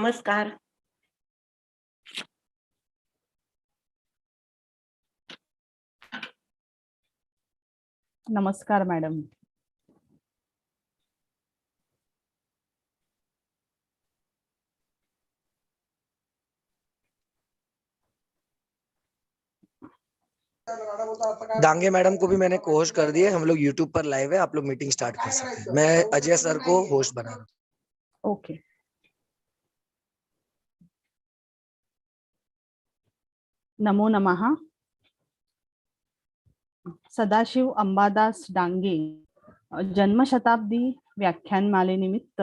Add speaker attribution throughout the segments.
Speaker 1: नमस्कार.
Speaker 2: नमस्कार madam.
Speaker 3: Dange madam को भी मैंने को होस्ट कर दिया। हम लोग यूट्यूब पर लाइव है, आप लोग मीटिंग स्टार्ट कर सकते हैं। मैं अजय सर को होस्ट बना रहा हूँ।
Speaker 2: ओके. नमो नमः. सदाशिव अंबादास डांगे जन्मशताब्दी व्याख्यानमालेनिमित्त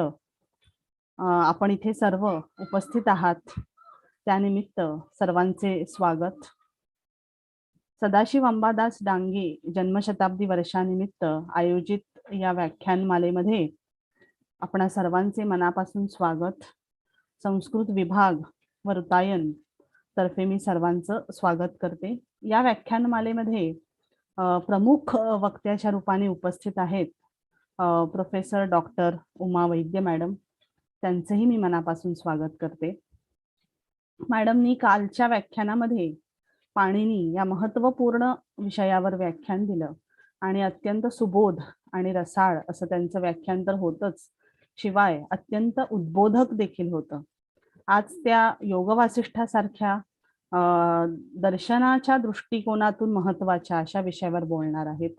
Speaker 2: आपण इथे सर्व उपस्थित आहात, त्यानिमित्त सर्वांचे स्वागत. सदाशिव अंबादास डांगे जन्मशताब्दी वर्षानिमित्त आयोजित या व्याख्यानमालेमध्ये आपणा सर्वांचे मनापासून स्वागत. संस्कृत विभाग व ऋतायन तर्फे मी सर्वांचं स्वागत करते. या व्याख्यानमालेमध्ये प्रमुख वक्त्याच्या रूपाने उपस्थित आहेत प्रोफेसर डॉक्टर उमा वैद्य मॅडम. त्यांचंही मी मनापासून स्वागत करते. मॅडमनी कालच्या व्याख्यानामध्ये पाणिनी या महत्त्वपूर्ण विषयावर व्याख्यान दिलं आणि अत्यंत सुबोध आणि रसाळ असं त्यांचं व्याख्यान तर होतच, शिवाय अत्यंत उद्बोधक देखील होतं. आज त्या योग वासिष्ठासारख्या दर्शनाच्या दृष्टिकोनातून महत्त्वाच्या अशा विषयावर बोलणार आहेत.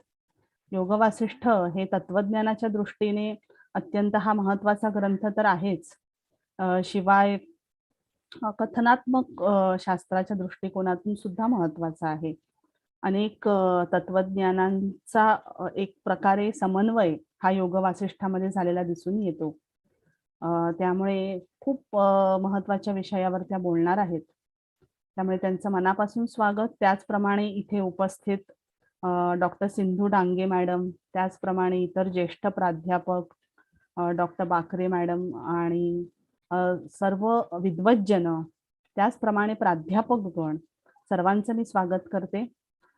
Speaker 2: योग वासिष्ठ हे तत्वज्ञानाच्या दृष्टीने अत्यंत हा महत्त्वाचा ग्रंथ तर आहेच, शिवाय कथनात्मक शास्त्राच्या दृष्टिकोनातून सुद्धा महत्त्वाचा आहे. अनेक तत्वज्ञानांचा एक प्रकारे समन्वय हा योग वासिष्ठामध्ये झालेला दिसून येतो. त्यामुळे खूप महत्त्वाच्या विषयावर त्या बोलणार आहेत. त्यामुळे त्यांचं मनापासून स्वागत. त्याचप्रमाणे इथे उपस्थित डॉक्टर सिंधू डांगे मॅडम, त्याचप्रमाणे इतर ज्येष्ठ प्राध्यापक डॉक्टर बाकरे मॅडम आणि सर्व विद्वज्जन, त्याचप्रमाणे प्राध्यापकगण, सर्वांचं मी स्वागत करते.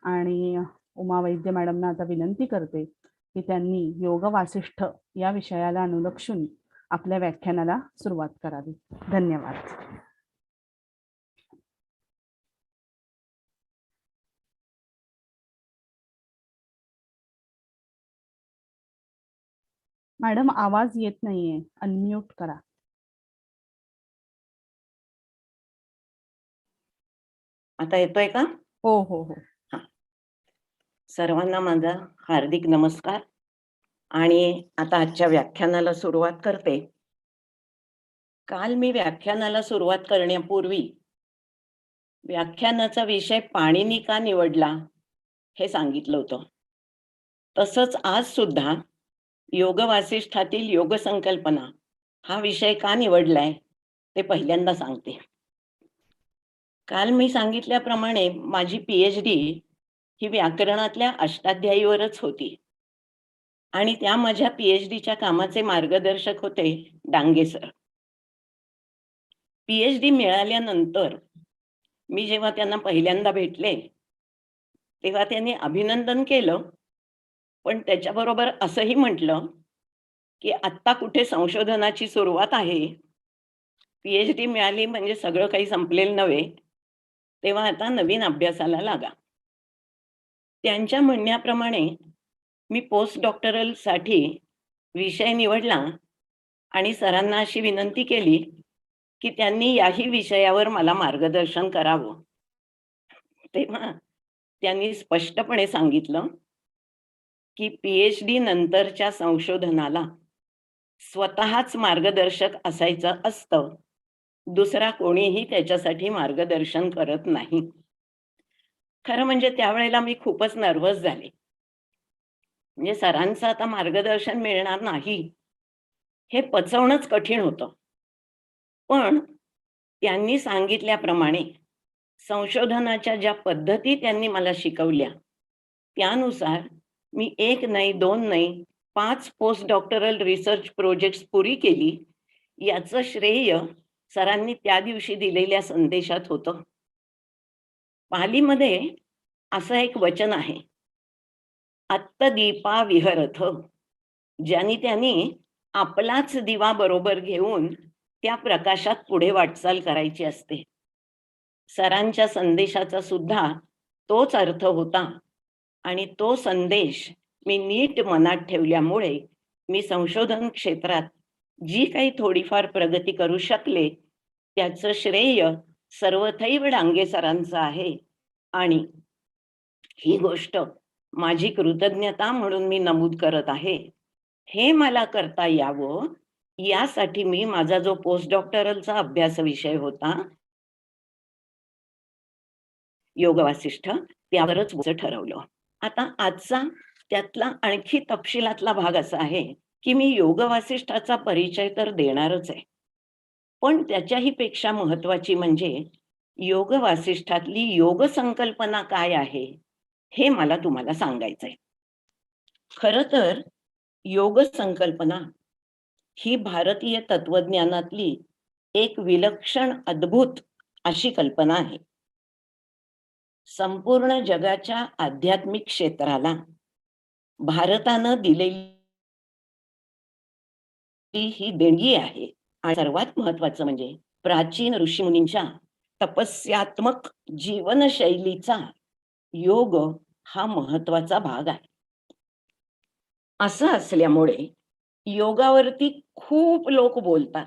Speaker 2: आणि उमा वैद्य मॅडमना आता विनंती करते की त्यांनी योग वासिष्ठ या विषयाला अनुलक्षून आपल्या व्याख्यानाला सुरुवात करावी. धन्यवाद. मॅडम आवाज येत नाहीये, अनम्यूट करा.
Speaker 1: आता येतोय का?
Speaker 2: हो हो हो.
Speaker 1: सर्वांना माझा हार्दिक नमस्कार. आणि आता आजच्या व्याख्यानाला सुरुवात करते. काल मी व्याख्यानाला सुरुवात करण्यापूर्वी व्याख्यानाचा विषय पाणिनी का निवडला हे सांगितलं होतं. तसंच आज सुद्धा योग वासिष्ठातील योग संकल्पना हा विषय का निवडलाय ते पहिल्यांदा सांगते. काल मी सांगितल्याप्रमाणे माझी PhD ही व्याकरणातल्या अष्टाध्यायीवरच होती आणि त्या माझ्या PhDच्या कामाचे मार्गदर्शक होते डांगे सर. PhD मिळाल्यानंतर मी जेव्हा त्यांना पहिल्यांदा भेटले तेव्हा त्यांनी अभिनंदन केलं, पण त्याच्याबरोबर असंही म्हटलं की आत्ता कुठे संशोधनाची सुरुवात आहे, PhD मिळाली म्हणजे सगळं काही संपलेलं नव्हे, तेव्हा आता नवीन अभ्यासाला लागा. त्यांच्या म्हणण्याप्रमाणे मी पोस्ट डॉक्टरल साठी विषय निवडला आणि सरांना अशी विनंती केली की त्यांनी याही विषयावर मला मार्गदर्शन करावं. तेव्हा त्यांनी स्पष्टपणे सांगितलं की PhD नंतरच्या संशोधनाला स्वतःच मार्गदर्शक असायचं असतं, दुसरा कोणीही त्याच्यासाठी मार्गदर्शन करत नाही. खरं म्हणजे त्यावेळेला मी खूपच नर्वस झाले. म्हणजे सरांचं आता मार्गदर्शन मिळणार नाही हे पचवणंच कठीण होतं. पण त्यांनी सांगितल्याप्रमाणे संशोधनाच्या ज्या पद्धती त्यांनी मला शिकवल्या त्यानुसार मी 1 नाही 2 नाही 5 पोस्ट डॉक्टरल रिसर्च प्रोजेक्ट्स पुरी केली. याचं श्रेय सरांनी त्या दिवशी दिलेल्या संदेशात होतं. पालीमध्ये असं एक वचन आहे, अत्तदीपा विहरथ, ज्यांनी त्यांनी आपलाच दिवा बरोबर घेऊन त्या प्रकाशात पुढे वाटचाल करायची असते. सरांच्या संदेशाचा सुद्धा तोच अर्थ होता आणि तो संदेश मी नीट मनात ठेवल्यामुळे मी संशोधन क्षेत्रात जी काही थोडीफार प्रगती करू शकले त्याचं श्रेय सर्वथैव डांगे सरांचं आहे. आणि ही गोष्ट माझी कृतज्ञता म्हणून मी नमूद करत आहे. हे मला करता यावं यासाठी मी माझा जो पोस्ट डॉक्टरलचा अभ्यास विषय होता योग वासिष्ठ त्यावरच ठरवलं. आता आजचा त्यातला आणखी तपशिलातला भाग असा आहे की मी योग वासिष्ठाचा परिचय तर देणारच आहे, पण त्याच्याही पेक्षा महत्वाची म्हणजे योग वासिष्ठातली योग संकल्पना काय आहे हे मला तुम्हाला सांगायचंय. खरं तर योग संकल्पना ही भारतीय तत्वज्ञानातली एक विलक्षण अद्भुत अशी कल्पना आहे. संपूर्ण जगाच्या आध्यात्मिक क्षेत्राला भारतानं दिलेली ही देणगी आहे. आणि सर्वात महत्वाचं म्हणजे प्राचीन ऋषीमुनींच्या तपस्यात्मक जीवनशैलीचा योग हा महत्वाचा भाग आहे. असं असल्यामुळे योगावरती खूप लोक बोलतात,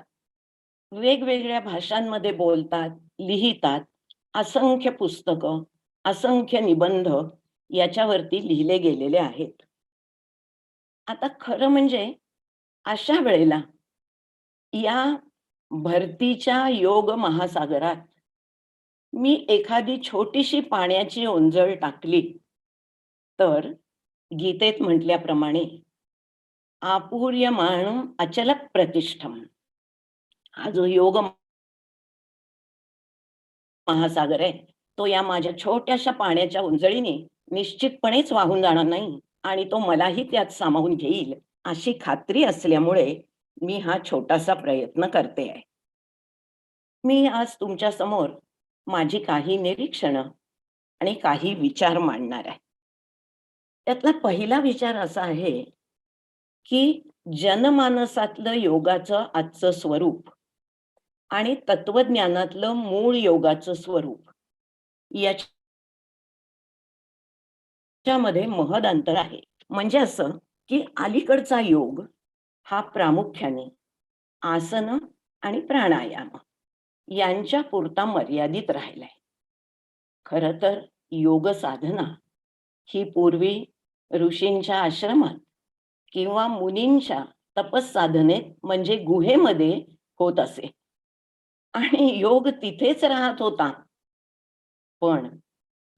Speaker 1: वेगवेगळ्या भाषांमध्ये बोलतात, लिहितात, असंख्य पुस्तकं, असंख्य निबंध याच्यावरती लिहिले गेलेले आहेत. आता खरं म्हणजे अशा वेळेला या भरतीच्या योग महासागरात मी एखादी छोटीशी पाण्याची ओंजळ टाकली तर गीतेत म्हटल्याप्रमाणे आपूर्यमाणं अचल प्रतिष्ठम, हा जो योग महासागर आहे तो या माझ्या छोट्याशा पाण्याच्या उंजळीने निश्चितपणेच वाहून जाणार नाही आणि तो मलाही त्यात सामावून घेईल अशी खात्री असल्यामुळे मी हा छोटासा प्रयत्न करते आहे. मी आज तुमच्या समोर माझी काही निरीक्षणं आणि काही विचार मांडणार आहे. त्यातला पहिला विचार असा आहे की जनमानसातलं योगाचं आजचं स्वरूप आणि तत्वज्ञानातलं मूळ योगाचं स्वरूप याच्यामध्ये महद अंतर आहे. म्हणजे असं की अलीकडचा योग हा प्रामुख्याने आसन आणि प्राणायाम यांच्या पुरता मर्यादित राहिलाय. खरं तर योग साधना ही पूर्वी ऋषींच्या आश्रमात किंवा मुनींच्या तपस साधनेत म्हणजे गुहेमध्ये होत असे आणि योग तिथेच राहत होता. पण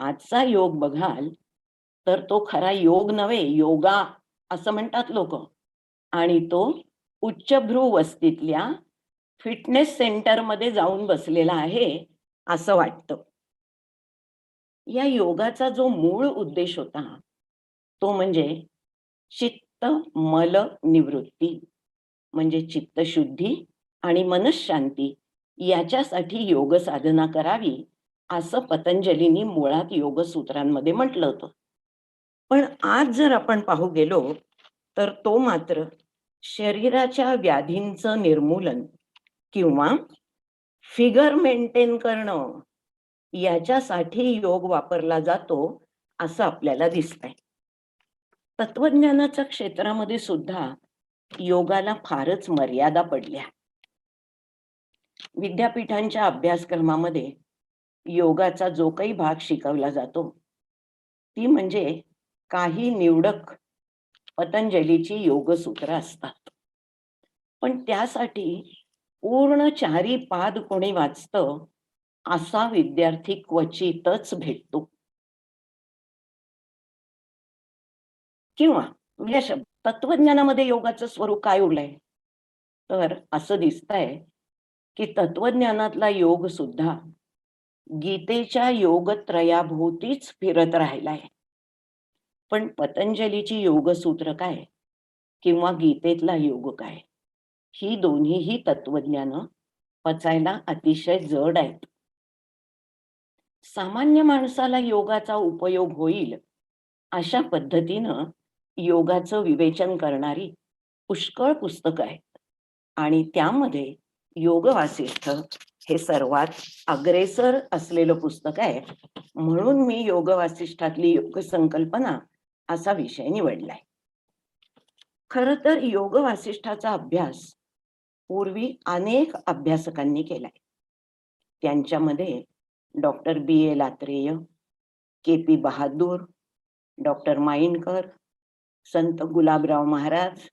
Speaker 1: आजचा योग बघाल तर तो खरा योग नव्हे, योगा असं म्हणतात लोक, आणि तो उच्चभ्रू वस्तीतल्या फिटनेस सेंटर मध्ये जाऊन बसलेला आहे असं वाटतं. या योगाचा जो मूळ उद्देश होता तो म्हणजे चित्त मल निवृत्ती, म्हणजे चित्तशुद्धी आणि मनःशांती याच्यासाठी योग साधना करावी असं पतंजलींनी मुळात योग सूत्रांमध्ये म्हटलं होतं. पण आज जर आपण पाहू गेलो तर तो मात्र शरीराच्या व्याधींचं निर्मूलन किंवा फिगर मेंटेन करणं याच्यासाठी योग वापरला जातो असं आपल्याला दिसतंय. तत्वज्ञानाच्या क्षेत्रामध्ये सुद्धा योगाला फारच मर्यादा पडल्या. विद्यापीठांच्या अभ्यासक्रमामध्ये योगाचा जो काही भाग शिकवला जातो ती म्हणजे काही निवडक पतंजलीची योगसूत्र असतात. पण त्यासाठी पूर्ण 4 पाद कोणी वाचतं असा विद्यार्थी क्वचितच भेटतो. किंवा म्हणजे शब्द तत्वज्ञानामध्ये योगाचं स्वरूप काय उरलंय तर असं दिसतंय की तत्वज्ञानातला योग सुद्धा गीतेच्या योगत्रयाभोवतीच फिरत राहिलाय. पण पतंजलीची योगसूत्र काय किंवा गीतेतला योग काय ही दोन्हीही तत्वज्ञान पचायला अतिशय जड आहेत. सामान्य माणसाला योगाचा उपयोग होईल अशा पद्धतीनं योगाचं विवेचन करणारी पुष्कळ पुस्तकं आहेत आणि त्यामध्ये योग वासिष्ठ हे सर्वात अग्रेसर असलेलं पुस्तक आहे, म्हणून मी योग वासिष्ठातली योग संकल्पना असा विषय निवडलाय. खर तर योग वासिष्ठाचा अभ्यास पूर्वी अनेक अभ्यासकांनी केलाय. त्यांच्यामध्ये doctor B.A. Latreya, K.P. Bahadur, doctor Mainkar, Sant Gulabrao Maharaj,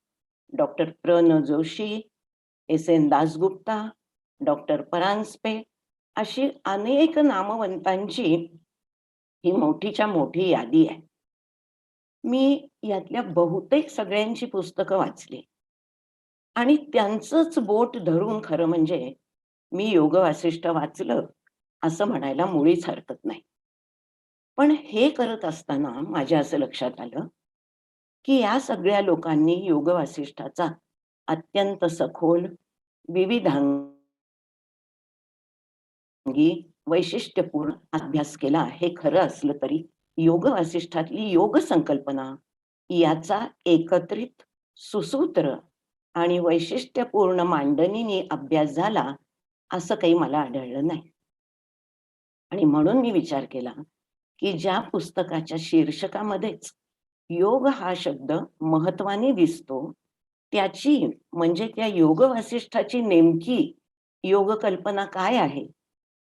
Speaker 1: doctor प्र.न. जोशी, S.N. दासगुप्ता, डॉक्टर परांजपे अशी अनेक नामवंतांची ही मोठीच्या मोठी यादी आहे. मी यातल्या बहुतेक सगळ्यांची पुस्तकं वाचली आणि त्यांचंच बोट धरून खरं म्हणजे मी योग वासिष्ठ वाचलं असं म्हणायला मुळीच हरकत नाही. पण हे करत असताना माझ्या असं लक्षात आलं की या सगळ्या लोकांनी योग वासिष्ठाचा अत्यंत सखोल, विविधांगी, वैशिष्ट्यपूर्ण अभ्यास केला हे खरं असलं तरी योग वासिष्ठातली योग संकल्पना याचा एकत्रित, सुसूत्र आणि वैशिष्ट्यपूर्ण मांडणीने अभ्यास झाला असं काही मला आढळलं नाही. आणि म्हणून मी विचार केला की ज्या पुस्तकाच्या शीर्षकामध्येच योग हा शब्द महत्वाने दिसतो, त्याची म्हणजे त्या योग वासिष्ठाची नेमकी योग कल्पना काय आहे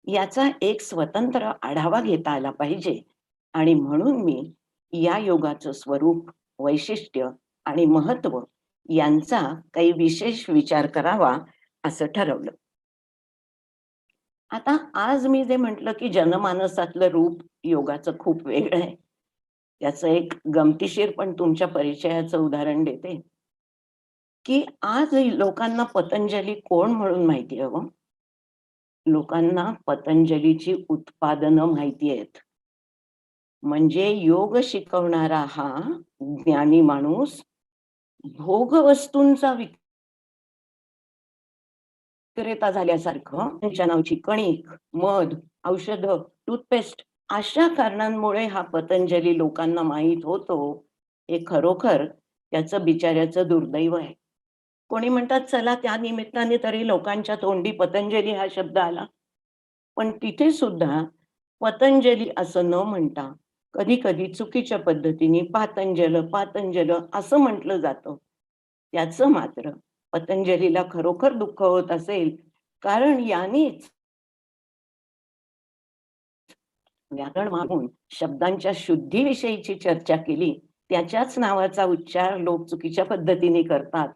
Speaker 1: याचा एक स्वतंत्र आढावा घेता आला पाहिजे. आणि म्हणून मी या योगाचं स्वरूप, वैशिष्ट्य आणि महत्व यांचा काही विशेष विचार करावा असं ठरवलं. आता आज मी जे म्हटलं की जनमानसातलं रूप योगाचं खूप वेगळं आहे, त्याचं एक गमतीशीर पण तुमच्या परिचयाचं उदाहरण देते की आज लोकांना पतंजली कोण म्हणून माहिती आहे हो? लोकांना पतंजलीची उत्पादनं माहिती आहेत. म्हणजे योग शिकवणारा हा ज्ञानी माणूस भोगवस्तूंचा विक्रेता झाल्यासारखं त्यांच्या नावची कणिक, मध, औषध, टूथपेस्ट अशा कारणांमुळे हा पतंजली लोकांना माहीत होतो. हे खरोखर त्याचं बिचाऱ्याचं दुर्दैव आहे. कोणी म्हणतात चला त्या निमित्ताने तरी लोकांच्या तोंडी पतंजली हा शब्द आला. पण तिथे सुद्धा पतंजली असं न म्हणता कधी कधी चुकीच्या पद्धतीने पातंजल पातंजल असं म्हटलं जातं. त्याचं मात्र पतंजलीला खरोखर दुःख होत असेल, कारण यानेच व्याकरण मागून शब्दांच्या शुद्धीविषयीची चर्चा केली, त्याच्याच नावाचा उच्चार लोक चुकीच्या पद्धतीने करतात.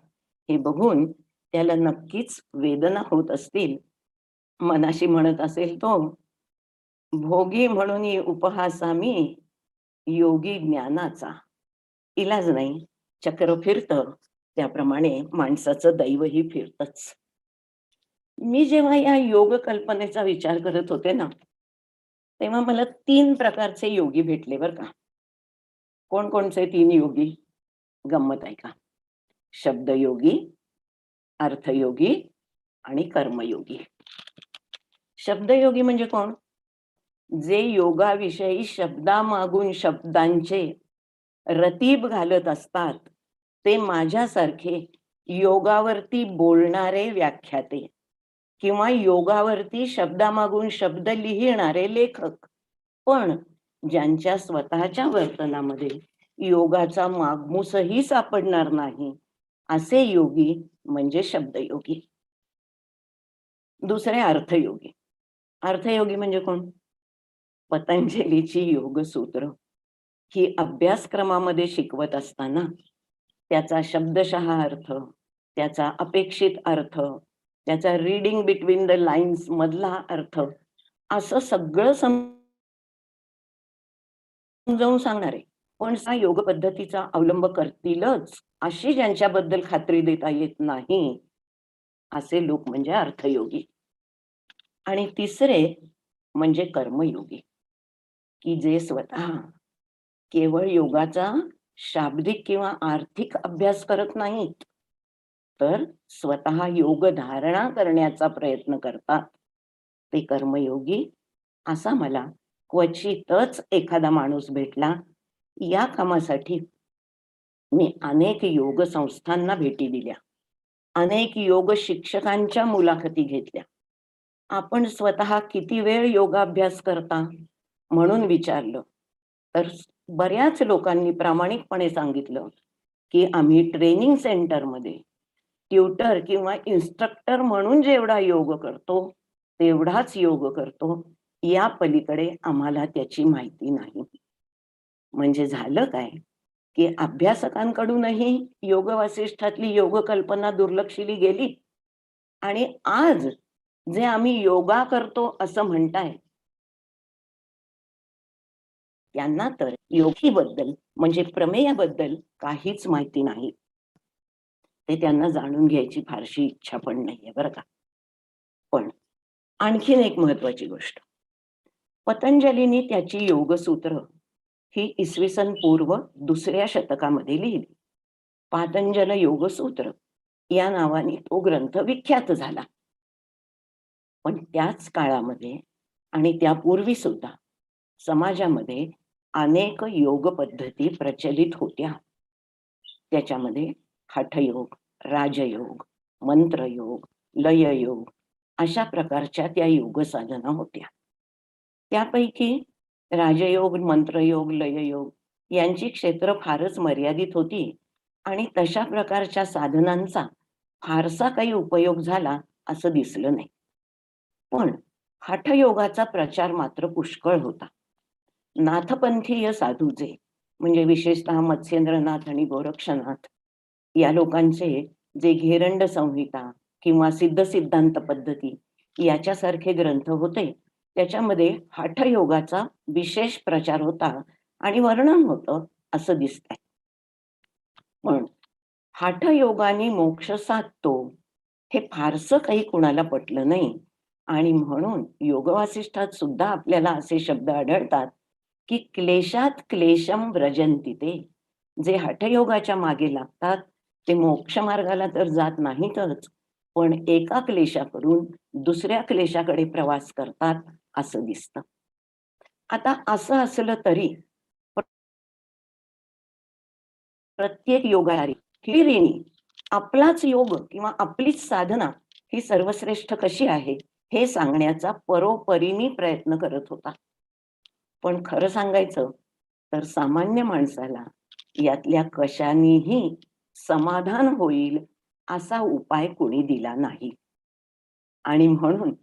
Speaker 1: हे बघून त्याला नक्कीच वेदना होत असतील. मनाशी म्हणत असेल तो, भोगी म्हणून उपहासामी योगी ज्ञानाचा. इलाज नाही, चक्र फिरतं, त्याप्रमाणे माणसाचं दैवही फिरतच. मी जेव्हा या योग कल्पनेचा विचार करत होते ना, तेव्हा मला 3 प्रकारचे योगी भेटले बरं का. कोणकोणचे 3 योगी? गंमत आहे का? शब्दयोगी, अर्थयोगी आणि कर्मयोगी. शब्दयोगी म्हणजे कोण? जे योगाविषयी शब्दामागून शब्दांचे रतीब घालत असतात, ते माझ्यासारखे योगावरती बोलणारे व्याख्याते किंवा योगावरती शब्दामागून शब्द लिहिणारे लेखक, पण ज्यांच्या स्वतःच्या वर्तनामध्ये योगाचा मागमूसही सापडणार नाही, असे योगी म्हणजे शब्दयोगी. दुसरे अर्थयोगी. अर्थयोगी म्हणजे कोण? पतंजलीची योगसूत्र ही अभ्यासक्रमामध्ये शिकवत असताना त्याचा शब्दशः अर्थ, त्याचा अपेक्षित अर्थ, त्याचा रीडिंग बिटवीन द लाईन्स मधला अर्थ असं सगळं समजावून सांगणारे, पण योग पद्धतीचा अवलंब करतीलच अशी ज्यांच्याबद्दल खात्री देता येत नाही, असे लोक म्हणजे अर्थयोगी. आणि तिसरे म्हणजे कर्मयोगी, की जे स्वतः केवळ योगाचा शाब्दिक किंवा आर्थिक अभ्यास करत नाहीत, तर स्वतः योग धारणा करण्याचा प्रयत्न करतात. ते कर्मयोगी. असा मला क्वचितच एखादा माणूस भेटला. या कामासाठी मी अनेक योग संस्थांना भेटी दिल्या अनेक योग शिक्षकांच्या मुलाखती घेतल्या. आपण स्वतः किती वेळ योगाभ्यास करता म्हणून विचारलं, तर बऱ्याच लोकांनी प्रामाणिकपणे सांगितलं की आम्ही ट्रेनिंग सेंटरमध्ये ट्युटर किंवा इन्स्ट्रक्टर म्हणून जेवढा योग करतो तेवढाच योग करतो, या पलीकडे आम्हाला त्याची माहिती नाही. म्हणजे झालं काय, की अभ्यासकांकडूनही योग वासिष्ठातली योग कल्पना दुर्लक्षिली गेली आणि आज जे आम्ही योगा करतो असं म्हणताय त्यांना तर योगीबद्दल म्हणजे प्रमेयाबद्दल काहीच माहिती नाही. ते त्यांना जाणून घ्यायची फारशी इच्छा पण नाहीये बरं का. पण आणखीन एक महत्वाची गोष्ट, पतंजलीनी त्याची योगसूत्र ही इसवी सन पूर्व 2ऱ्या शतकामध्ये लिहिली. पातंजल योगसूत्र या नावाने तो ग्रंथ विख्यात झाला. पण त्याच काळामध्ये आणि त्यापूर्वी सुद्धा समाजामध्ये अनेक योग पद्धती प्रचलित होत्या. त्याच्यामध्ये हठयोग, राजयोग, मंत्रयोग, लययोग अशा प्रकारच्या त्या योग साधना होत्या. त्यापैकी राजयोग, मंत्रयोग, लययोग यांची क्षेत्र फारच मर्यादित होती आणि तशा प्रकारच्या साधनांचा फारसा काही उपयोग झाला असं दिसलं नाही. पण हठयोगाचा प्रचार मात्र पुष्कळ होता. नाथपंथीय साधू जे म्हणजे विशेषतः मत्स्येंद्रनाथ आणि गोरक्षनाथ या लोकांचे जे घेरंड संहिता किंवा सिद्ध सिद्धांत पद्धती याच्यासारखे ग्रंथ होते, त्याच्यामध्ये हठयोगाचा विशेष प्रचार होता आणि वर्णन होतं असं दिसतंय. पण हठयोगाने मोक्ष साधतो हे फारसं काही कुणाला पटलं नाही आणि म्हणून योग वासिष्ठात सुद्धा आपल्याला असे शब्द आढळतात की क्लेशात क्लेशम व्रजंती ते, जे हठयोगाच्या मागे लागतात ते मोक्ष मार्गाला तर जात नाहीतच, पण एका क्लेशाकडून दुसऱ्या क्लेशाकडे प्रवास करतात असं दिसतं. आता असं असलं तरी प्रत्येक योगारी हिरिणी आपलाच योग किंवा आपलीच साधना ही सर्वश्रेष्ठ कशी आहे हे सांगण्याचा परोपरीने प्रयत्न करत होता. पण खरं सांगायचं तर सामान्य माणसाला यातल्या कशानेही समाधान होईल असा उपाय कोणी दिला नाही. आणि म्हणून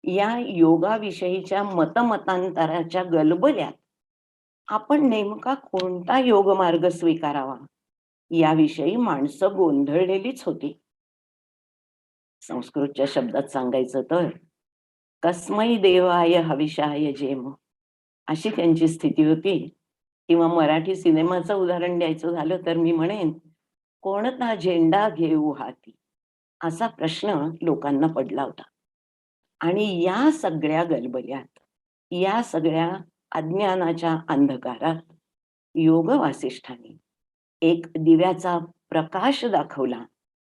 Speaker 1: या योगाविषयीच्या मतमतांतराच्या गलबल्यात आपण नेमका कोणता योग मार्ग स्वीकारावा याविषयी माणसं गोंधळलेलीच होती. संस्कृतच्या शब्दात सांगायचं तर कस्मै देवाय हविषाय जेम अशी त्यांची स्थिती होती. किंवा मराठी सिनेमाचं उदाहरण द्यायचं झालं तर मी म्हणेन, कोणता झेंडा घेऊ हाती असा प्रश्न लोकांना पडला होता. आणि या सगळ्या गलबल्यात, या सगळ्या अज्ञानाच्या अंधकारात योग वासिष्ठांनी एक दिव्याचा प्रकाश दाखवला,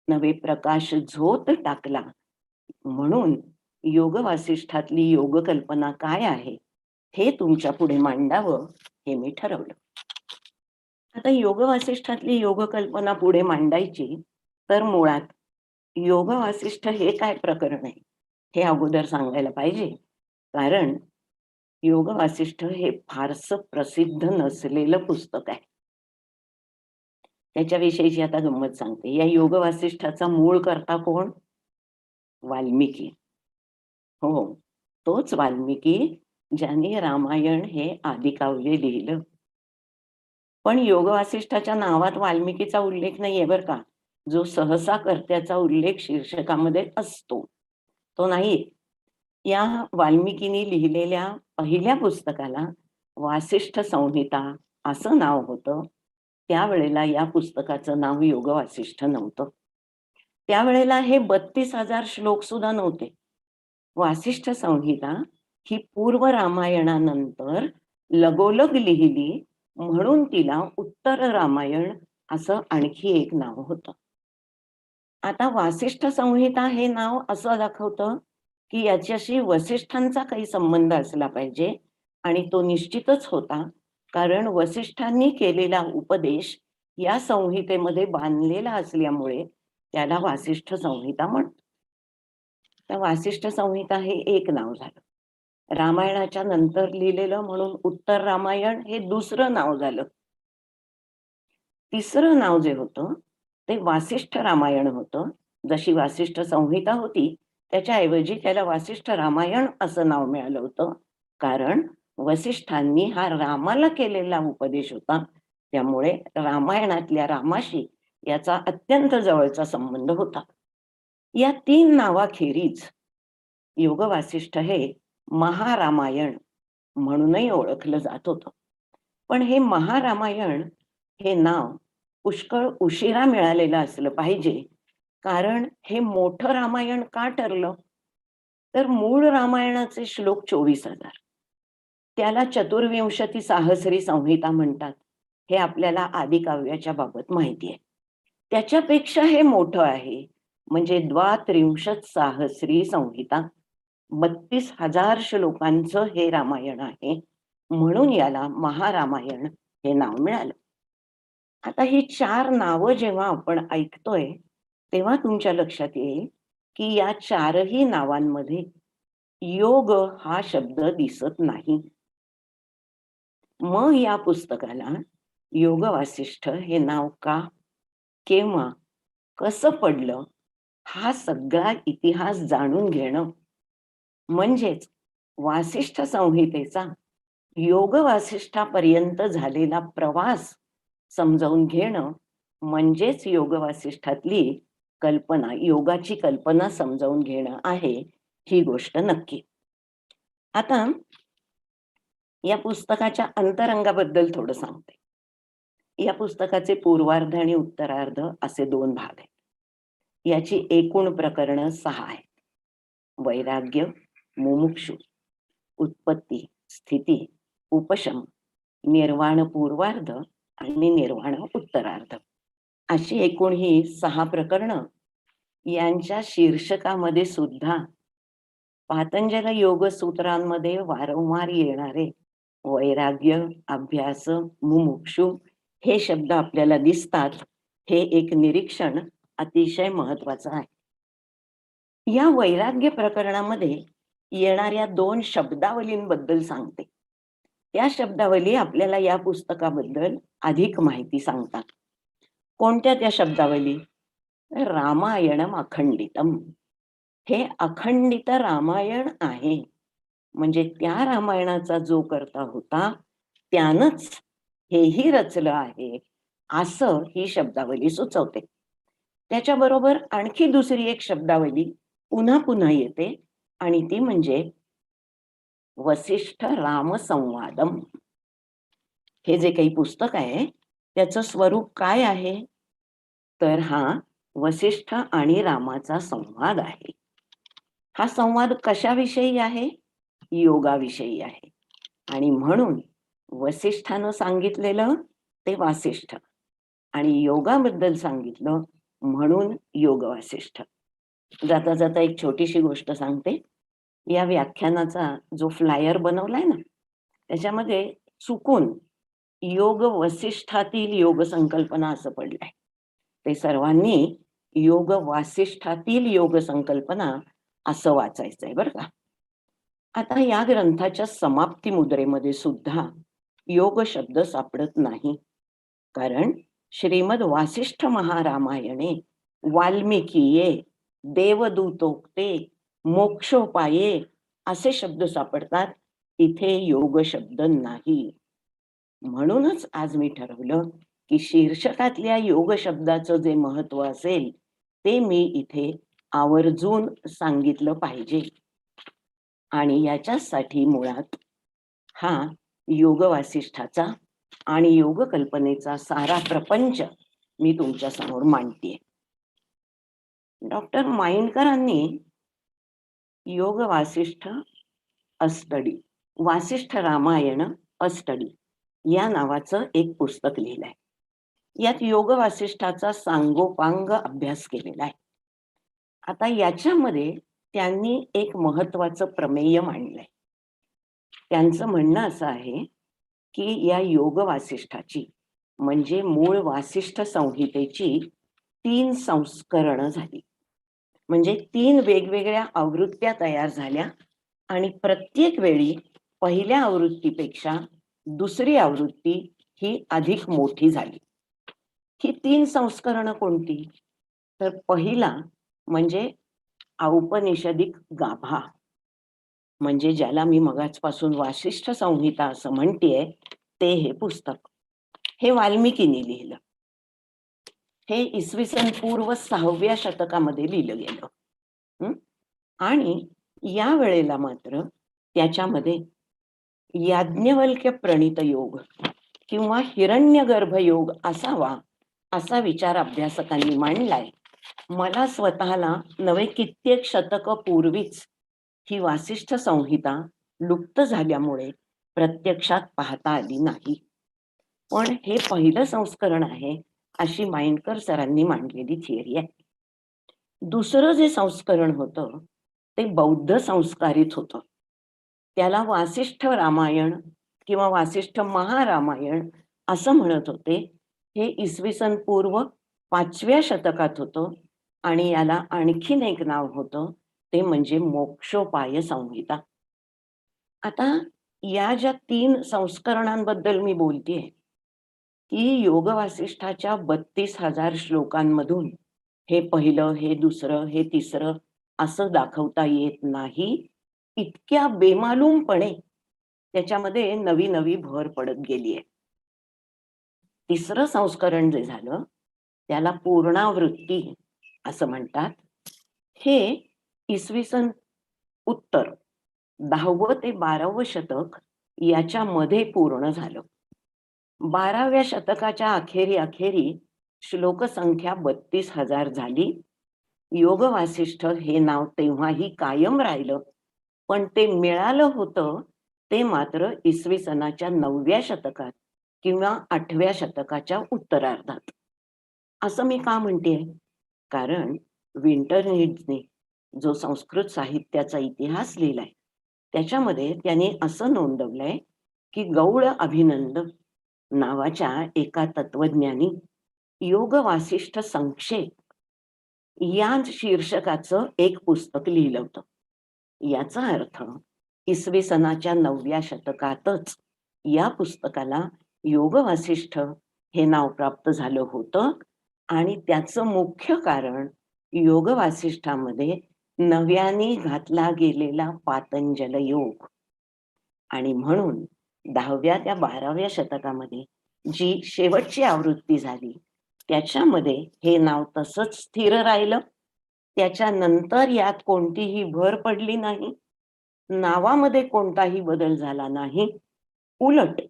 Speaker 1: नवे प्रकाश झोत टाकला. म्हणून योग वासिष्ठातली योग कल्पना काय आहे हे तुमच्या पुढे मांडावं हे मी ठरवलं. आता योग वासिष्ठातली योग कल्पना पुढे मांडायची तर मुळात योग वासिष्ठ हे काय प्रकरण आहे हे अगोदर सांगायला पाहिजे. कारण योग वासिष्ठ हे फारसं प्रसिद्ध नसलेलं पुस्तक आहे. त्याच्याविषयीची आता गंमत सांगते. या योग वासिष्ठाचा मूळ कर्ता कोण? वाल्मिकी. हो, तोच वाल्मिकी ज्याने रामायण हे आदिकाव्य लिहिलं. पण योग वासिष्ठाच्या नावात वाल्मिकीचा उल्लेख नाहीये बरं का. जो सहसा कर्त्याचा उल्लेख शीर्षकामध्ये असतो तो नाही. या वाल्मिकीने लिहिलेल्या पहिल्या पुस्तकाला वासिष्ठ संहिता असं नाव होतं. त्यावेळेला या पुस्तकाचं नाव योग वासिष्ठ नव्हतं. त्यावेळेला हे 32,000 श्लोक सुद्धा नव्हते. वासिष्ठ संहिता ही पूर्व रामायणानंतर लगोलग लिहिली म्हणून तिला उत्तर रामायण असं आणखी एक नाव होतं. आता वासिष्ठ संहिता हे नाव असं दाखवतं की याच्याशी वसिष्ठांचा काही संबंध असला पाहिजे आणि तो निश्चितच होता. कारण वसिष्ठांनी केलेला उपदेश या संहितेमध्ये बांधलेला असल्यामुळे त्याला वासिष्ठ संहिता म्हणतात. तर वासिष्ठ संहिता हे एक नाव झालं. रामायणाच्या नंतर लिहिलेलं म्हणून उत्तर रामायण हे दुसरं नाव झालं. तिसरं नाव जे होतं ते वासिष्ठ रामायण होतं. जशी वासिष्ठ संहिता होती त्याच्याऐवजी त्याला वासिष्ठ रामायण असं नाव मिळालं होतं. कारण वसिष्ठांनी हा रामाला केलेला उपदेश होता. त्यामुळे रामायणातल्या रामाशी याचा अत्यंत जवळचा संबंध होता. या 3 नावाखेरीज योग वासिष्ठ हे महारामायण म्हणूनही ओळखलं जात होतं. पण हे महारामायण हे नाव पुष्कळ उशिरा मिळालेलं असलं पाहिजे. कारण हे मोठं रामायण का ठरलं? तर मूळ रामायणाचे श्लोक 24,000. त्याला चतुर्विंशती साहस्री संहिता म्हणतात. हे आपल्याला आदिकाव्याच्या बाबत माहिती आहे. त्याच्यापेक्षा हे मोठं आहे. म्हणजे द्वात्रिंशत साहस्री संहिता. 32,000 श्लोकांचं हे रामायण आहे. म्हणून याला महारामायण हे नाव मिळालं. आता ही 4 नावं जेव्हा आपण ऐकतोय तेव्हा तुमच्या लक्षात येईल की या 4ही नावांमध्ये योग हा शब्द दिसत नाही. मग या पुस्तकाला योग वासिष्ठ हे नाव का, केव्हा, कसं पडलं हा सगळा इतिहास जाणून घेणं म्हणजेच वासिष्ठ संहितेचा योग वासिष्ठापर्यंत झालेला प्रवास समजावून घेणं म्हणजेच योग वासिष्ठातली कल्पना, योगाची कल्पना समजावून घेणं आहे ही गोष्ट नक्की. आता या पुस्तकाच्या अंतरंगाबद्दल थोडं सांगते. या पुस्तकाचे पूर्वार्ध आणि उत्तरार्ध असे 2 भाग आहेत. याची एकूण प्रकरणं 6 आहेत. वैराग्य, मुमुक्षु, उत्पत्ती, स्थिती, उपशम, निर्वाण पूर्वार्ध आणि निर्वाण उत्तरार्ध अशी एकूण ही 6 प्रकरणं. यांच्या शीर्षकामध्ये सुद्धा पातंजल योग सूत्रांमध्ये वारंवार येणारे वैराग्य, अभ्यास, मुमुक्षु हे शब्द आपल्याला दिसतात. हे एक निरीक्षण अतिशय महत्वाचं आहे. या वैराग्य प्रकरणामध्ये येणाऱ्या 2 शब्दावलींबद्दल सांगते. त्या शब्दावली आपल्याला या पुस्तकाबद्दल अधिक माहिती सांगतात. कोणत्या त्या शब्दावली? रामायणम अखंडितम. हे अखंडित रामायण आहे. म्हणजे त्या रामायणाचा जो करता होता त्यानंच हेही रचलं आहे असं ही शब्दावली सुचवते. त्याच्याबरोबर आणखी दुसरी एक शब्दावली पुन्हा पुन्हा येते आणि ती म्हणजे वसिष्ठ राम संवादम. हे जे काही पुस्तक आहे त्याचं स्वरूप काय आहे? तर हा वसिष्ठ आणि रामाचा संवाद आहे. हा संवाद कशाविषयी आहे? योगाविषयी आहे. आणि म्हणून वसिष्ठानं सांगितलेलं ते वासिष्ठ आणि योगाबद्दल सांगितलं म्हणून योग वासिष्ठ. जाता जाता एक छोटीशी गोष्ट सांगते. या व्याख्यानाचा जो फ्लायर बनवलाय ना त्याच्यामध्ये चुकून योग वसिष्ठातील योग संकल्पना असं पडलंय. ते सर्वांनी योग वासिष्ठातील योग संकल्पना असं वाचायचंय बरं का. आता या ग्रंथाच्या समाप्ती मुद्रेमध्ये सुद्धा योग शब्द सापडत नाही. कारण श्रीमद वासिष्ठ महारामायणे वाल्मिकीये देवदूतोक्ते मोक्षोपाये असे शब्द सापडतात. इथे योग शब्द नाही. म्हणूनच आज मी ठरवलं की शीर्षकातल्या योग शब्दाचं जे महत्व असेल ते मी इथे आवर्जून सांगितलं पाहिजे. आणि याच्यासाठी मुळात हा योग वासिष्ठाचा आणि योग कल्पनेचा सारा प्रपंच मी तुमच्या समोर मांडतेय. डॉक्टर माइंडकरांनी योग वासिष्ठ अष्टडी, वासिष्ठ रामायण अष्टडी या नावाचं एक पुस्तक लिहिलंय. यात योग वासिष्ठाचा सांगोपांग अभ्यास केलेला आहे. आता याच्यामध्ये त्यांनी एक महत्वाचं प्रमेय मांडलंय. त्यांचं म्हणणं असं आहे की या योग वासिष्ठाची म्हणजे मूळ वासिष्ठ संहितेची 3 संस्करणं झाली. म्हणजे 3 वेगवेगळ्या आवृत्त्या तयार झाल्या आणि प्रत्येक वेळी पहिल्या आवृत्तीपेक्षा दुसरी आवृत्ती ही अधिक मोठी झाली. ही 3 संस्करणं कोणती? तर पहिला म्हणजे औपनिषदिक गाभा, म्हणजे ज्याला मी मगाचपासून वासिष्ठ संहिता असं म्हणतेय, ते हे पुस्तक. हे वाल्मिकीने लिहिलं. हे इसवी सन पूर्व 6व्या शतकामध्ये लिहिलं गेलं. हं? आणि या वेळेला मात्र त्याच्यामध्ये याज्ञवल्क्य प्रणीत योग किंवा हिरण्यगर्भ योग असावा असा विचार अभ्यासकांनी मांडलाय. मला स्वतःला नवे कित्येक शतक पूर्वीच ही वासिष्ठ संहिता लुप्त झाल्यामुळे प्रत्यक्षात पाहता आली नाही, पण हे पहिलं संस्करण आहे अशी माइंडकर सरांनी मांडलेली थिअरी आहे. दुसरं जे संस्करण होतं ते बौद्ध संस्कारित होतं. त्याला वासिष्ठ रामायण किंवा वासिष्ठ महारामायण असं म्हणत होते. हे इसवी सन पूर्व 5व्या शतकात होतं आणि याला आणखीन एक नाव होतं, ते म्हणजे मोक्षोपाय संहिता. आता या ज्या 3 संस्करणांबद्दल मी बोलतेय, की योग वासिष्ठाच्या 32,000 श्लोकांमधून हे पहिलं, हे दुसरं, हे तिसरं असं दाखवता येत नाही. इतक्या बेमालूमपणे त्याच्यामध्ये नवी नवी भर पडत गेलीये. तिसरं संस्करण जे झालं त्याला पूर्णावृत्ती असं म्हणतात. हे इसवी सन उत्तर 10वं ते 12वं शतक याच्यामध्ये पूर्ण झालं. 12व्या शतकाच्या अखेरी श्लोकसंख्या 32,000 झाली. योग वासिष्ठ हे नाव तेव्हाही कायम राहिलं, पण ते मिळालं होतं ते मात्र इसवी सनाच्या 9व्या शतकात किंवा 8व्या शतकाच्या उत्तरार्धात. असं मी का म्हणतेय? कारण विंटरनीड्सने जो संस्कृत साहित्याचा इतिहास लिहिलाय त्याच्यामध्ये त्याने असं नोंदवलंय की गौड अभिनंद नावाच्या एका तत्वज्ञानी योग वासिष्ठ संक्षेप या शीर्षकाचं एक पुस्तक लिहिलं होतं. याचा अर्थ इसवी सनाच्या 9व्या शतकातच या पुस्तकाला योग वासिष्ठ हे नाव प्राप्त झालं होतं आणि त्याचं मुख्य कारण योग वासिष्ठामध्ये नव्याने घातला गेलेला पातंजल योग. आणि म्हणून 10व्या त्या 12व्या शतकामध्ये जी शेवटची आवृत्ती झाली त्याच्यामध्ये हे नाव तसंच स्थिर राहिलं. त्याच्यानंतर यात कोणतीही भर पडली नाही, नावामध्ये कोणताही बदल झाला नाही. उलट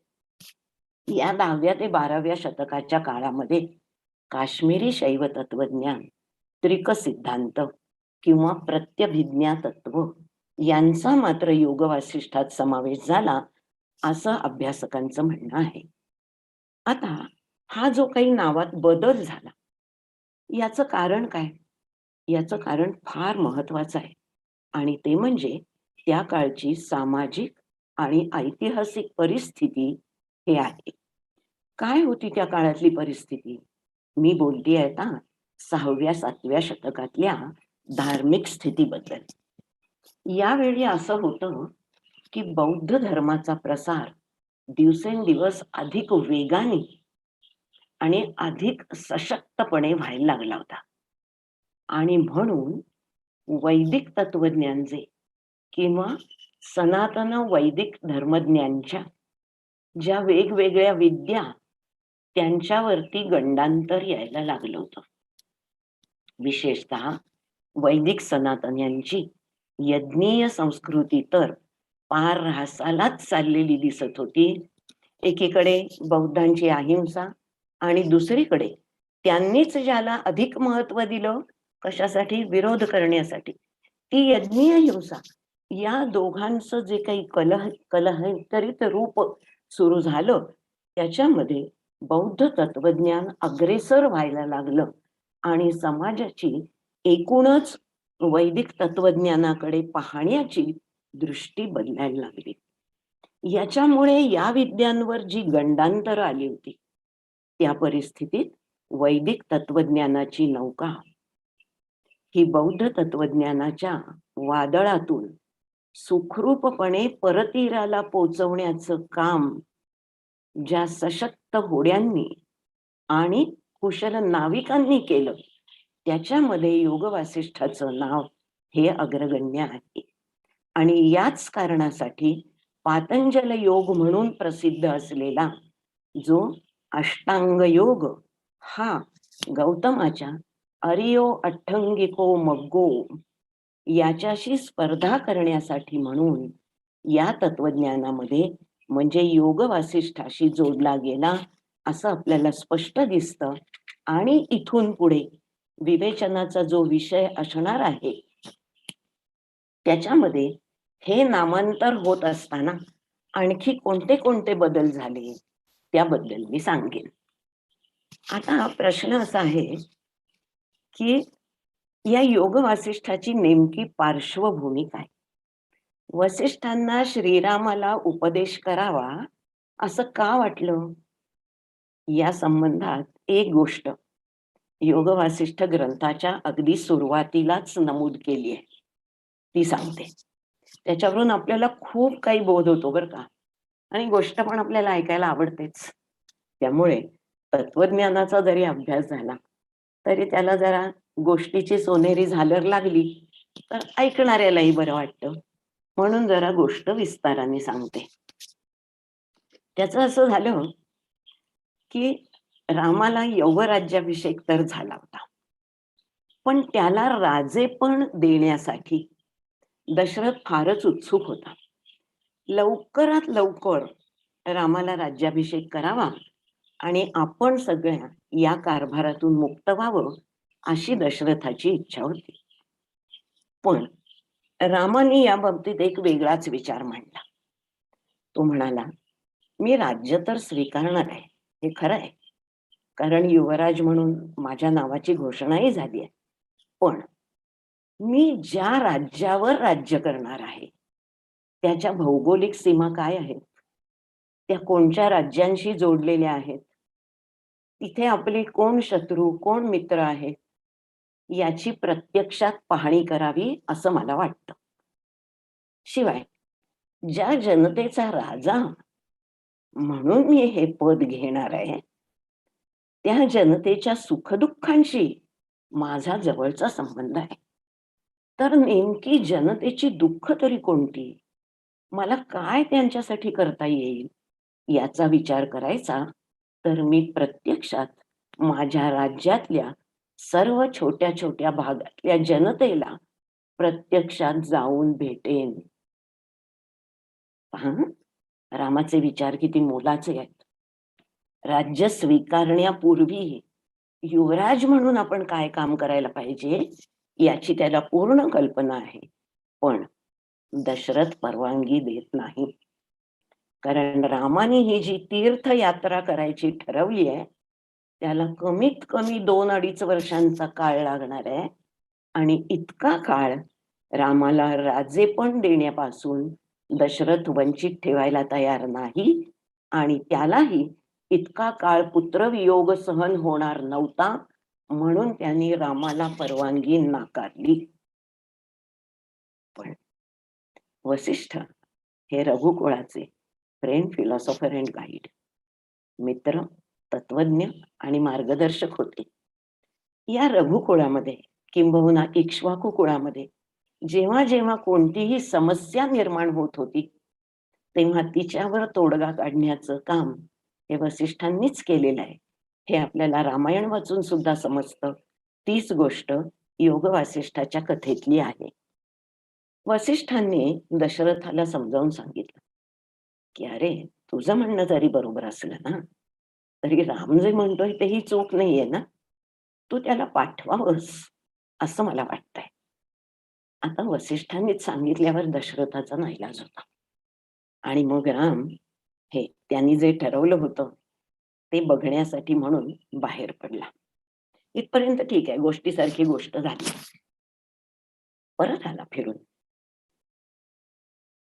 Speaker 1: या 10व्या ते 12व्या शतकाच्या काळामध्ये काश्मीरी शैव तत्वज्ञान, त्रिक सिद्धांत किंवा प्रत्यभिज्ञा तत्व यांचा मात्र योग वासिष्ठात समावेश झाला असं अभ्यासकांचं म्हणणं आहे. आता हा जो काही नावात बदल झाला याचं कारण काय? याचं कारण फार महत्वाचं आहे आणि ते म्हणजे त्या काळची सामाजिक आणि ऐतिहासिक परिस्थिती हे आहे. काय होती त्या काळातली परिस्थिती? मी बोलतेय आता 6व्या-7व्या शतकातल्या धार्मिक स्थितीबद्दल. यावेळी असं होतं की बौद्ध धर्माचा प्रसार दिवसेंदिवस अधिक वेगाने आणि अधिक सशक्तपणे व्हायला लागला होता आणि म्हणून वैदिक तत्वज्ञान जे किंवा सनातन वैदिक धर्मज्ञांच्या ज्या वेगवेगळ्या विद्या त्यांच्यावरती गंडांतर यायला लागलं होतं. विशेषतः वैदिक सनातन्यांची यज्ञीय संस्कृती तर पार ऱ्हासालाच चाललेली दिसत होती. एकीकडे बौद्धांची अहिंसा आणि दुसरीकडे त्यांनीच ज्याला अधिक महत्व दिलं कशासाठी? विरोध करण्यासाठी, ती यज्ञीय हिंसा. या दोघांचं जे काही कलहंतरित रूप सुरू झालं त्याच्यामध्ये बौद्ध तत्वज्ञान अग्रेसर व्हायला लागलं आणि समाजाची एकूणच वैदिक तत्वज्ञानाकडे पाहण्याची दृष्टी बदलायला लागली. याच्यामुळे या विद्यांवर जी गंडांतर आली होती त्या परिस्थितीत वैदिक तत्वज्ञानाची नौका ही बौद्ध तत्वज्ञानाच्या वादळातून सुखरूपपणे परतीराला पोचवण्याचं काम ज्या सशक्त होड्यांनी आणि कुशल नाविकांनी केलं, त्याच्यामध्ये योग वासिष्ठाचं नाव हे अग्रगण्य आहे. आणि याच कारणासाठी पातंजल योग म्हणून प्रसिद्ध असलेला जो अष्टांग योग हा गौतमाच्या अरियो अठ्ठंगिको मग्गो याच्याशी स्पर्धा करण्यासाठी म्हणून या तत्वज्ञानामध्ये म्हणजे योग वासिष्ठाशी जोडला गेला असं आपल्याला स्पष्ट दिसतं. आणि इथून पुढे विवेचनाचा जो विषय असणार आहे त्याच्यामध्ये हे नामांतर होत असताना आणखी कोणते कोणते बदल झाले त्याबद्दल मी सांगेन. आता प्रश्न असा आहे की या योग वासिष्ठाची नेमकी पार्श्वभूमी काय? वसिष्ठांना श्रीरामाला उपदेश करावा असं का वाटलं? या संबंधात एक गोष्ट योग वासिष्ठ ग्रंथाच्या अगदी सुरुवातीलाच नमूद केली आहे, ती सांगते. त्याच्यावरून आपल्याला खूप काही बोध होतो बरं का, आणि गोष्ट पण आपल्याला ऐकायला आवडतेच. त्यामुळे तत्वज्ञानाचा जरी अभ्यास झाला तरी त्याला जरा गोष्टीची सोनेरी झालर लागली तर ऐकणाऱ्यालाही बरं वाटतं. म्हणून जरा गोष्ट विस्ताराने सांगते. त्याचं असं झालं की रामाला यौवराज्याभिषेक तर झाला होता, पण त्याला राजेपण देण्यासाठी दशरथ फारच उत्सुक होता. लवकरात लवकर रामाला राज्याभिषेक करावा आणि आपण सगळ्या या कारभारातून मुक्त व्हावं अशी दशरथाची इच्छा होती. पण रामाने या बाबतीत एक वेगळाच विचार मांडला. तो म्हणाला, मी राज्य तर स्वीकारणार आहे, हे खरं आहे, कारण युवराज म्हणून माझ्या नावाची घोषणाही झाली आहे. पण मी ज्या राज्यावर राज्य करणार आहे त्याच्या भौगोलिक सीमा काय आहेत, त्या कोणत्या राज्यांशी जोडलेल्या आहेत, तिथे आपले कोण शत्रू कोण मित्र आहेत याची प्रत्यक्षात पाहणी करावी असं मला वाटतं. शिवाय ज्या जनतेचा राजा म्हणून मी हे पद घेणार आहे त्या जनतेच्या सुखदुःखांशी माझा जवळचा संबंध आहे. तर नेमकी जनतेची दुःख तरी कोणती, मला काय त्यांच्यासाठी करता येईल याचा विचार करायचा तर मी प्रत्यक्षात माझ्या राज्यातल्या सर्व छोट्या छोट्या भागातल्या जनतेला प्रत्यक्षात जाऊन भेटेन. पहा, रामाचे विचार किती मोलाचे आहेत. राज्य स्वीकारण्यापूर्वी युवराज म्हणून आपण काय काम करायला पाहिजे याची त्याला पूर्ण कल्पना आहे. पण दशरथ परवानगी देत नाही, कारण रामाने ही जी तीर्थयात्रा करायची ठरवली आहे त्याला कमीत कमी 2-2.5 वर्षांचा काळ लागणार आहे. आणि इतका काळ रामाला राजेपण देण्यापासून दशरथ वंचित ठेवायला तयार नाही. आणि त्यालाही इतका काळ पुत्रवियोग सहन होणार नव्हता, म्हणून त्यांनी रामाला परवानगी नाकारली. पण वसिष्ठ हे रघुकुळाचे फ्रेंड, फिलॉसॉफर अँड गाईड, मित्र, तत्वज्ञ आणि मार्गदर्शक होते. या रघुकुळामध्ये किंबहुना इक्ष्वाकू कुळामध्ये जेव्हा जेव्हा कोणतीही समस्या निर्माण होत होती तेव्हा तिच्यावर तोडगा काढण्याचं काम हे वसिष्ठांनीच केलेलं आहे. हे आपल्याला रामायण वाचून सुद्धा समजतं. तीच गोष्ट योग वासिष्ठाच्या कथेतली आहे. वसिष्ठांनी दशरथाला समजावून सांगितलं की अरे, तुझं म्हणणं जरी बरोबर असलं ना तरी राम जे म्हणतोय तेही चूक नाहीये ना, तू त्याला पाठवावंस असं मला वाटतंय. आता वसिष्ठांनीच सांगितल्यावर दशरथाचा नाईलाज होता. आणि मग राम हे त्यांनी जे ठरवलं होतं ते बघण्यासाठी म्हणून बाहेर पडला. इथपर्यंत ठीक आहे, गोष्टीसारखी गोष्ट झाली. परत आला फिरून.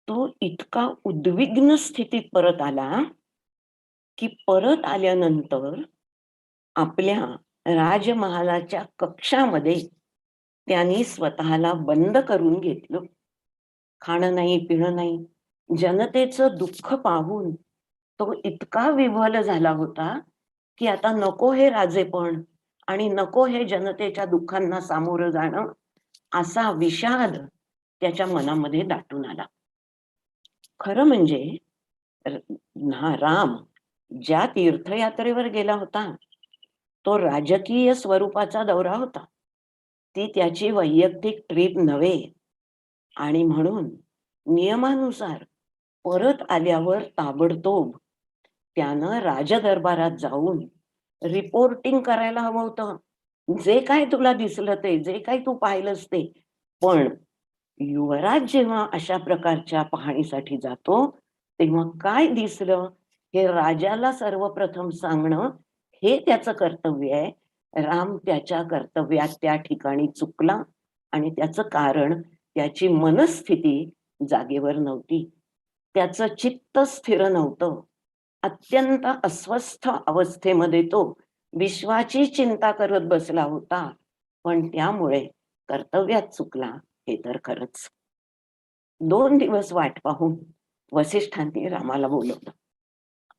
Speaker 1: तो इतका उद्विग्न स्थितीत परत आला की परत आल्यानंतर आपल्या राजमहालाच्या कक्षामध्ये त्यांनी स्वतःला बंद करून घेतलं. खाणं नाही, पिणं नाही. जनतेचं दुःख पाहून तो इतका विव्हल झाला होता, की आता नको हे राजेपण आणि नको हे जनतेच्या दुःखांना सामोरं जाणं, असा विषाद त्याच्या मनामध्ये दाटून आला. खरं म्हणजे राम ज्या तीर्थयात्रेवर गेला होता, तो राजकीय स्वरूपाचा दौरा होता. ती त्याची वैयक्तिक ट्रिप नव्हे. आणि म्हणून नियमानुसार परत आल्यावर ताबडतोब त्यानं राजदरबारात जाऊन रिपोर्टिंग करायला हवं होतं. जे काय तुला दिसलं ते, जे काही तू पाहिलंस ते. पण युवराज जेव्हा अशा प्रकारच्या पाहणीसाठी जातो, तेव्हा काय दिसलं हे राजाला सर्वप्रथम सांगणं हे त्याचं कर्तव्य आहे. राम त्याच्या कर्तव्यात त्या ठिकाणी चुकला आणि त्याचं कारण त्याची मनस्थिती जागेवर नव्हती. त्याचं चित्त स्थिर नव्हतं. अत्यंत अस्वस्थ अवस्थेमध्ये तो विश्वाची चिंता करत बसला होता. पण त्यामुळे कर्तव्यात चुकला हे तर खरंच. 2 दिवस वाट पाहून वसिष्ठांनी रामाला बोलवलं.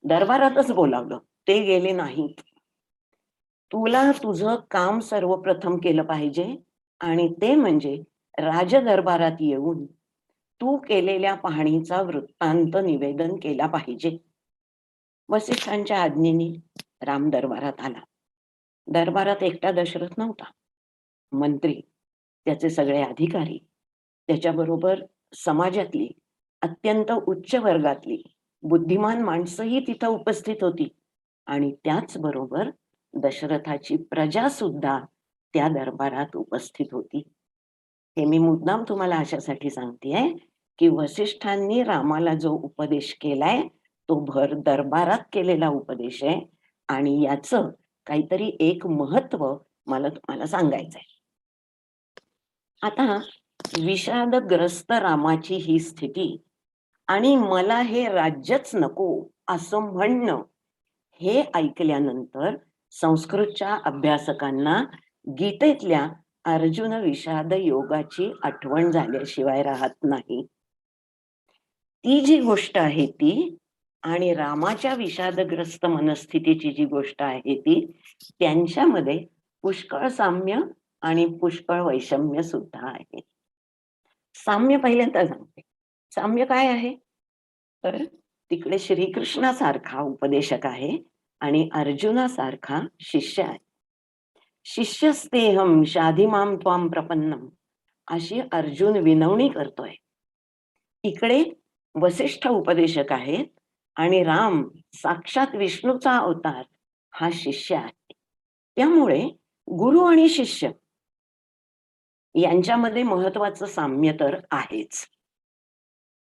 Speaker 1: दरबारातच बोलावलं. ते गेले नाहीत. तुला तुझं काम सर्वप्रथम केलं पाहिजे आणि ते म्हणजे राजदरबारात येऊन तू केलेल्या पाहणीचा वृत्तांत निवेदन केला पाहिजे. वसिष्ठांच्या आज्ञेने राम दरबारात आला. दरबारात एकटा दशरथ नव्हता. मंत्री, त्याचे सगळे अधिकारी, त्याच्याबरोबर समाजातली अत्यंत उच्च वर्गातली बुद्धिमान माणसंही तिथं उपस्थित होती आणि त्याचबरोबर दशरथाची प्रजा सुद्धा त्या दरबारात उपस्थित होती. हे मी मुद्दाम तुम्हाला अशासाठी सांगतेय की वसिष्ठांनी रामाला जो उपदेश केलाय तो भर दरबारात केलेला उपदेश आहे आणि याचं काहीतरी एक महत्व मला तुम्हाला सांगायचंय. आता विषादग्रस्त रामाची ही स्थिती आणि मला हे राज्यच नको असं म्हणणं हे ऐकल्यानंतर संस्कृतच्या अभ्यासकांना गीतेतल्या अर्जुन विषाद योगाची आठवण झाल्याशिवाय राहत नाही. ती जी गोष्ट आहे ती आणि रामाच्या विषादग्रस्त मनस्थितीची जी गोष्ट आहे ती त्यांच्यामध्ये पुष्कळ साम्य आणि पुष्कळ वैषम्य सुद्धा आहे. साम्य पहिल्यांदा सांगते. साम्य काय आहे? तर तिकडे श्रीकृष्णासारखा उपदेशक आहे आणि अर्जुनासारखा शिष्य आहे. शिष्यस्तेहम शाधिमाम त्वाम प्रपन्नम अशी अर्जुन विनवणी करतोय. इकडे वसिष्ठ उपदेशक आहेत आणि राम साक्षात विष्णूचा अवतार हा शिष्य आहे. त्यामुळे गुरु आणि शिष्य यांच्यामध्ये महत्वाचं साम्य तर आहेच.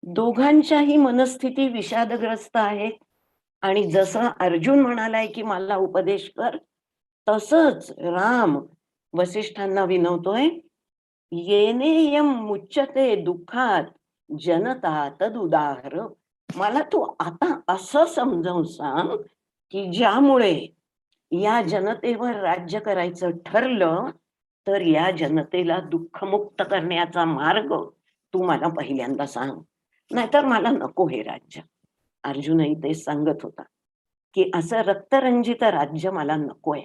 Speaker 1: दोघांच्याही मनस्थिती विषादग्रस्त आहे आणि जसं अर्जुन म्हणालाय की मला उपदेश कर, तसंच राम वसिष्ठांना विनवतोय, येनेयम मुच्यते दुःखात जनता तदुदाहर. मला तू आता असं समजावून सांग की ज्यामुळे या जनतेवर राज्य करायचं ठरलं तर या जनतेला दुःखमुक्त करण्याचा मार्ग तू मला पहिल्यांदा सांग, नाहीतर मला नको हे राज्य. अर्जुनही ते सांगत होता की असं रक्तरंजित राज्य मला नकोय.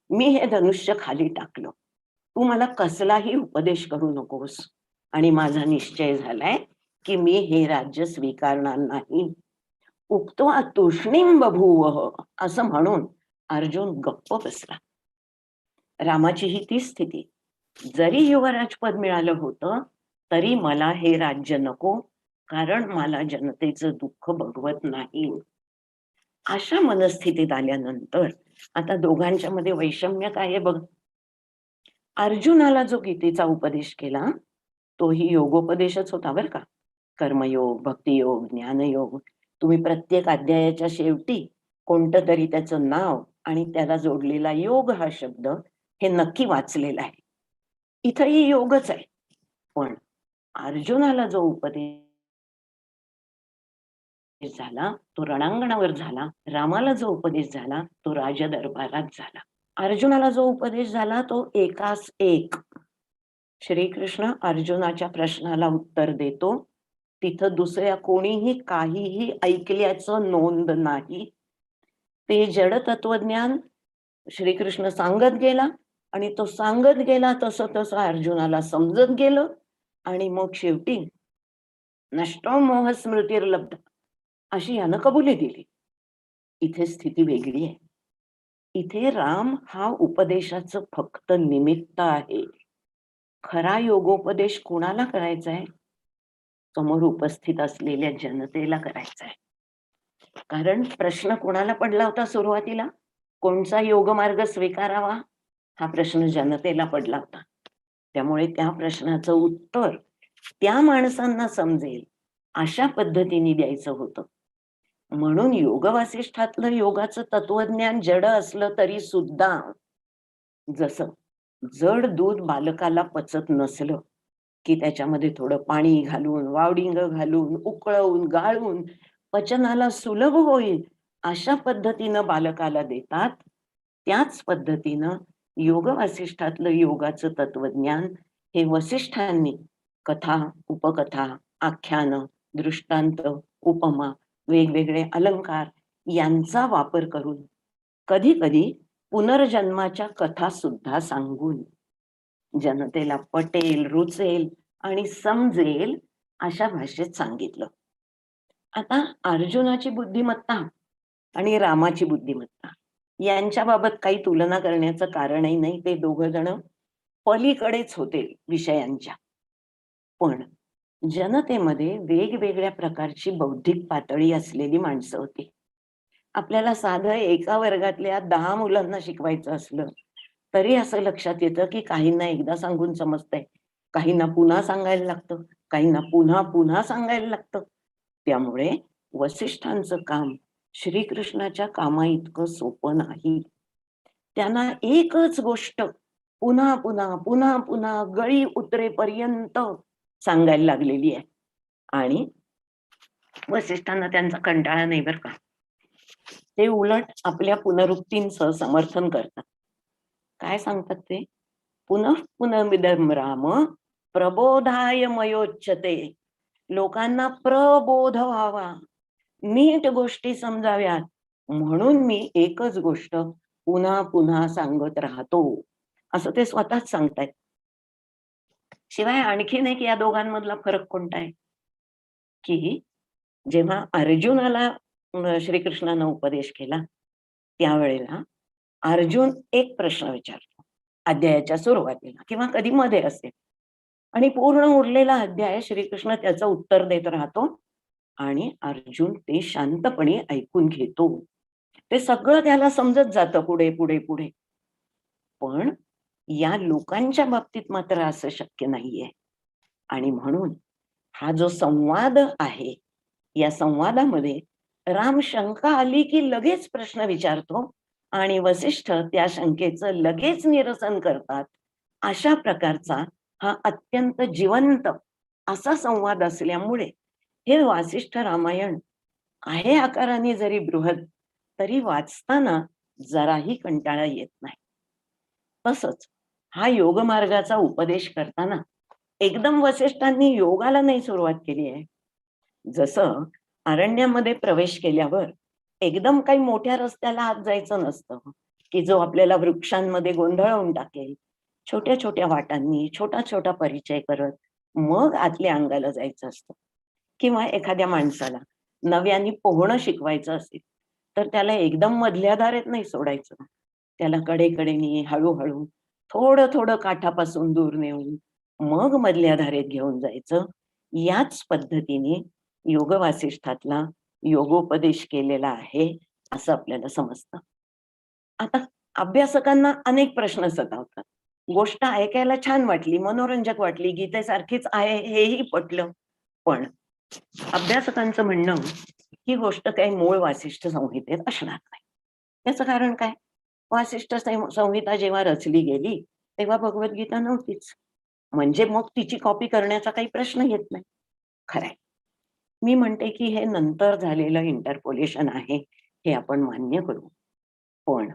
Speaker 1: मी हे धनुष्य खाली टाकलं, तू मला कसलाही उपदेश करू नकोस आणि माझा निश्चय झालाय की मी हे राज्य स्वीकारणार नाही. उक्त्वा तूष्णीम बभूव असं म्हणून अर्जुन गप्प बसला. रामाची ही ती स्थिती. जरी युवराजपद मिळालं होतं तरी मला हे राज्य नको, कारण मला जनतेचं दुःख बघवत नाही. अशा मनस्थितीत आल्यानंतर आता दोघांच्या मध्ये वैषम्य काय आहे बघ. अर्जुनाला जो गीतेचा उपदेश केला तोही योगोपदेशच होता बरं का. कर्मयोग, भक्तियोग, ज्ञानयोग. तुम्ही प्रत्येक अध्यायाच्या शेवटी कोणतं तरी त्याचं नाव आणि त्याला जोडलेला योग हा शब्द हे नक्की वाचलेला आहे. इथंही योगच आहे. पण अर्जुनाला जो उपदेश झाला तो रणांगणावर झाला. रामाला जो उपदेश झाला तो राजदरबारात झाला. अर्जुनाला जो उपदेश झाला तो एकास एक. श्रीकृष्ण अर्जुनाच्या प्रश्नाला उत्तर देतो. तिथं दुसऱ्या कोणीही काहीही ऐकल्याचं नोंद नाही. ते जड तत्वज्ञान श्रीकृष्ण सांगत गेला आणि तो सांगत गेला तसं तसं अर्जुनाला समजत गेलं आणि मग शेवटी नष्टो मोह स्मृतिर्लब्ध अशी यानं कबुली दिली. इथे स्थिती वेगळी आहे. इथे राम हा उपदेशाचं फक्त निमित्त आहे. खरा योगोपदेश कोणाला करायचा आहे? समोर उपस्थित असलेल्या जनतेला करायचा आहे. कारण प्रश्न कोणाला पडला होता सुरुवातीला? कोणचा योगमार्ग स्वीकारावा? हा प्रश्न जनतेला पडला होता. त्यामुळे त्या प्रश्नाचं उत्तर त्या माणसांना समजेल अशा पद्धतीने द्यायचं होतं. म्हणून योग वासिष्ठातलं योगाचं तत्वज्ञान जड असलं तरी सुद्धा, जसं जड दूध बालकाला पचत नसलं की त्याच्यामध्ये थोडं पाणी घालून, वावडिंग घालून, उकळवून, गाळून पचनाला सुलभ होईल अशा पद्धतीनं बालकाला देतात. त्याच पद्धतीनं योग वासिष्ठातलं योगाचं तत्वज्ञान हे वसिष्ठांनी कथा, उपकथा, आख्यान, दृष्टांत, उपमा, वेगवेगळे अलंकार यांचा वापर करून, कधी कधी पुनर्जन्माच्या कथा सुद्धा सांगून जनतेला पटेल, रुचेल आणि समजेल अशा भाषेत सांगितलं. आता अर्जुनाची बुद्धिमत्ता आणि रामाची बुद्धिमत्ता यांच्या बाबत काही तुलना करण्याचं कारणही नाही. ते दोघं जण पलीकडेच होते विषयांच्या. पण जनतेमध्ये वेगवेगळ्या प्रकारची बौद्धिक पातळी असलेली माणसं होती. आपल्याला साधं एका वर्गातल्या 10 मुलांना शिकवायचं असलं तरी असं लक्षात येतं की काहींना एकदा सांगून समजतंय, काहींना पुन्हा सांगायला लागतं, काहींना पुन्हा पुन्हा सांगायला लागतं. त्यामुळे वसिष्ठांचं काम श्रीकृष्णाच्या कामा इतकं सोपं नाही. त्यांना एकच गोष्ट पुन्हा पुन्हा पुन्हा पुन्हा गळी उतरेपर्यंत सांगायला लागलेली आहे. आणि वसिष्ठांना त्यांचा कंटाळा नाही बरं का. ते उलट आपल्या पुनरुक्तींचं समर्थन करतात. काय सांगतात ते? पुनः पुनमिदं राम प्रबोधाय मयोच्यते. लोकांना प्रबोध व्हावा, नीट गोष्टी समजाव्यात म्हणून मी एकच गोष्ट पुन्हा पुन्हा सांगत राहतो असं ते स्वतःच सांगतायत. शिवाय आणखीन एक या दोघांमधला फरक कोणता आहे की जेव्हा अर्जुनाला श्रीकृष्णानं उपदेश केला त्यावेळेला अर्जुन एक प्रश्न विचारतो अध्यायाच्या सुरुवातीला किंवा कधी मध्ये असेल आणि पूर्ण उरलेला अध्याय श्रीकृष्ण त्याचं उत्तर देत राहतो आणि अर्जुन ते शांतपणे ऐकून घेतो. ते सगळं त्याला समजत जातं पुढे पुढे पुढे. पण या लोकांच्या बाबतीत मात्र असं शक्य नाहीये. आणि म्हणून हा जो संवाद आहे या संवादामध्ये राम शंका आली की लगेच प्रश्न विचारतो आणि वसिष्ठ त्या शंकेचं लगेच निरसन करतात. अशा प्रकारचा हा अत्यंत जिवंत असा संवाद असल्यामुळे हे वासिष्ठ रामायण आहे आकाराने जरी बृहद तरी वाचताना जराही कंटाळा येत नाही. तसंच हा योगमार्गाचा उपदेश करताना एकदम वसिष्ठांनी योगाला नाही सुरुवात केली आहे. जसं अरण्यामध्ये प्रवेश केल्यावर एकदम काही मोठ्या रस्त्याला आत जायचं नसतं की जो आपल्याला वृक्षांमध्ये गोंधळवून टाकेल. छोट्या छोट्या वाटांनी छोटा छोटा परिचय करत मग आतल्या अंगाला जायचं असतं. किंवा एखाद्या माणसाला नव्याने पोहणं शिकवायचं असेल तर त्याला एकदम मधल्या धारेत नाही सोडायचं. त्याला कडेकडेनी हळूहळू थोडं थोडं काठापासून दूर नेऊन मग मधल्या धारेत घेऊन जायचं. याच पद्धतीने योग वासिष्ठातला योगोपदेश केलेला आहे असं आपल्याला समजतं. आता अभ्यासकांना अनेक प्रश्न सतावतात. गोष्ट ऐकायला छान वाटली, मनोरंजक वाटली, गीतेसारखीच आहे हेही पटलं. पण अभ्यासकांचं म्हणणं ही गोष्ट काही मूळ वासिष्ठ संहितेत असणार नाही. त्याचं कारण काय? वासिष्ठ संहिता जेव्हा रचली गेली तेव्हा भगवद्गीता नव्हतीच. म्हणजे मग तिची कॉपी करण्याचा काही प्रश्न येत नाही. खरंय. मी म्हणते की हे नंतर झालेलं इंटरपोलेशन आहे हे आपण मान्य करू. पण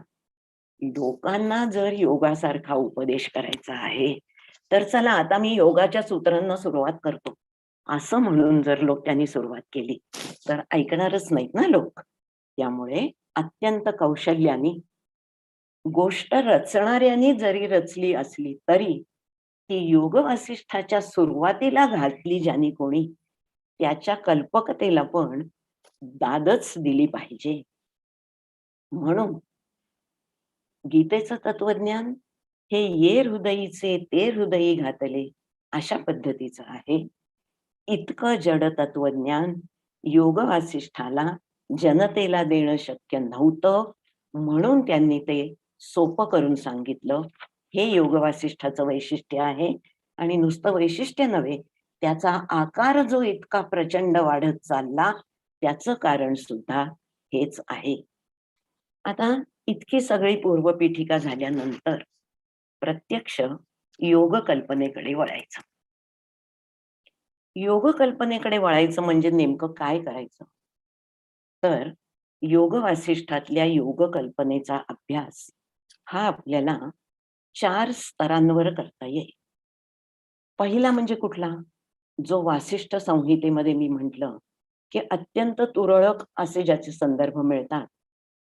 Speaker 1: लोकांना जर योगासारखा उपदेश करायचा आहे, तर चला आता मी योगाच्या सूत्रांना सुरुवात करतो, असं म्हणून जर त्यांनी सुरुवात केली, तर ऐकणारच नाहीत ना लोक. त्यामुळे अत्यंत कौशल्याने गोष्ट रचणाऱ्यांनी जरी रचली असली तरी ती योग वासिष्ठाच्या सुरुवातीला घातली ज्यांनी कोणी, त्याच्या कल्पकतेला पण दादच दिली पाहिजे. म्हणून गीतेचं तत्वज्ञान हे ये हृदयीचे ते हृदयी घातले अशा पद्धतीचं आहे. इतकं जड तत्वज्ञान योग वासिष्ठाला जनतेला देणं शक्य नव्हतं, म्हणून त्यांनी ते सोपं करून सांगितलं. हे योग वासिष्ठाचं वैशिष्ट्य आहे. आणि नुसतं वैशिष्ट्य नव्हे, त्याचा आकार जो इतका प्रचंड वाढत चालला, त्याचं कारण सुद्धा हेच आहे. आता इतकी सगळी पूर्वपीठिका झाल्यानंतर प्रत्यक्ष योग कल्पनेकडे वळायचं. योग कल्पनेकडे वळायचं म्हणजे नेमकं काय करायचं? तर योग वासिष्ठातल्या योग कल्पनेचा अभ्यास हा आपल्याला 4 स्तरांवर करता येईल. पहिला म्हणजे कुठला? जो वासिष्ठ संहितेमध्ये मी म्हटलं की अत्यंत तुरळक असे ज्याचे संदर्भ मिळतात,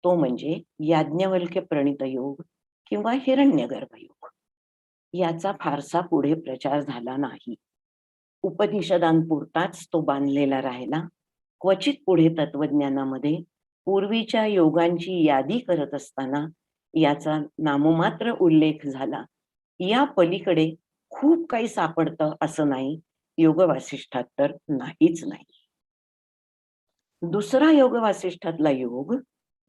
Speaker 1: तो म्हणजे याज्ञवल्क्य प्रणीत योग किंवा हिरण्यगर्भ योग. याचा फारसा पुढे प्रचार झाला नाही. उपनिषदांपुरताच तो बांधलेला राहिला. क्वचित पुढे तत्वज्ञानामध्ये पूर्वीच्या योगांची यादी करत असताना याचा नाममात्र उल्लेख झाला. या पलीकडे खूप काही सापडतं असं नाही, योग वासिष्ठात तर नाहीच नाही. दुसरा योग वासिष्ठातला योग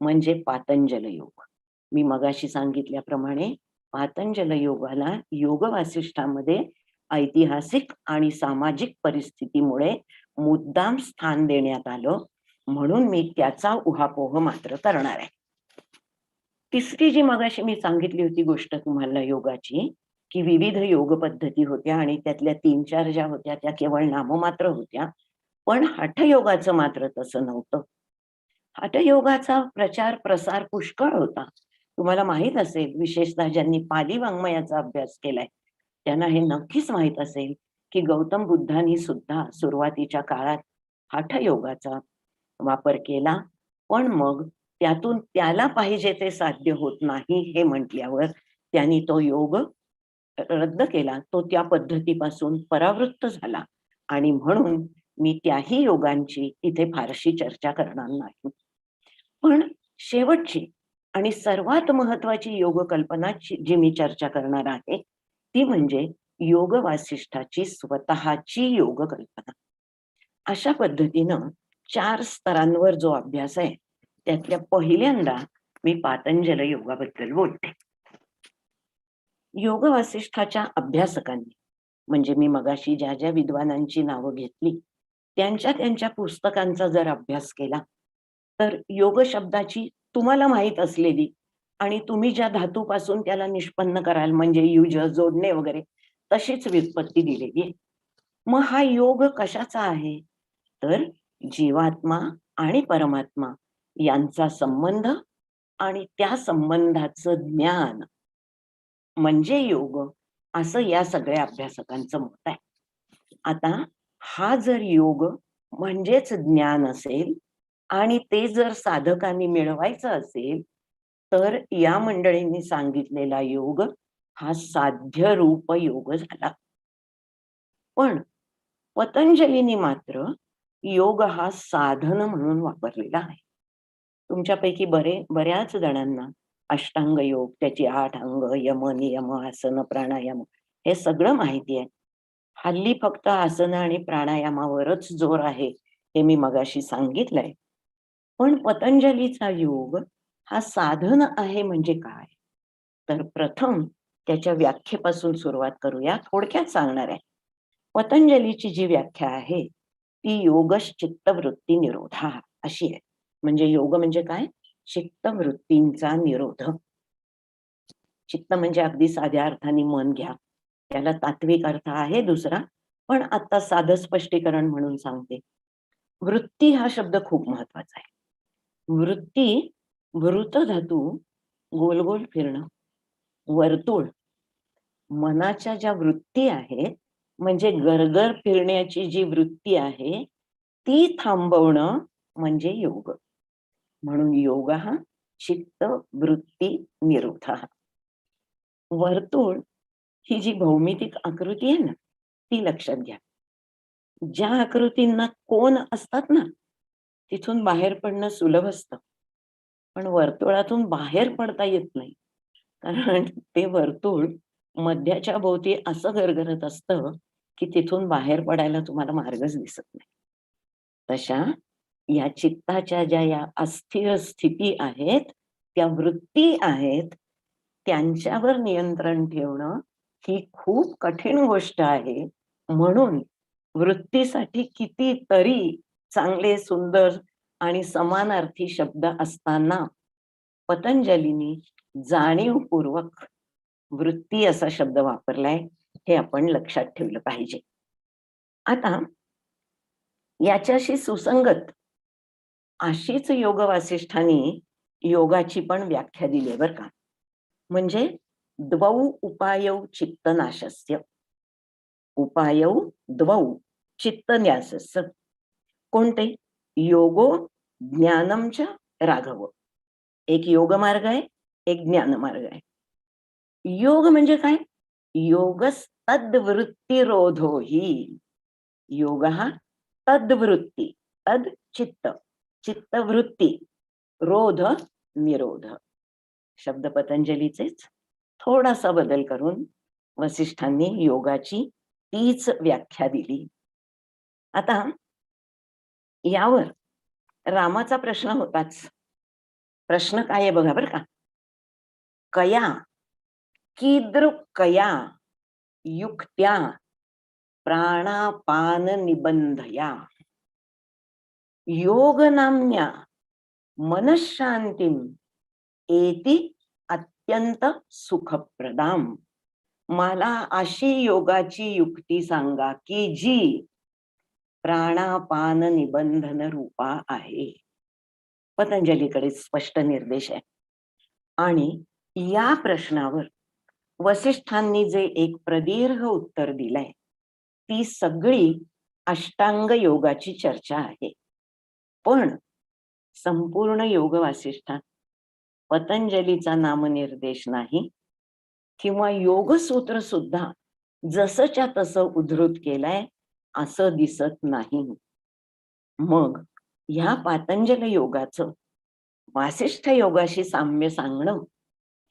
Speaker 1: म्हणजे पातंजल योग. मी मगाशी सांगितल्याप्रमाणे पातंजल योगाला योग वासिष्ठामध्ये ऐतिहासिक आणि सामाजिक परिस्थितीमुळे मुद्दाम स्थान देण्यात आलं, म्हणून मी त्याचा उहापोह मात्र करणार आहे. तिसरी जी मगाशी मी सांगितली होती गोष्ट तुम्हाला योगाची, की विविध योग पद्धती होत्या आणि त्यातल्या 3-4 ज्या होत्या त्या केवळ नाममात्र होत्या. पण हठयोगाचं मात्र तसं नव्हतं. हठयोगाचा प्रचार प्रसार पुष्कळ होता. तुम्हाला माहित असेल, विशेषतः ज्यांनी पाली वाङ्मयाचा अभ्यास केलाय त्यांना हे नक्कीच माहित असेल की गौतम बुद्धांनी सुद्धा सुरुवातीच्या काळात हठयोगाचा वापर केला. पण मग त्यातून त्याला पाहिजे ते साध्य होत नाही हे म्हटल्यावर त्यांनी तो योग रद्द केला. तो त्या पद्धतीपासून परावृत्त झाला आणि म्हणून मी त्याही योगांची इथे फारशी चर्चा करणार नाही. पण शेवटची आणि सर्वात महत्वाची योग कल्पना जी मी चर्चा करणार आहे ती म्हणजे योग वासिष्ठाची स्वतःची योग कल्पना. अशा पद्धतीनं 4 स्तरांवर जो अभ्यास आहे त्यातल्या पहिल्यांदा मी पातंजल योगाबद्दल बोलते. योग वासिष्ठाच्या अभ्यासकांनी म्हणजे मी मगाशी ज्या ज्या विद्वानांची नावं घेतली त्यांच्या त्यांच्या पुस्तकांचा जर अभ्यास केला तर योग शब्दाची तुम्हाला माहित असलेली आणि तुम्ही ज्या धातूपासून त्याला निष्पन्न कराल म्हणजे युज जोडणे वगैरे तशीच व्युत्पत्ती दिलेली आहे. मग हा योग कशाचा आहे? तर जीवात्मा आणि परमात्मा यांचा संबंध आणि त्या संबंधाचं ज्ञान म्हणजे योग, असं या सगळ्या अभ्यासकांचं मत आहे. आता हा जर योग म्हणजेच ज्ञान असेल आणि ते जर साधकांनी मिळवायचं असेल तर या मंडळींनी सांगितलेला योग हा साध्य रूप योग झाला. पण पतंजलींनी मात्र योग हा साधन म्हणून वापरलेला आहे. तुमच्यापैकी बऱ्याच जणांना अष्टांग योग, त्याची 8 अंग, यम, नियम, आसन, प्राणायाम हे सगळं माहिती आहे. हल्ली फक्त आसन आणि प्राणायामावरच जोर आहे हे मी मगाशी सांगितलंय. पण पतंजलीचा योग हा साधन आहे म्हणजे काय? तर प्रथम त्याच्या व्याख्येपासून सुरुवात करूया. थोडक्यात सांगणार आहे. पतंजलीची जी व्याख्या आहे ती योगश्चित्तवृत्ती निरोधा अशी आहे. म्हणजे योग म्हणजे काय? चित्तवृत्तींचा निरोध. चित्त म्हणजे अगदी साध्या अर्थाने मन घ्या. त्याला तात्विक अर्थ आहे दुसरा, पण आता साधं स्पष्टीकरण म्हणून सांगते. वृत्ती हा शब्द खूप महत्वाचा आहे. वृत्ती, वृत धातू गोल गोल फिरणं, वर्तुळ. मनाच्या ज्या वृत्ती आहेत, म्हणजे गरगर फिरण्याची जी वृत्ती आहे, ती थांबवणं म्हणजे योग. म्हणून योग हा चित्त वृत्ती निरोध. वर्तुळ ही जी भौमितिक आकृती आहे ना, ती लक्षात घ्या. ज्या आकृतींना कोन असतात ना, तिथून बाहेर पडणं सुलभ असतं. पण वर्तुळातून बाहेर पडता येत नाही. कारण ते वर्तुळ मध्याच्या भोवती असं गरगरत असतं, की तिथून बाहेर पडायला तुम्हाला मार्गच दिसत नाही. तशा या चित्ताच्या ज्या या अस्थिर स्थिती आहेत, त्या वृत्ती आहेत, त्यांच्यावर नियंत्रण ठेवणं ही खूप कठीण गोष्ट आहे. म्हणून वृत्तीसाठी कितीतरी चांगले, सुंदर आणि समानार्थी शब्द असताना पतंजलींनी जाणीवपूर्वक वृत्ती असा शब्द वापरलाय, हे आपण लक्षात ठेवलं पाहिजे. आता याच्याशी सुसंगत अशीच योग वासिष्ठांनी योगाची पण व्याख्या दिली आहे बरं का. म्हणजे द्वौ उपायौ चित्तनाशस्य, उपायौ द्वौ चित्तन्यासस्य. कोणते? योगो ज्ञानमच राघव. एक योग मार्ग आहे, एक ज्ञान मार्ग आहे. योग म्हणजे काय? योगस्तद्वृत्तिरोधो हि. योग हा तद्वृत्ती, तद चित्त, चित्तवृत्ती, रोध निरोध. शब्द पतंजलीचेच, थोडासा बदल करून वसिष्ठांनी योगाची तीच व्याख्या दिली. आता यावर रामाचा प्रश्न होताच. प्रश्न काय आहे बघा बरं का. कया कीदृक् कया युक्त्या प्राणापान निबंधया योग नाम्या मनःशांतीम एति अत्यंत सुखप्रदाम. मला अशी योगाची युक्ती सांगा की जी प्राणापान निबंधन रूपा आहे. पतंजलीकडे स्पष्ट निर्देश आहे. आणि या प्रश्नावर वसिष्ठांनी जे एक प्रदीर्घ उत्तर दिलंय, ती सगळी अष्टांग योगाची चर्चा आहे. पण संपूर्ण योग वासिष्ठात पतंजलीचा नामनिर्देश नाही, किंवा योगसूत्र सुद्धा जसंच्या तसं उद्धृत केलंय असं दिसत नाही. मग ह्या पातंजल योगाचं वासिष्ठ योगाशी साम्य सांगणं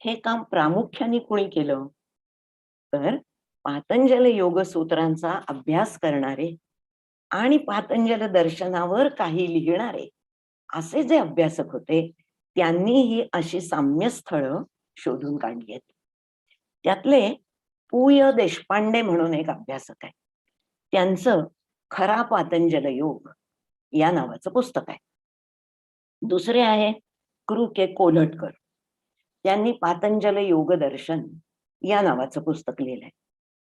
Speaker 1: हे काम प्रामुख्याने कुणी केलं? तर पातंजल योगसूत्रांचा अभ्यास करणारे आणि पातंजल दर्शनावर काही लिहिणारे असे जे अभ्यासक होते, त्यांनी ही अशी साम्यस्थळं शोधून काढली आहेत. त्यातले पु. देशपांडे म्हणून एक अभ्यासक आहे. त्यांचं खरा पातंजल योग या नावाचं पुस्तक आहे. दुसरे आहे कृ. कोल्हटकर. त्यांनी पातंजल योग दर्शन या नावाचं पुस्तक लिहिलंय.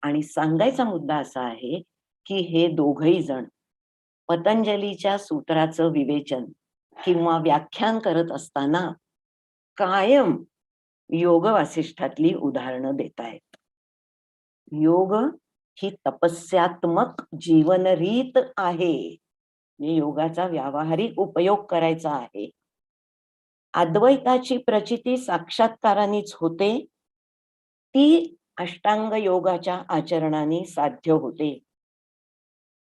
Speaker 1: आणि सांगायचा मुद्दा असा आहे की हे दोघही जण पतंजलीच्या सूत्राचं विवेचन किंवा व्याख्यान करत असताना कायम योग वासिष्ठातली उदाहरणं देत आहेत. योग ही तपस्यात्मक जीवनरीत आहे. योगाचा व्यावहारिक उपयोग करायचा आहे. अद्वैताची प्रचिती साक्षात्कारानेच होते, ती अष्टांग योगाच्या आचरणाने साध्य होते.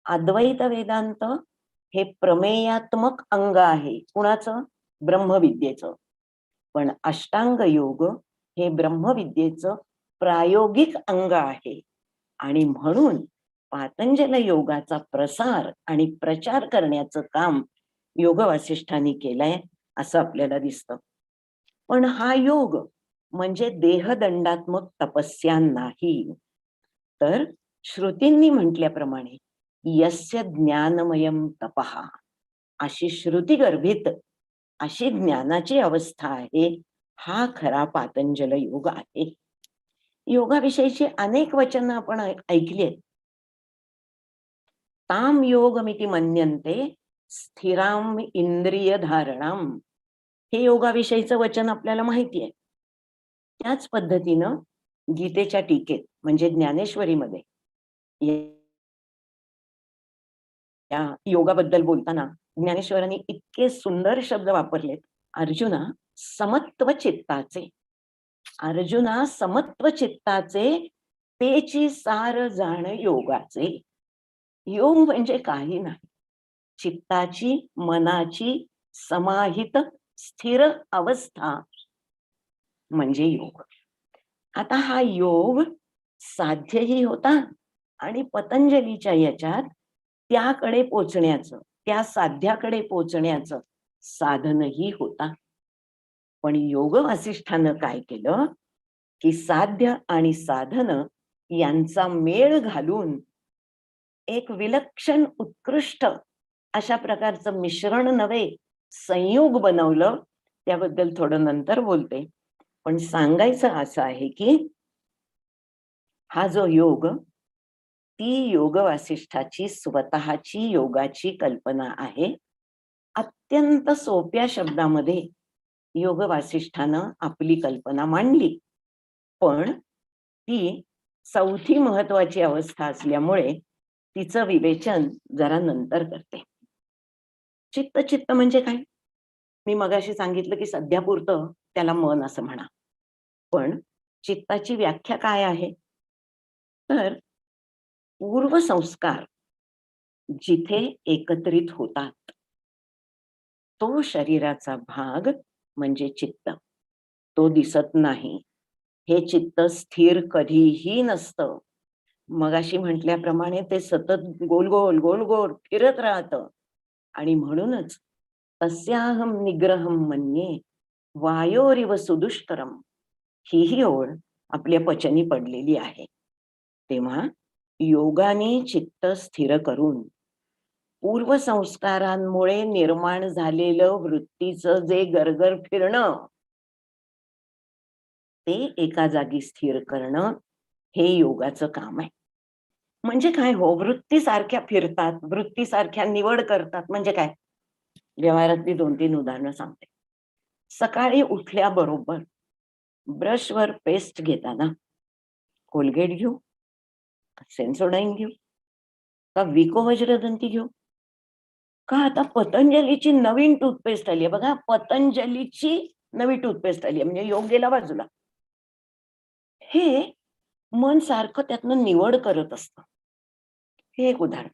Speaker 1: अद्वैत वेदांत हे प्रमेयात्मक अंग आहे. कुणाचं? ब्रह्मविद्येचं. पण अष्टांग योग हे ब्रह्मविद्येचं प्रायोगिक अंग आहे. आणि म्हणून पातंजल योगाचा प्रसार आणि प्रचार करण्याचं काम योग वासिष्ठांनी केलंय असं आपल्याला दिसतं. पण हा योग म्हणजे देहदंडात्मक तपस्या नाही, तर श्रुतींनी म्हटल्याप्रमाणे यस्य ज्ञानमयम तपः, अशी श्रुती गर्भित अशी ज्ञानाची अवस्था आहे. हा खरा पातंजल योग आहे. योगाविषयीची अनेक वचनं आपण ऐकली आहेत. ताम योगमिति मन्यन्ते स्थिराम इंद्रिय धारणाम. हे योगाविषयीचं वचन आपल्याला माहिती आहे. त्याच पद्धतीनं गीतेच्या टीकेत म्हणजे ज्ञानेश्वरीमध्ये या योगाबद्दल बोलताना ज्ञानेश्वरांनी इतके सुंदर शब्द वापरलेत. अर्जुना समत्व चित्ताचे, अर्जुना समत्व चित्ताचे, तेची सार जाण योगाचे. योग म्हणजे काही नाही, चित्ताची मनाची समाहित स्थिर अवस्था म्हणजे योग. आता हा योग साध्यही होता आणि पतंजलीच्या याच्यात त्याकडे पोचण्याचं, त्या साध्याकडे पोचण्याचं साधनही होता. पण योग वासिष्ठानं काय केलं की साध्य आणि साधन यांचा मेळ घालून एक विलक्षण उत्कृष्ट अशा प्रकारचं मिश्रण नव्हे, संयोग बनवलं. त्याबद्दल थोडं नंतर बोलते. पण सांगायचं असं आहे की हा जो योग, ती योग वासिष्ठाची स्वतःची योगाची कल्पना आहे. अत्यंत सोप्या शब्दामध्ये योग वासिष्ठानं आपली कल्पना मांडली. पण ती चौथी महत्वाची अवस्था असल्यामुळे तिचं विवेचन जरा नंतर करते. चित्त चित्त म्हणजे काय? मी मगाशी सांगितलं की सध्यापुरतं त्याला मन असं म्हणा. पण चित्ताची व्याख्या काय आहे? तर पूर्वसंस्कार जिथे एकत्रित होतात तो शरीराचा भाग म्हणजे चित्त. तो दिसत नाही. हे चित्त स्थिर कधीही नसतं. मगाशी म्हटल्याप्रमाणे ते सतत गोल गोल गोल गोल फिरत राहतं. आणि म्हणूनच तस्याहम निग्रहम मन्ये वायोरिव सुदुष्करम, ही ओळ आपल्या पचनी पडलेली आहे. तेव्हा योगाने चित्त स्थिर करून पूर्वसंस्कारांमुळे निर्माण झालेलं वृत्तीचं जे गरगर फिरणं ते एका जागी स्थिर करणं हे योगाचं काम आहे. म्हणजे काय हो, वृत्ती सारख्या फिरतात, वृत्ती सारख्या निवड करतात म्हणजे काय? व्यवहारातली 2-3 उदाहरणं सांगते. सकाळी उठल्याबरोबर ब्रशवर पेस्ट घेताना कोलगेट घेऊ, सेन्सोडाईन घेऊ, का विको वज्रदंती घेऊ, का आता पतंजलीची नवीन टूथपेस्ट आली आहे बघा, पतंजलीची नवी टूथपेस्ट आली आहे म्हणजे योग गेला बाजूला. हे मन सारखं त्यातनं निवड करत असतं. हे एक उदाहरण.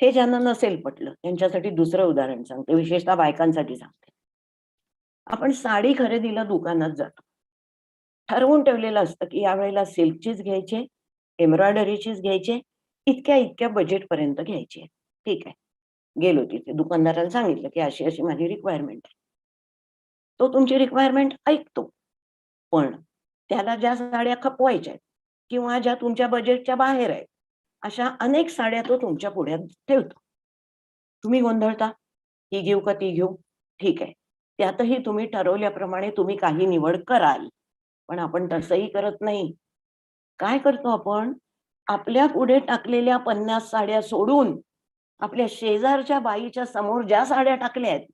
Speaker 1: हे ज्यांना नसेल पटलं त्यांच्यासाठी दुसरं उदाहरण सांगते, विशेषतः बायकांसाठी सांगते. आपण साडी खरेदीला दुकानात जातो. ठरवून ठेवलेलं असतं की यावेळेला सिल्कचीच घ्यायची, एम्ब्रॉयडरीचीच घ्यायची, इतक्या इतक्या बजेट पर्यंत घ्यायची. ठीक आहे. गेलो तिथे दुकानदाराला सांगितलं की अशी अशी माझी रिक्वायरमेंट आहे. तो तुमची रिक्वायरमेंट ऐकतो. पण त्याला ज्या साड्या खपवायच्या आहेत किंवा ज्या तुमच्या बजेटच्या बाहेर आहेत, अशा अनेक साड्या तो तुमच्या पुढ्यात ठेवतो. तुम्ही गोंधळता, ही घेऊ का ती घेऊ? ठीक आहे. त्यातही तुम्ही ठरवल्याप्रमाणे तुम्ही काही निवड कराल. पण आपण तसंही करत नाही. काय करतो आपण? आपल्या पुढे टाकलेल्या 50 साड्या सोडून आपल्या शेजारच्या बाईच्या समोर ज्या साड्या टाकल्या आहेत,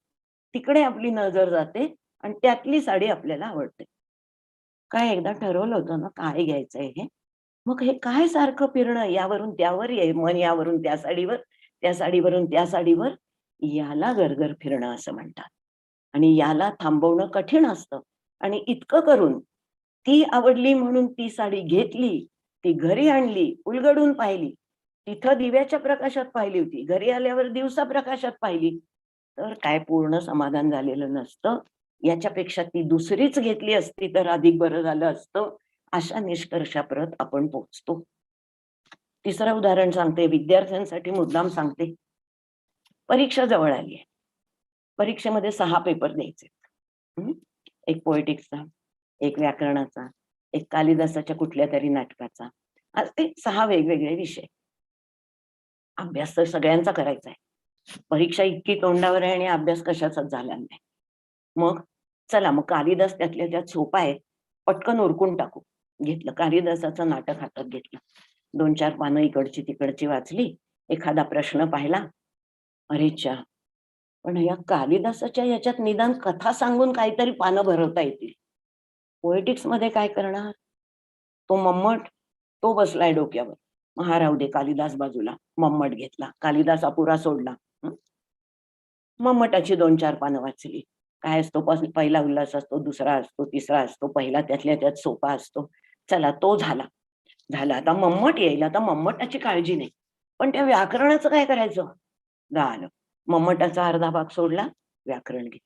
Speaker 1: तिकडे आपली नजर जाते आणि त्यातली साडी आपल्याला आवडते. काय एकदा ठरवलं होतं ना काय घ्यायचंय हे? मग हे काय सारखं फिरणं यावरून त्यावर, मन यावरून त्या साडीवर, त्या साडीवरून त्या साडीवर, याला गरगर फिरणं असं म्हणतात. आणि याला थांबवणं कठीण असतं. आणि इतकं करून ती आवडली म्हणून ती साडी घेतली, ती घरी आणली, उलगडून पाहिली. तिथं दिव्याच्या प्रकाशात पाहिली होती, घरी आल्यावर दिवसा प्रकाशात पाहिली, तर काय पूर्ण समाधान झालेलं नसतं. याच्यापेक्षा ती दुसरीच घेतली असती तर अधिक बरं झालं असतं, अशा निष्कर्षाप्रत आपण पोहोचतो. तिसरं उदाहरण सांगते, विद्यार्थ्यांसाठी मुद्दाम सांगते. परीक्षा जवळ आली आहे. परीक्षेमध्ये 6 पेपर द्यायचे. एक पोएटिक्सचा, एक व्याकरणाचा, एक कालिदासाच्या कुठल्या तरी नाटकाचा, असे 6 वेगवेगळे विषय. अभ्यास तर सगळ्यांचा करायचा आहे. परीक्षा इतकी तोंडावर आहे आणि अभ्यास कशाचाच झाला नाही. मग चला, मग कालिदास त्यातल्या त्यात सोपा आहे, पटकन उरकून टाकू. घेतलं कालिदासाचं नाटक हातात घेतलं. 2-4 पानं इकडची तिकडची वाचली, एखादा प्रश्न पाहिला. अरेच्या! पण या कालिदासाच्या याच्यात निदान कथा सांगून काहीतरी पानं भरवता येतील. पोएटिक्स मध्ये काय करणार? तो मम्मट, तो बसलाय डोक्यावर. मग हा राहू दे, कालिदास बाजूला, मम्मट घेतला, कालिदास अपुरा सोडला. मम्मटाची 2-4 पानं वाचली. काय असतो, पहिला उल्हास असतो, दुसरा असतो, तिसरा असतो, पहिला त्यातल्या त्यात सोपा असतो. चला तो झाला. आता मम्मट येईल. आता मम्मटाची काळजी नाही, पण त्या व्याकरणाचं काय करायचं? झालं. मम्मटाचा अर्धा भाग सोडला, व्याकरण घे.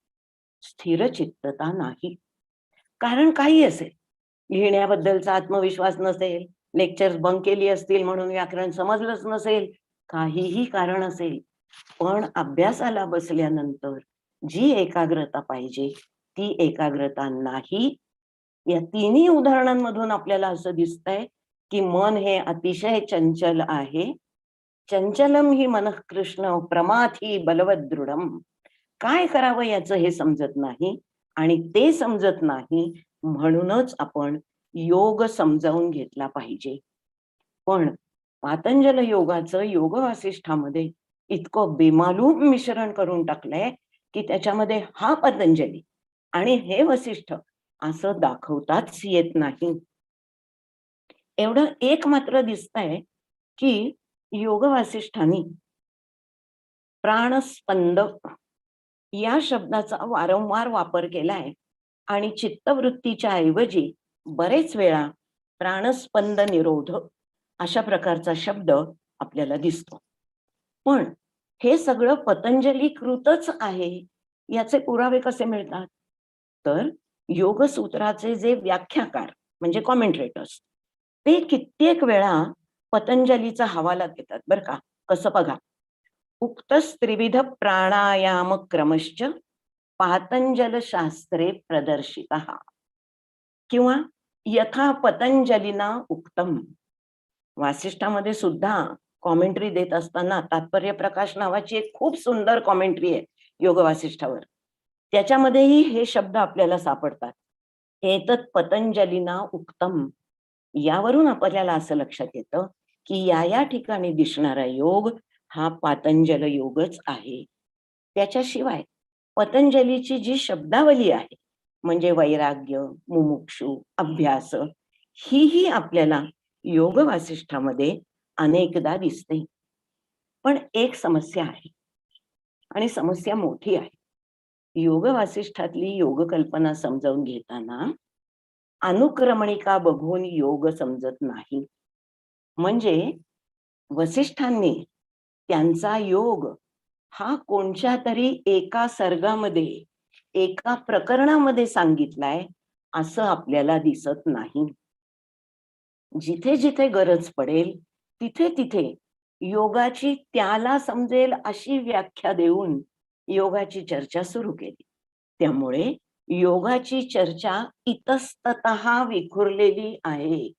Speaker 1: स्थिरचित्तता नाही. कारण काही असेल, लिहिण्याबद्दलचा आत्मविश्वास नसेल, लेक्चर्स बंक केली असतील म्हणून व्याकरण समजलंच नसेल, काहीही कारण असेल, पण अभ्यासाला बसल्यानंतर जी एकाग्रता पाहिजे ती एकाग्रता नाही. या तिन्ही उदाहरणांमधून आपल्याला असं दिसतंय की मन हे अतिशय चंचल आहे. चंचलम ही मनः कृष्ण प्रमाथी बलवद दृढम. काय करावं याचं हे समजत नाही, आणि ते समजत नाही म्हणूनच आपण योग समजावून घेतला पाहिजे. पण पातंजल योगाचं योग वासिष्ठामध्ये इतकं बेमालूम मिश्रण करून टाकलंय की त्याच्यामध्ये हा पतंजली आणि हे वसिष्ठ असं दाखवताच येत नाही. एवढं एक मात्र दिसतंय की योग वासिष्ठांनी प्राणस्पंद या शब्दाचा वारंवार वापर केलाय आणि चित्तवृत्तीच्या ऐवजी बरेच वेळा प्राणस्पंद निरोध अशा प्रकारचा शब्द आपल्याला दिसतो. पण हे सगळं पतंजली कृतच आहे याचे पुरावे कसे मिळतात? तर योगसूत्राचे जे व्याख्याकार म्हणजे कॉमेंट्रेटर्स, ते कित्येक वेळा पतंजलीचा हवाला देतात बरं का. कसं बघा, उक्तस्त्रिविध प्राणायाम क्रमश्च पातंजल शास्त्रे प्रदर्शितः, किंवा यथा पतंजलीना उक्तम. वासिष्ठामध्ये सुद्धा कॉमेंट्री देत असताना तात्पर्य प्रकाश नावाची एक खूप सुंदर कॉमेंट्री आहे योग वासिष्ठावर. त्याच्यामध्येही हे शब्द आपल्याला सापडतात. एतत् पतंजलीना उक्तम. यावरून आपल्याला असं लक्षात येतं की या ठिकाणी दिसणारा योग हा पातंजल योगच आहे. त्याच्याशिवाय पतंजलीची जी शब्दावली आहे म्हणजे वैराग्य, मुमुक्षु, अभ्यास, ही आपल्याला योग वासिष्ठामध्ये अनेकदा दिसते. पण एक समस्या आहे, आणि समस्या मोठी आहे. योग वासिष्ठातली योग कल्पना समजावून घेताना अनुक्रमणिका बघून योग समजत नाही. म्हणजे वसिष्ठांनी त्यांचा योग हा कोणत्या तरी एका सर्गामध्ये, एका प्रकरणामध्ये सांगितलाय असं आपल्याला दिसत नाही. जिथे जिथे गरज पडेल तिथे तिथे योगाची त्याला समजेल अशी व्याख्या देऊन योगाची चर्चा सुरू केली. त्यामुळे योगाची चर्चा इतस्ततः विखुरलेली आहे.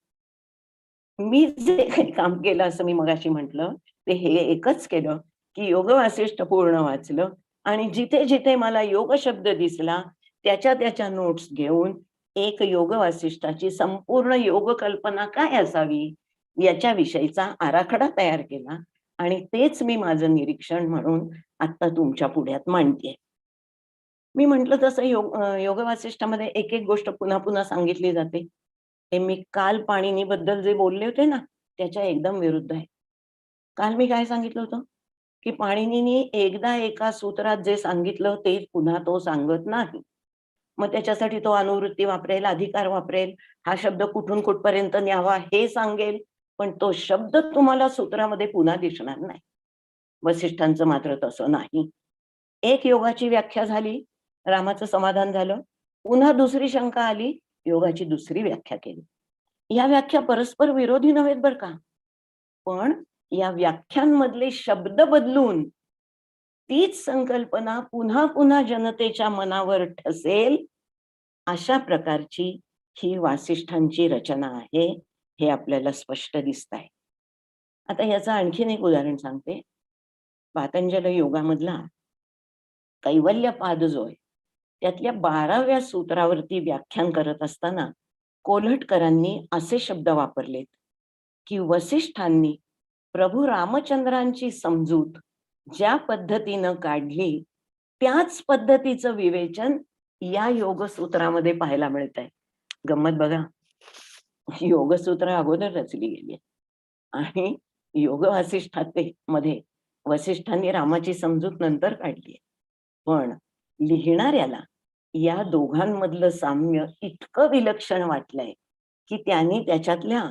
Speaker 1: मी जे काही काम केलं असं मी मगाशी म्हटलं ते हे एकच केलं की योग वासिष्ठ पूर्ण वाचलं, आणि जिथे जिथे मला योग शब्द दिसला त्याच्या नोट्स घेऊन एक योग वासिष्ठाची संपूर्ण योग कल्पना काय असावी याच्याविषयीचा आराखडा तयार केला, आणि तेच मी माझं निरीक्षण म्हणून आता तुमच्या पुढ्यात मांडते. मी म्हंटल तसं योग वासिष्ठामध्ये एक एक गोष्ट पुन्हा पुन्हा सांगितली जाते. हे मी काल पाणिनी बद्दल जे बोलले होते ना त्याच्या एकदम विरुद्ध आहे. काल मी काय सांगितलं होतं की पाणिनींनी एकदा एका सूत्रात जे सांगितलं ते पुन्हा तो सांगत नाही. मग त्याच्यासाठी तो अनुवृत्ती वापरेल, अधिकार वापरेल, हा शब्द कुठून कुठपर्यंत न्यावा हे सांगेल, पण तो शब्द तुम्हाला सूत्रामध्ये पुन्हा दिसणार नाही. वसिष्ठांचं मात्र तसं नाही. एक योगाची व्याख्या झाली, रामाचं समाधान झालं. पुन्हा दुसरी शंका आली, योगाची दुसरी व्याख्या केली. या व्याख्या परस्पर विरोधी नव्हेत बरं का, पण या व्याख्यांमधले शब्द बदलून तीच संकल्पना पुन्हा पुन्हा जनतेच्या मनावर ठसेल अशा प्रकारची ही वासिष्ठांची रचना आहे, हे आपल्याला स्पष्ट दिसत आहे. आता याचं आणखीन एक उदाहरण सांगते. पातंजल योगामधला कैवल्यपाद जो आहे त्यातल्या 12व्या सूत्रावरती व्याख्यान करत असताना कोल्हटकरांनी असे शब्द वापरलेत की वसिष्ठांनी प्रभू रामचंद्रांची समजूत ज्या पद्धतीनं काढली त्याच पद्धतीचं विवेचन या योग सूत्रामध्ये पाहायला मिळत आहे. गंमत बघा, योगसूत्र अगोदर रचली गेली आणि योग मध्ये वसिष्ठांनी रामाची समजूत नंतर काढली. पण लिहिणाऱ्याला या दोघांमधलं साम्य इतकं विलक्षण वाटलंय की त्यांनी त्याच्यातल्या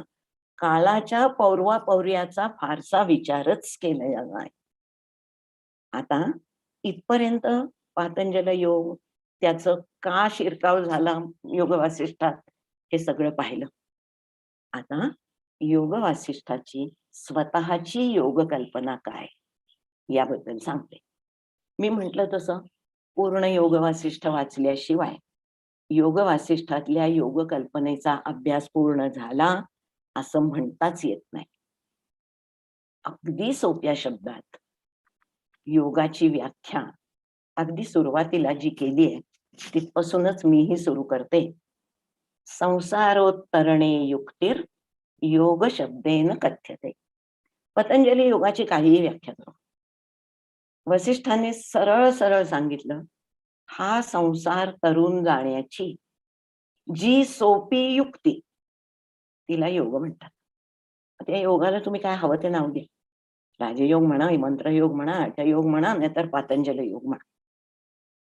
Speaker 1: काळाच्या पौर्वापौर्याचा फारसा विचारच केलेला नाही. आता इथपर्यंत पातंजल योग, त्याचं का शिरकाव झाला योग वासिष्ठात, हे सगळं पाहिलं. आता योग वासिष्ठाची स्वतःची योग कल्पना काय याबद्दल सांगते. मी म्हटलं तसं पूर्ण योग वासिष्ठ वाचल्याशिवाय योग वासिष्ठातल्या योग कल्पनेचा अभ्यास पूर्ण झाला असं म्हणताच येत नाही. अगदी सोप्या शब्दात योगाची व्याख्या अगदी सुरुवातीला जी केली आहे तिथपासूनच मीही सुरू करते. संसारोत्तरणे युक्तिर् योग शब्देन कथ्यते. पतंजली योगाची काहीही व्याख्या करू, वसिष्ठांनी सरळ सरळ सांगितलं, हा संसार तरून जाण्याची जी सोपी युक्ती तिला योग म्हणतात. त्या योगाला तुम्ही काय हवं ते नाव द्या, राजयोग म्हणा, मंत्रयोग म्हणा, हठयोग म्हणा, नाहीतर पातंजल योग म्हणा.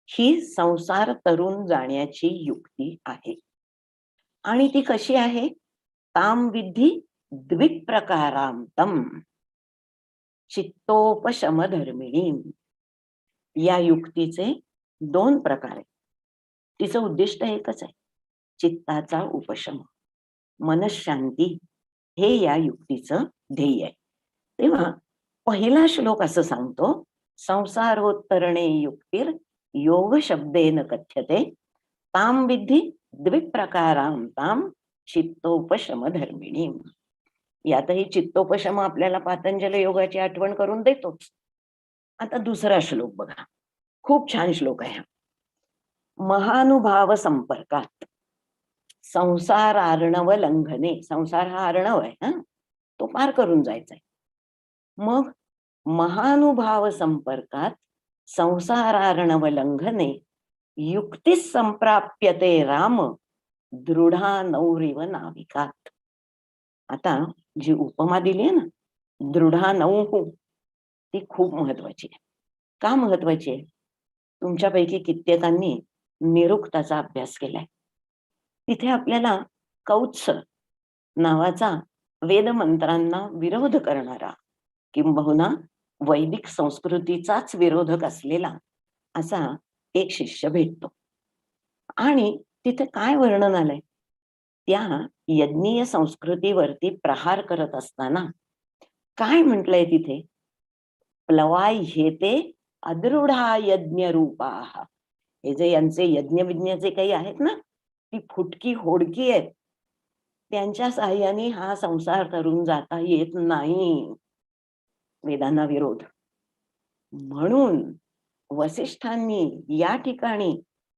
Speaker 1: ही संसार तरून जाण्याची युक्ती आहे. आणि ती कशी आहे? ताम विधी द्विप्रकाराम तम चित्तोपशमधर्मिणी. या युक्तीचे दोन प्रकार आहेत. तिचं उद्दिष्ट एकच आहे, चित्ताचा उपशम, मनशांती, हे या युक्तीचं ध्येय आहे. तेव्हा पहिला श्लोक असं सांगतो, संसारोत्तरणे युक्तिर् योग शब्देन कथ्यते ताम विधी द्विप्रकाराम ताम चित्तोपशम धर्मिणी. यातही चित्तोपशम आपल्याला पातंजल योगाची आठवण करून देतोच. आता दुसरा श्लोक बघा, खूप छान श्लोक आहे. महानुभाव संपर्कात संसार अर्णव लंघने. संसार हा अर्णव आहे, हा तो पार करून जायचा आहे. मग महानुभाव संपर्कात संसारार्णव लंघने युक्तीस संप्राप्यते राम दृढा नौरिव नाविकात. आता जी उपमा दिली आहे ना, दृढा नौ, ती खूप महत्वाची आहे. का महत्वाची आहे? तुमच्यापैकी कित्येकांनी निरुक्ताचा अभ्यास केलाय. तिथे आपल्याला कौत्स नावाचा वेदमंत्रांना विरोध करणारा, किंबहुना वैदिक संस्कृतीचाच विरोधक असलेला असा एक शिष्य भेटतो. आणि तिथे काय वर्णन आलंय? त्या यज्ञीय संस्कृतीवरती प्रहार करत असताना काय म्हटलंय तिथे? प्लवाय हेते अदृढा यज्ञ रूपा. हे जे यांचे यज्ञ विज्ञ जे काही आहेत ना, ती फुटकी होडकी आहेत, त्यांच्या साह्याने हा संसार करून जाता येत नाही. वेदांना विरोध. म्हणून वसिष्ठांनी या ठिकाणी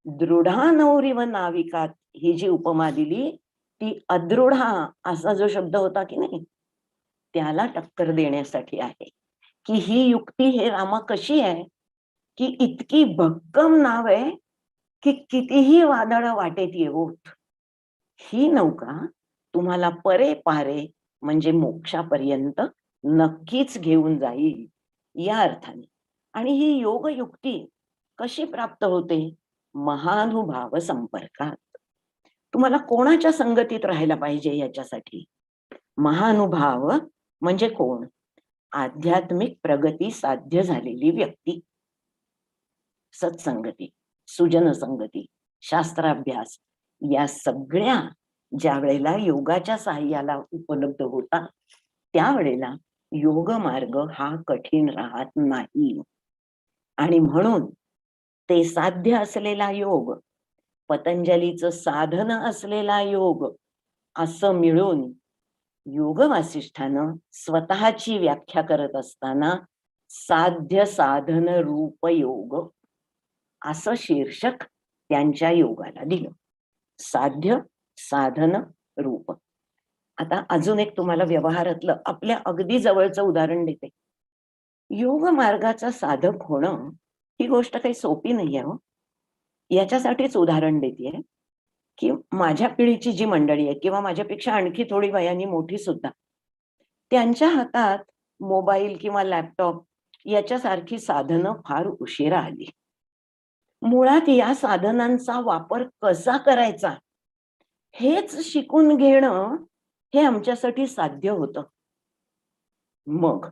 Speaker 1: दृढा नौरिव नाविकात ही जी उपमा दिली, ती अदृढा असा जो शब्द होता की नाही, त्याला टक्कर देण्यासाठी आहे की ही युक्ती हे रामा कशी आहे की इतकी भक्कम नाव आहे की कितीही वादळ वाटेत येवोत, ही नौका तुम्हाला परे पारे म्हणजे मोक्षापर्यंत नक्कीच घेऊन जाईल, या अर्थाने. आणि ही योग युक्ती कशी प्राप्त होते? महानुभाव संपर्कात. तुम्हाला कोणाच्या संगतीत राहायला पाहिजे याच्यासाठी? महानुभाव म्हणजे कोण? आध्यात्मिक प्रगती साध्य झालेली व्यक्ती. सत्संगती, सुजन संगती, शास्त्राभ्यास या सगळ्या ज्या वेळेला योगाच्या साह्याला उपलब्ध होता, त्यावेळेला योग मार्ग हा कठीण राहत नाही. आणि म्हणून ते साध्य असलेला योग, पतंजलीचं साधन असलेला योग, असं मिळून योग वासिष्ठानं स्वतःची व्याख्या करत असताना साध्य साधन रूप योग असं शीर्षक त्यांच्या योगाला दिलं. साध्य साधन रूप. आता अजून एक तुम्हाला व्यवहारातलं आपल्या अगदी जवळचं उदाहरण देते. योग मार्गाचा साधक होणं ही गोष्ट काही सोपी नाही आहे हो. याच्यासाठीच उदाहरण देते की माझ्या पिढीची जी मंडळी आहे किंवा माझ्यापेक्षा आणखी थोडी वयाने मोठी सुद्धा, त्यांच्या हातात मोबाईल किंवा लॅपटॉप याच्यासारखी साधनं फार उशिरा आली. मुळात या साधनांचा वापर कसा करायचा हेच शिकून घेणं हे आमच्यासाठी साध्य होतं. मग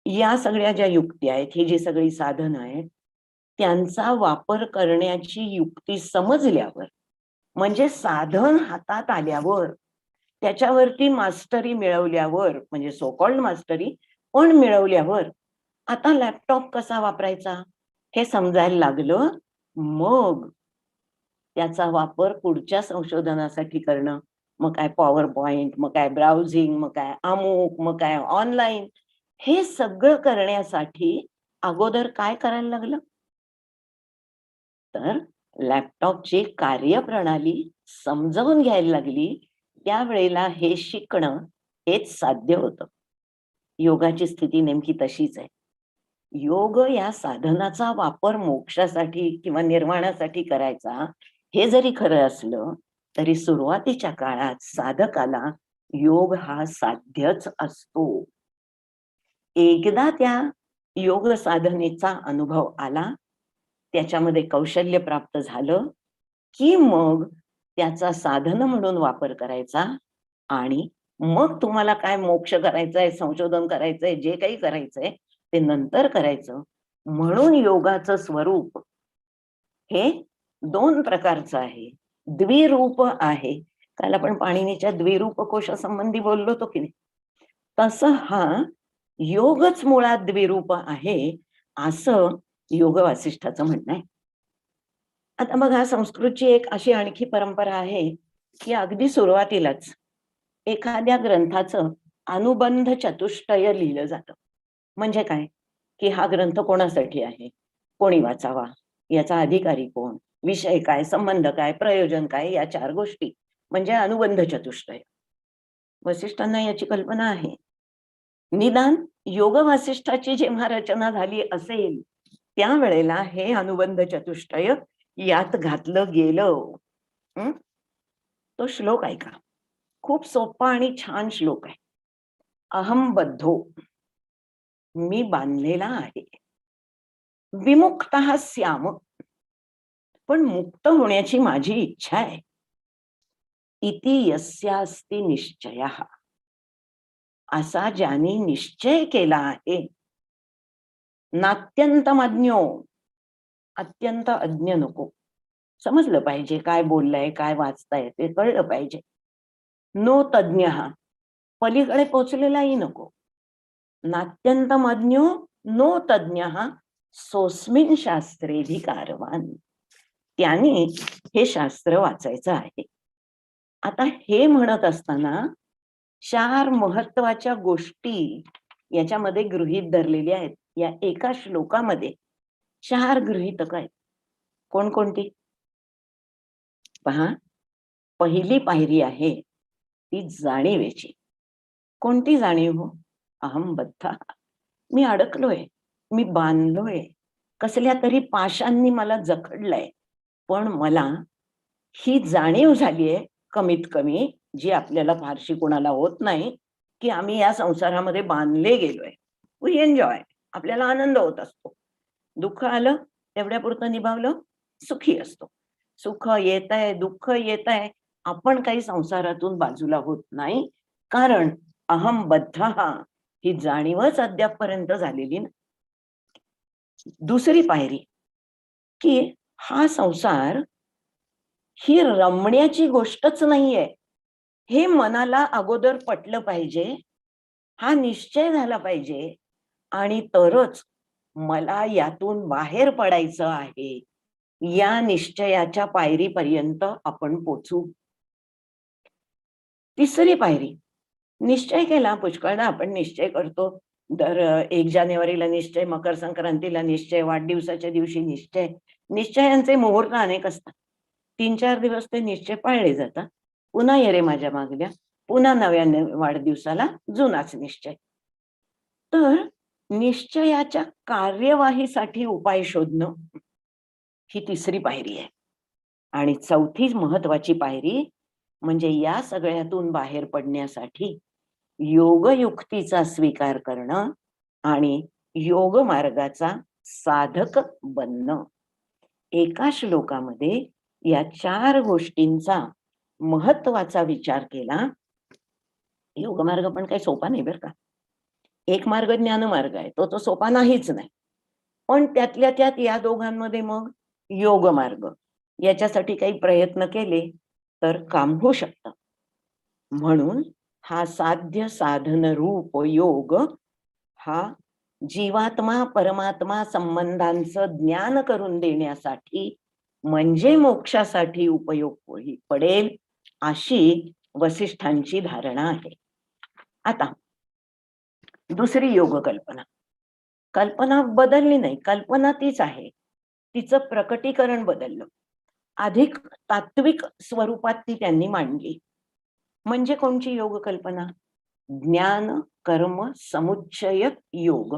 Speaker 1: या सगळ्या ज्या युक्ती आहेत, ही जी सगळी साधनं आहेत, त्यांचा वापर करण्याची युक्ती समजल्यावर, म्हणजे साधन हातात आल्यावर, त्याच्यावरती मास्टरी मिळवल्यावर, म्हणजे सो कॉल्ड मास्टरी पण मिळवल्यावर, आता लॅपटॉप कसा वापरायचा हे समजायला लागलं. मग त्याचा वापर पुढच्या संशोधनासाठी करणं, मग काय पॉवर पॉइंट, मग काय ब्राउझिंग, मग काय अमुक, मग काय ऑनलाईन, हे सगळं करण्यासाठी अगोदर काय करायला लागलं, तर लॅपटॉपची कार्यप्रणाली समजावून घ्यायला लागली. त्यावेळेला हे शिकणं हेच साध्य होतं. योगाची स्थिती नेमकी तशीच आहे. योग या साधनाचा वापर मोक्षासाठी किंवा निर्वाणासाठी करायचा हे जरी खरं असलं, तरी सुरुवातीच्या काळात साधकाला योग हा साध्यच असतो. एकदा त्या योग साधनेचा अनुभव आला, त्याच्यामध्ये कौशल्य प्राप्त झालं, की मग त्याचा साधन म्हणून वापर करायचा. आणि मग तुम्हाला काय मोक्ष करायचंय, संशोधन करायचंय, जे काही करायचंय ते नंतर करायचं. म्हणून योगाचं स्वरूप हे दोन प्रकारचं आहे, द्विरूप आहे. काल आपण पाणिनीच्या द्विरूप कोशासंबंधी बोललो होतो की नाही, तसं हा योगच मुळात द्विरूप आहे, असं योग वासिष्ठाचं म्हणणं आहे. आता बघा, संस्कृतची एक अशी आणखी परंपरा आहे की अगदी सुरुवातीलाच एखाद्या ग्रंथाचं अनुबंध चतुष्टय लिहिलं जातं. म्हणजे काय, की हा ग्रंथ कोणासाठी आहे, कोणी वाचावा, याचा अधिकारी कोण, विषय काय, संबंध काय, प्रयोजन काय, या चार गोष्टी म्हणजे अनुबंध चतुष्टय. वसिष्ठांना याची कल्पना आहे. निदान योग वासिष्ठाची जेव्हा रचना झाली असेल, त्यावेळेला हे अनुबंध चतुष्टय यात घातलं गेलं. हं? तो श्लोक ऐका, खूप सोपा आणि छान श्लोक आहे. अहम बद्धो, मी बांधलेला आहे, विमुक्तः स्याम, पण मुक्त होण्याची माझी इच्छा आहे. इति यस्यास्ति निश्चयः, असा ज्याने निश्चय केला आहे. नात्यंतमज्ञो, अत्यंत अज्ञ नको, समजलं पाहिजे काय बोललाय, काय वाचताय ते कळलं पाहिजे. नो तज्ञ, पलीकडे पोचलेलाही नको. नात्यंतमज्ञो नो तज्ञ सोस्मिन शास्त्रेधिकारवान, त्याने हे शास्त्र वाचायचं आहे. आता हे म्हणत असताना चार महत्वाच्या गोष्टी याच्यामध्ये गृहीत धरलेल्या आहेत. या एका श्लोकामध्ये चार गृहीतक आहेत. कोणकोणती पहा. पहिली पायरी आहे ती जाणीवेची. कोणती जाणीव हो? अहम बद्ध, मी अडकलोय, मी बांधलोय, कसल्या तरी पाशांनी मला जखडलंय. पण मला ही जाणीव झालीये, कमीत कमी, जी आपल्याला फारशी कोणाला होत नाही, की आम्ही या संसारामध्ये बांधले गेलोय. वी एन्जॉय, आपल्याला आनंद होत असतो. दुःख आलं तेवढ्यापुरतं निभावलं, सुखी असतो. सुख येत आहे, दुःख येत आहे, आपण काही संसारातून बाजूला होत नाही, कारण अहम बद्ध ही जाणीवच अद्यापपर्यंत झालेली नाही. दुसरी पायरी, की हा संसार ही रमण्याची गोष्टच नाहीये, हे मनाला अगोदर पटलं पाहिजे, हा निश्चय झाला पाहिजे, आणि तरच मला यातून बाहेर पडायचं आहे, या निश्चयाच्या पायरीपर्यंत आपण पोचू. तिसरी पायरी, निश्चय केला. पुष्कळदा आपण निश्चय करतो. दर 1 जानेवारीला निश्चय, मकर संक्रांतीला निश्चय, वाढदिवसाच्या दिवशी निश्चय. निश्चयांचे मुहूर्त अनेक असतात. 3-4 दिवस ते निश्चय पाळले जातात. पुन्हा ये रे माझ्या मागल्या, पुन्हा नव्या वाढदिवसाला जुनाच निश्चय. तर निश्चयाच्या कार्यवाहीसाठी उपाय शोधणं ही तिसरी पायरी आहे. आणि चौथी महत्वाची पायरी म्हणजे या सगळ्यातून बाहेर पडण्यासाठी योगयुक्तीचा स्वीकार करणं आणि योग मार्गाचा साधक बनणं. एका श्लोकामध्ये या 4 गोष्टींचा महत्वाचा विचार केला. योगमार्ग पण काही सोपा नाही बरं का. एक मार्ग ज्ञानमार्ग आहे, तो सोपा नाहीच नाही. पण त्यातल्या त्यात या दोघांमध्ये मग योग मार्ग याच्यासाठी काही प्रयत्न केले तर काम होऊ शकतं. म्हणून हा साध्य साधन रूप योग हा जीवात्मा परमात्मा संबंधांचं ज्ञान करून देण्यासाठी म्हणजे मोक्षासाठी उपयोग पडेल अशी वसिष्ठांची धारणा आहे. आता दुसरी योग कल्पना. कल्पना बदलली नाही, कल्पना तीच आहे, तिचं प्रकटीकरण बदललं. अधिक तात्विक स्वरूपात ती त्यांनी मांडली. म्हणजे कोणची योग कल्पना? ज्ञान कर्म समुच्चय योग.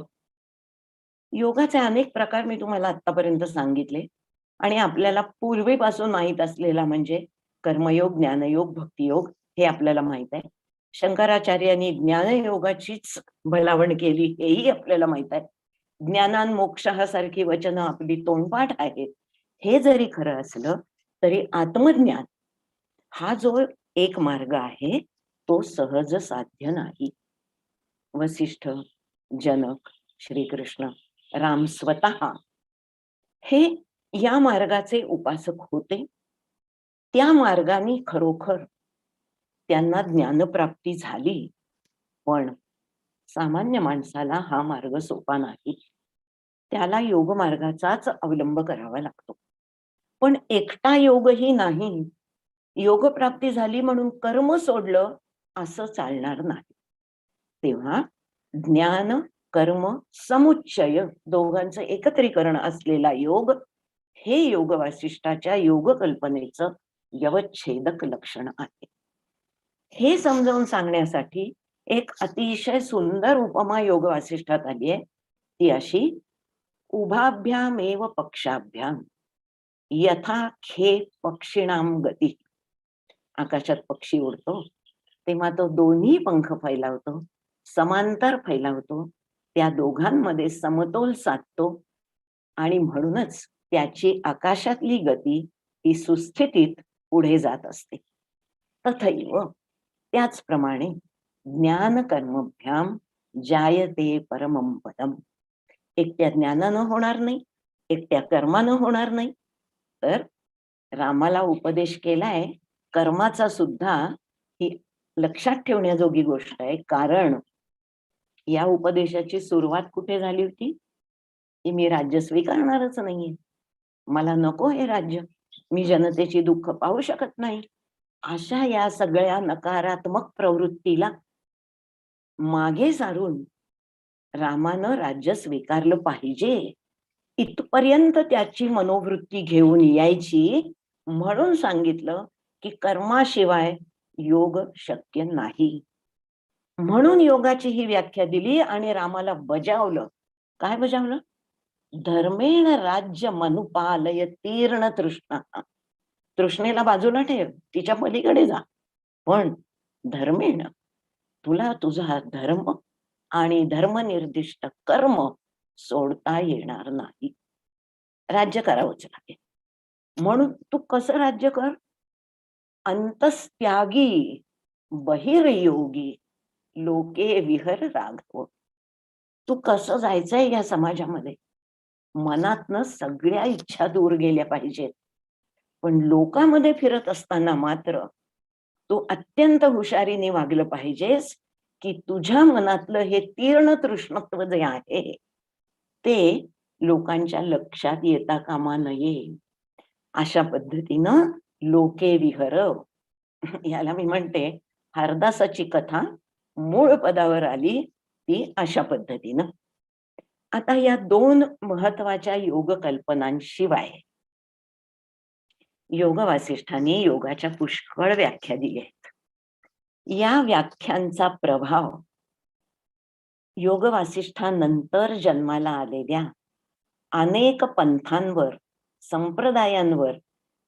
Speaker 1: योगाचे अनेक प्रकार मी तुम्हाला आतापर्यंत सांगितले आणि आपल्याला पूर्वीपासून माहित असलेला म्हणजे कर्मयोग, ज्ञानयोग, भक्तियोग हे आपल्याला माहित आहे. शंकराचार्यांनी ज्ञानयोगाचीच भलावण केली हेही आपल्याला माहित आहे. ज्ञानान मोक्षासारखी वचनं आपली तोंडपाठ आहेत. हे जरी खरं असलं तरी आत्मज्ञान हा जो एक मार्ग आहे तो सहज साध्य नाही. वसिष्ठ, जनक, श्रीकृष्ण, राम स्वतः हे या मार्गाचे उपासक होते. त्या मार्गाने खरोखर त्यांना ज्ञानप्राप्ती झाली. पण सामान्य माणसाला हा मार्ग सोपा नाही. त्याला योग मार्गाचाच अवलंब करावा लागतो. पण एकटा योगही नाही. योग प्राप्ती झाली म्हणून कर्म सोडलं असं चालणार नाही. तेव्हा ज्ञान कर्म समुच्चय दोघांचं एकत्रीकरण असलेला योग हे योग वासिष्ठाच्या योग कल्पनेचं व्यवच्छेदक लक्षण आहे. हे समजावून सांगण्यासाठी एक अतिशय सुंदर उपमा योग वासिष्ठात आली आहे. ती अशी: उभाभ्यामेव पक्षाभ्याम यथा खे पक्षिणाम गती. आकाशात पक्षी उडतो तेव्हा तो दोन्ही पंख फैलावतो, समांतर फैलावतो, त्या दोघांमध्ये समतोल साधतो आणि म्हणूनच त्याची आकाशातली गती ही सुस्थितीत पुढे जात असते. तथैव त्याचप्रमाणे ज्ञान कर्मभ्याम जायते परमं पदम. एकट्या ज्ञानानं होणार नाही, एकट्या कर्मानं होणार नाही, तर रामाला उपदेश केलाय कर्माचा सुद्धा ही लक्षात ठेवण्याजोगी गोष्ट आहे. कारण या उपदेशाची सुरुवात कुठे झाली होती? की मी राज्य स्वीकारणारच नाहीये, मला नको हे राज्य, मी जनतेची दुःख पाहू शकत नाही, अशा या सगळ्या नकारात्मक प्रवृत्तीला मागे सारून रामानं राज्य स्वीकारलं पाहिजे इथपर्यंत त्याची मनोवृत्ती घेऊन यायची. म्हणून सांगितलं की कर्माशिवाय योग शक्य नाही. म्हणून योगाची ही व्याख्या दिली आणि रामाला बजावलं. काय बजावलं? धर्मेण राज्य मनुपालय तीर्ण तृष्णा. तृष्णेला बाजूला ठेव, तिच्या पलीकडे जा, पण धर्मेण तुला तुझा धर्म आणि धर्मनिर्दिष्ट कर्म सोडता येणार नाही. राज्य करावंच लागेल. म्हणून तू कसं राज्य कर? अंतस्त्यागी बहिर्योगी लोके विहर राघव. तू कसं जायचंय या समाजामध्ये? मनातनं सगळ्या इच्छा दूर गेल्या पाहिजेत. पण लोकांमध्ये फिरत असताना मात्र तू अत्यंत हुशारीने वागलं पाहिजेस की तुझ्या मनातलं हे तीर्ण तृष्णत्व जे आहे ते लोकांच्या लक्षात येता कामा नये. अशा पद्धतीनं लोके विहर, याला मी म्हणते हरदासाची कथा मूळ पदावर आली ती अशा पद्धतीनं. आता या 2 महत्वाच्या योग कल्पनांशिवाय योग वासिष्ठांनी योगाच्या पुष्कळ व्याख्या दिल्या आहेत. या व्याख्यांचा प्रभाव योग वासिष्ठांनंतर जन्माला आलेल्या अनेक पंथांवर, संप्रदायांवर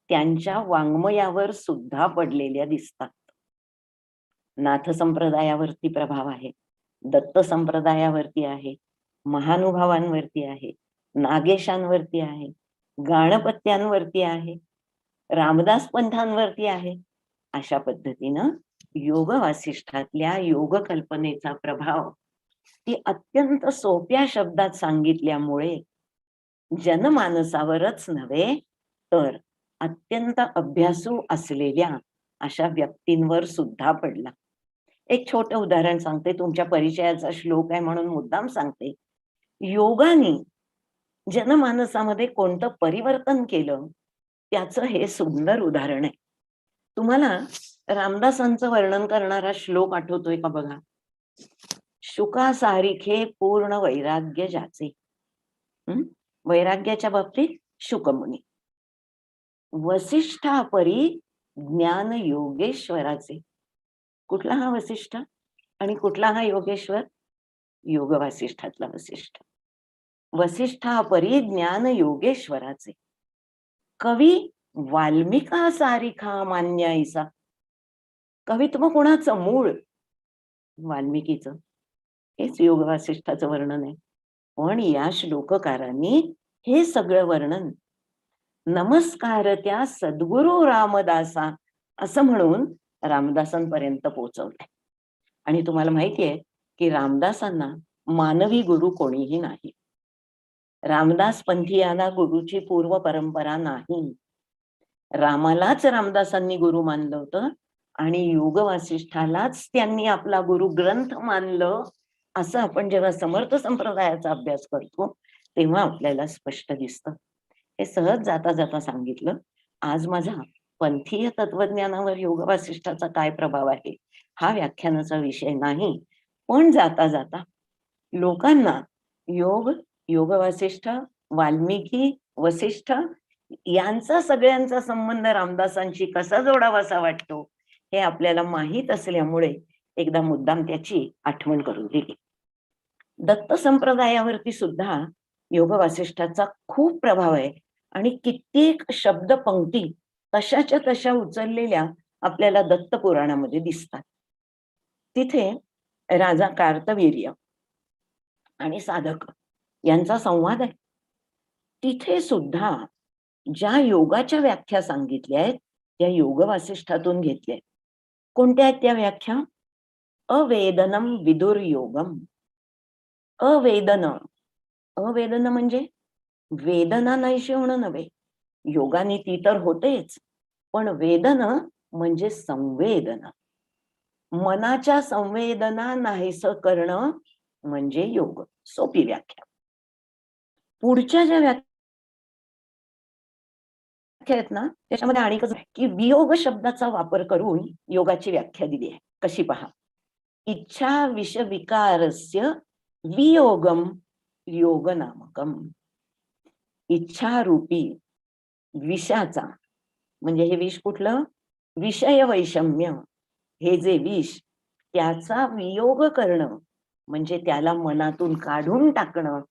Speaker 1: त्यांच्या वाङ्मयावर सुद्धा पडलेल्या दिसतात. नाथ संप्रदायावरती प्रभाव आहे, दत्त संप्रदायावरती आहे, महानुभावांवरती आहे, नागेशांवरती आहे, गाणपत्यांवरती आहे, रामदास पंथांवरती आहे. अशा पद्धतीनं योग वासिष्ठातल्या योग कल्पनेचा प्रभाव ती अत्यंत सोप्या शब्दात सांगितल्यामुळे जनमानसावरच नव्हे तर अत्यंत अभ्यासू असलेल्या अशा व्यक्तींवर सुद्धा पडला. एक छोटं उदाहरण सांगते, तुमच्या परिचयाचा श्लोक आहे म्हणून मुद्दाम सांगते. योगाने जनमानसामध्ये कोणतं परिवर्तन केलं त्याचं हे सुंदर उदाहरण आहे. तुम्हाला रामदासांचं वर्णन करणारा श्लोक आठवतोय का बघा. शुकासारिखे पूर्ण वैराग्य ज्याचे. वैराग्याच्या बाबतीत शुकमुनी. वसिष्ठापरी ज्ञान योगेश्वराचे. कुठला हा वसिष्ठ आणि कुठला हा योगेश्वर? योग वासिष्ठातला वसिष्ठ. वसिष्ठापरी ज्ञान योगेश्वराचे. कवी वाल्मिका सारिखा मान्य ऐसा. कवित्व कोणाचं? मूळ वाल्मिकीचं. हेच योग वासिष्ठाचं वर्णन आहे. पण या श्लोककारांनी हे सगळं वर्णन नमस्कार त्या सद्गुरु रामदासा असं म्हणून रामदासांपर्यंत पोहोचवलंय. आणि तुम्हाला माहितीये की रामदासांना मानवी गुरु कोणीही नाही. रामदास पंथीयांना गुरुची पूर्व परंपरा नाही. रामालाच रामदासांनी गुरु मानलं होतं आणि योग वासिष्ठालाच त्यांनी आपला गुरु ग्रंथ मानलं. असं आपण जेव्हा समर्थ संप्रदायाचा अभ्यास करतो तेव्हा आपल्याला स्पष्ट दिसतं. हे सहज जाता जाता सांगितलं. आज माझा पंथीय तत्वज्ञानावर योग वासिष्ठाचा काय प्रभाव आहे हा व्याख्यानाचा विषय नाही. पण जाता जाता लोकांना योग, योग वासिष्ठ, वाल्मिकी, वसिष्ठ यांचा सगळ्यांचा संबंध रामदासांशी कसा जोडावासा वाटतो हे आपल्याला माहीत असल्यामुळे एकदा मुद्दाम त्याची आठवण करून दिली. दत्त संप्रदायावरती सुद्धा योग वासिष्ठाचा खूप प्रभाव आहे आणि कित्येक शब्द पंक्ती तशाच्या तशा उचललेल्या आपल्याला दत्त पुराणामध्ये दिसतात. तिथे राजा कार्तवीर्य आणि साधक यांचा संवाद आहे. तिथे सुद्धा ज्या योगाच्या व्याख्या सांगितल्या आहेत त्या योग वासिष्ठातून घेतल्या. कोणत्या आहेत त्या व्याख्या? अवेदनम विदुर योगम. अवेदन. अवेदन म्हणजे वेदना नाहीशी होणं नव्हे. योगाने ती तर होतेच, पण वेदन म्हणजे संवेदना. मनाच्या संवेदना नाहीस करणं म्हणजे योग. सोपी व्याख्या. पुढच्या ज्या व्याख्या आहेत ना त्याच्यामध्ये आणि कसं की वियोग शब्दाचा वापर करून योगाची व्याख्या दिली आहे. कशी पहा. इच्छा विष विकारस्य वियोगम योग नामकम. इच्छा रूपी विषाचा म्हणजे हे विष कुठलं? विषय वैषम्य. हे जे विष त्याचा वियोग करणं म्हणजे त्याला मनातून काढून टाकणं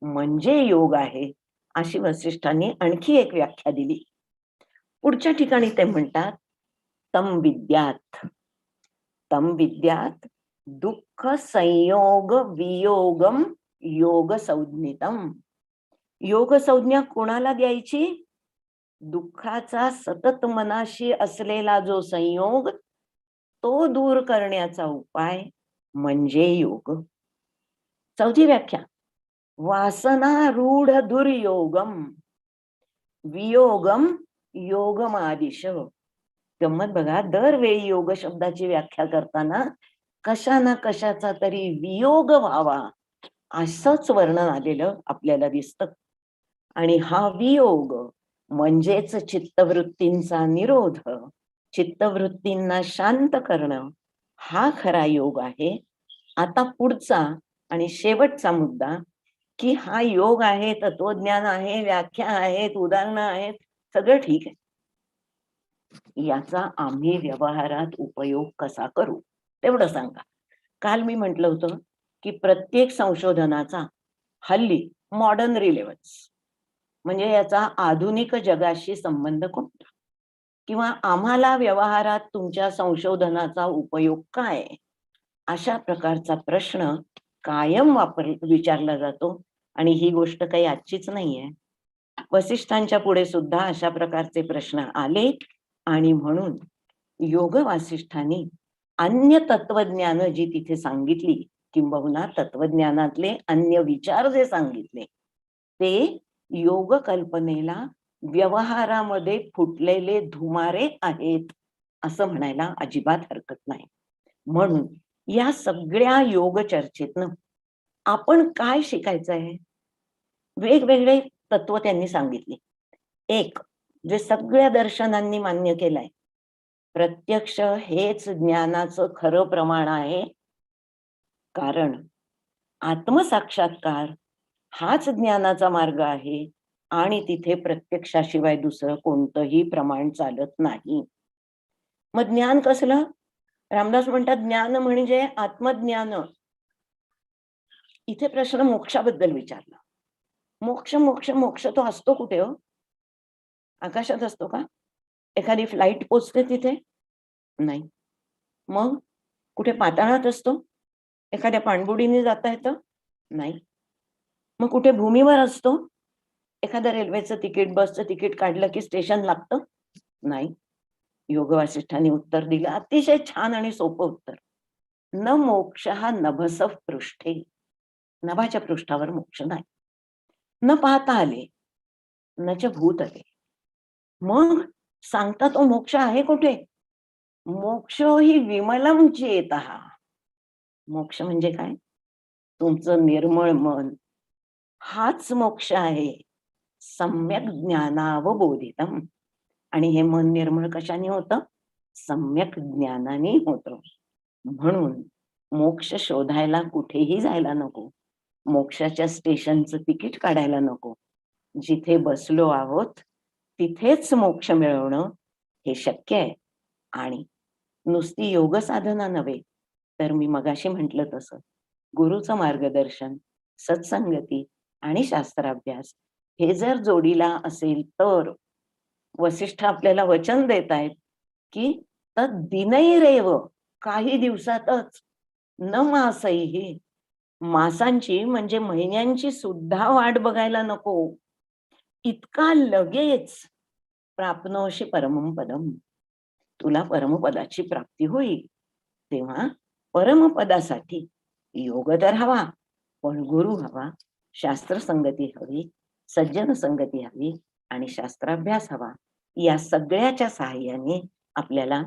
Speaker 1: म्हणजे योग आहे. अशी वसिष्ठांनी आणखी एक व्याख्या दिली. पुढच्या ठिकाणी ते म्हणतात तम विद्यात. तम विद्यात दुःख संयोग वियोगम योग संज्ञितम. योग संज्ञा कोणाला द्यायची? दुःखाचा सतत मनाशी असलेला जो संयोग तो दूर करण्याचा उपाय म्हणजे योग. चौथी व्याख्या वासना रूढ दुर्योगम वियोगम योगमादिश. गंमत बघा, दरवेळी योग शब्दाची व्याख्या करताना कशा ना कशाचा तरी वियोग व्हावा असंच वर्णन आलेलं आपल्याला दिसतं. आणि हा वियोग म्हणजेच चित्तवृत्तींचा निरोध, चित्तवृत्तींना शांत करणं हा खरा योग आहे. आता पुढचा आणि शेवटचा मुद्दा की हा योग आहे, तत्वज्ञान आहे, व्याख्या आहेत, उदाहरणं आहेत, सगळं ठीक आहे. याचा आम्ही व्यवहारात उपयोग कसा करू तेवढं सांगा. काल मी म्हटलं होतं की प्रत्येक संशोधनाचा हल्ली मॉडर्न रिलेव्हन्स म्हणजे याचा आधुनिक जगाशी संबंध कोणता? किंवा आम्हाला व्यवहारात तुमच्या संशोधनाचा उपयोग काय? अशा प्रकारचा प्रश्न कायम विचारला जातो. आणि ही गोष्ट काही आजचीच नाहीये. वसिष्ठांच्या पुढे सुद्धा अशा प्रकारचे प्रश्न आले आणि म्हणून योग वासिष्ठांनी अन्य तत्वज्ञान जी तिथे सांगितली, किंबहुना तत्वज्ञानातले अन्य विचार जे सांगितले, ते योग कल्पनेला व्यवहारामध्ये फुटलेले धुमारे आहेत असं म्हणायला अजिबात हरकत नाही. म्हणून या सगळ्या योग चर्चेतनं आपण काय शिकायचं आहे? वेगवेगळे तत्व त्यांनी सांगितले. एक, जे सगळ्या दर्शनांनी मान्य केलंय, प्रत्यक्ष हेच ज्ञानाचं खरं प्रमाण आहे. कारण आत्मसाक्षात्कार हाच ज्ञानाचा मार्ग आहे आणि तिथे प्रत्यक्षाशिवाय दुसरं कोणतंही प्रमाण चालत नाही. मग ज्ञान कसलं? रामदास म्हणतात ज्ञान म्हणजे आत्मज्ञान. इथे प्रश्न मोक्षाबद्दल विचारला. मोक्ष मोक्ष मोक्ष तो असतो कुठे हो? आकाशात असतो का? एखादी फ्लाईट पोचते तिथे? नाही. मग कुठे पाताळात असतो? एखाद्या पाणबुडीने जाता येतं? नाही. मग कुठे भूमीवर असतो? एखाद्या रेल्वेचं तिकीट, बसचं तिकीट काढलं की स्टेशन लागतं? नाही. योग वासिष्ठांनी उत्तर दिलं, अतिशय छान आणि सोपं उत्तर. न मोक्ष हा नभस पृष्ठे. नभाच्या पृष्ठावर मोक्ष नाही. न पाहता आले, न च भूत आले. मग सांगता तो मोक्ष आहे कुठे? मोक्ष ही विमलम चेतः. मोक्ष म्हणजे काय? तुमचं निर्मळ मन हाच मोक्ष आहे. सम्यक ज्ञानावबोधितम. आणि हे मन निर्मळ कशाने होतं? सम्यक ज्ञानाने होतं. म्हणून मोक्ष शोधायला कुठेही जायला नको. मोक्षाच्या स्टेशनचं तिकीट काढायला नको. जिथे बसलो आहोत तिथेच मोक्ष मिळवणं हे शक्य आहे. आणि नुसती योग साधना नव्हे, तर मी मगाशी म्हटलं तसं गुरुचं मार्गदर्शन, सत्संगती आणि शास्त्राभ्यास हे जर जोडीला असेल तर वसिष्ठ आपल्याला वचन देत आहेत की दिनैरेव, काही दिवसातच, न मासैहि, मासांची म्हणजे महिन्यांची सुद्धा वाट बघायला नको. इतका लगेच प्राप्नोषि परमं पदम. तुला परमपदाची प्राप्ती होईल. तेव्हा परमपदासाठी योग तर हवा, पण गुरु हवा, शास्त्र संगती हवी, सज्जन संगती हवी आणि शास्त्राभ्यास हवा. या सगळ्याच्या सहाय्याने आपल्याला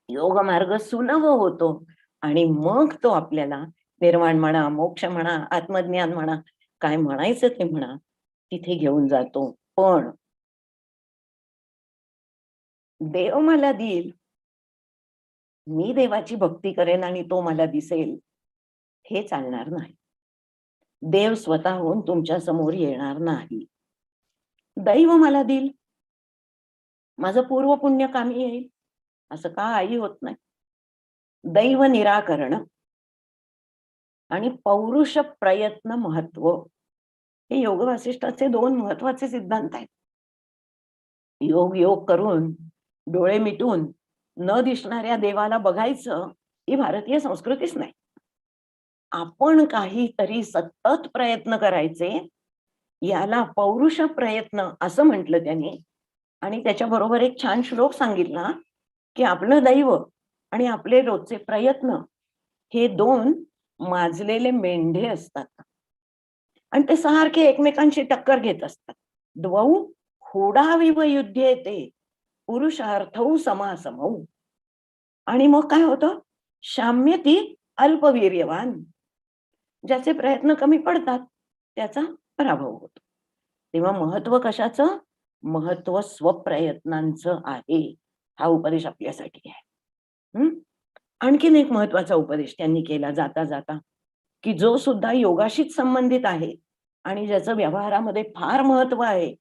Speaker 1: योग मार्ग सुलभ होतो आणि मग तो आपल्याला निर्वाण म्हणा, मोक्ष म्हणा, आत्मज्ञान म्हणा, काय म्हणायचं ते म्हणा, तिथे घेऊन जातो. पण देव मला देईल, मी देवाची भक्ती करेन आणि तो मला दिसेल, हे चालणार नाही. देव स्वतःहून तुमच्या समोर येणार नाही. दैव मला देईल, माझं पूर्व पुण्य कामी येईल, असं का आई होत नाही. दैव निराकरण आणि पौरुष प्रयत्न महत्व, हे योग वासिष्ठाचे दोन महत्वाचे सिद्धांत आहेत. योग योग करून डोळे मिटून न दिसणाऱ्या देवाला बघायचं ही भारतीय संस्कृतीच नाही. आपण काहीतरी सतत प्रयत्न करायचे, याला पौरुष प्रयत्न असं म्हटलं त्यांनी. आणि त्याच्याबरोबर एक छान श्लोक सांगितला की आपलं दैव आणि आपले रोजचे प्रयत्न हे दोन माजलेले मेंढे असतात आणि ते सारखे एकमेकांशी टक्कर घेत असतात. द्वौ होडाविव युध्येते पुरुषार्थौ समासमौ. आणि मग काय होतं? शाम्यती अल्पवीर्यवान. ज्याचे प्रयत्न कमी पडतात त्याचा पराभव होतो. तेव्हा महत्व कशाचं? महत्व स्वप्रयत्नांचं आहे. हा उपदेश आपल्यासाठी आहे. आणखीन एक महत्वाचा उपदेश त्यांनी केला जाता जाता, की जो सुद्धा योगाशीच संबंधित आहे आणि ज्याचं व्यवहारामध्ये फार महत्व आहे,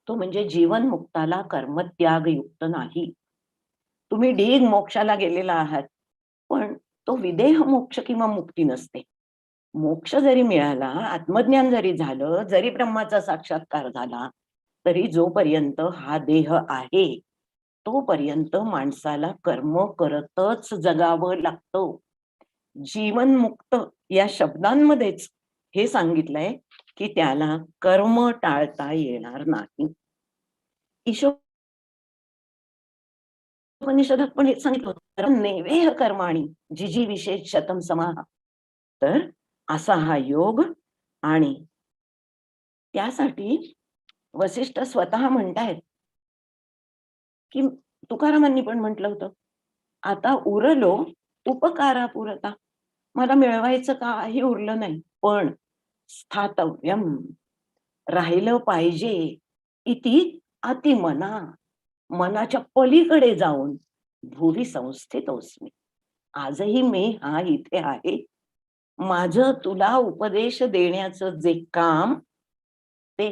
Speaker 1: तो म्हणजे जीवन मुक्ताला कर्मत्याग युक्त नाही. तुम्ही ढीग मोक्षाला गेलेला आहात, पण तो विदेह मोक्ष किंवा मुक्ती नसते. मोक्ष जरी मिळाला, आत्मज्ञान जरी झालं, जरी ब्रह्माचा साक्षात्कार झाला, तरी जोपर्यंत हा देह आहे तोपर्यंत माणसाला कर्म करतच जगावं लागतं. जीवनमुक्त या शब्दांमध्येच हे सांगितलंय की त्याला कर्म टाळता येणार नाही. उपनिषदात पण हेच सांगितलं होतं, नैवेह कर्माणि जिजी विशेष शतम समाह. तर असा हा योग, आणि त्यासाठी वसिष्ठ स्वतः म्हणतायत की तुकारामांनी पण म्हटलं होतं, आता उरलो उपकारापुरता, मला मिळवायचं काही उरलं नाही, पण स्थातव्यम, राहिलं पाहिजे, इति अतिमना, मनाच्या पलीकडे जाऊन भुवी संस्थितोस्मी, आजही मी हा इथे आहे. माझं तुला उपदेश देण्याचं जे काम ते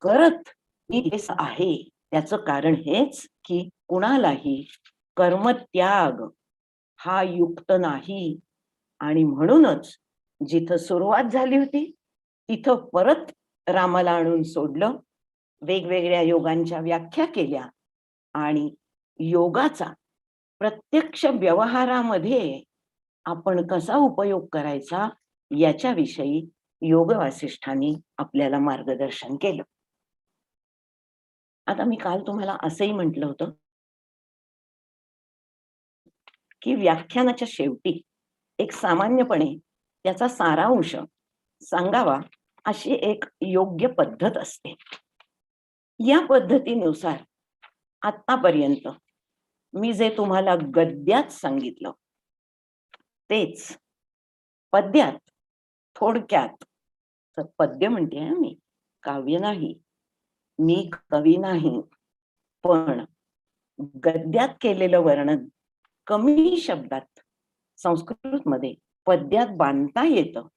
Speaker 1: करत मी इथेच आहे. त्याचं कारण हेच की कुणालाही कर्मत्याग हा युक्त नाही, आणि म्हणूनच जिथं सुरुवात झाली होती तिथं परत रामाला आणून सोडलं, वेगवेगळ्या योगांच्या व्याख्या केल्या, आणि योगाचा प्रत्यक्ष व्यवहारामध्ये आपण कसा उपयोग करायचा याच्याविषयी योग वासिष्ठांनी आपल्याला मार्गदर्शन केलं. आता मी काल तुम्हाला असंही म्हटलं होतं की व्याख्यानाच्या शेवटी एक सामान्यपणे त्याचा सारांश सांगावा अशी एक योग्य पद्धत असते. या पद्धतीनुसार आतापर्यंत मी जे तुम्हाला गद्यात सांगितलं तेच पद्यात थोडक्यात, तर पद्य म्हणते मी, काव्य नाही, मी कवी नाही, पण गद्यात केलेलं वर्णन कमी शब्दात संस्कृत मध्ये पद्यात बांधता येतं,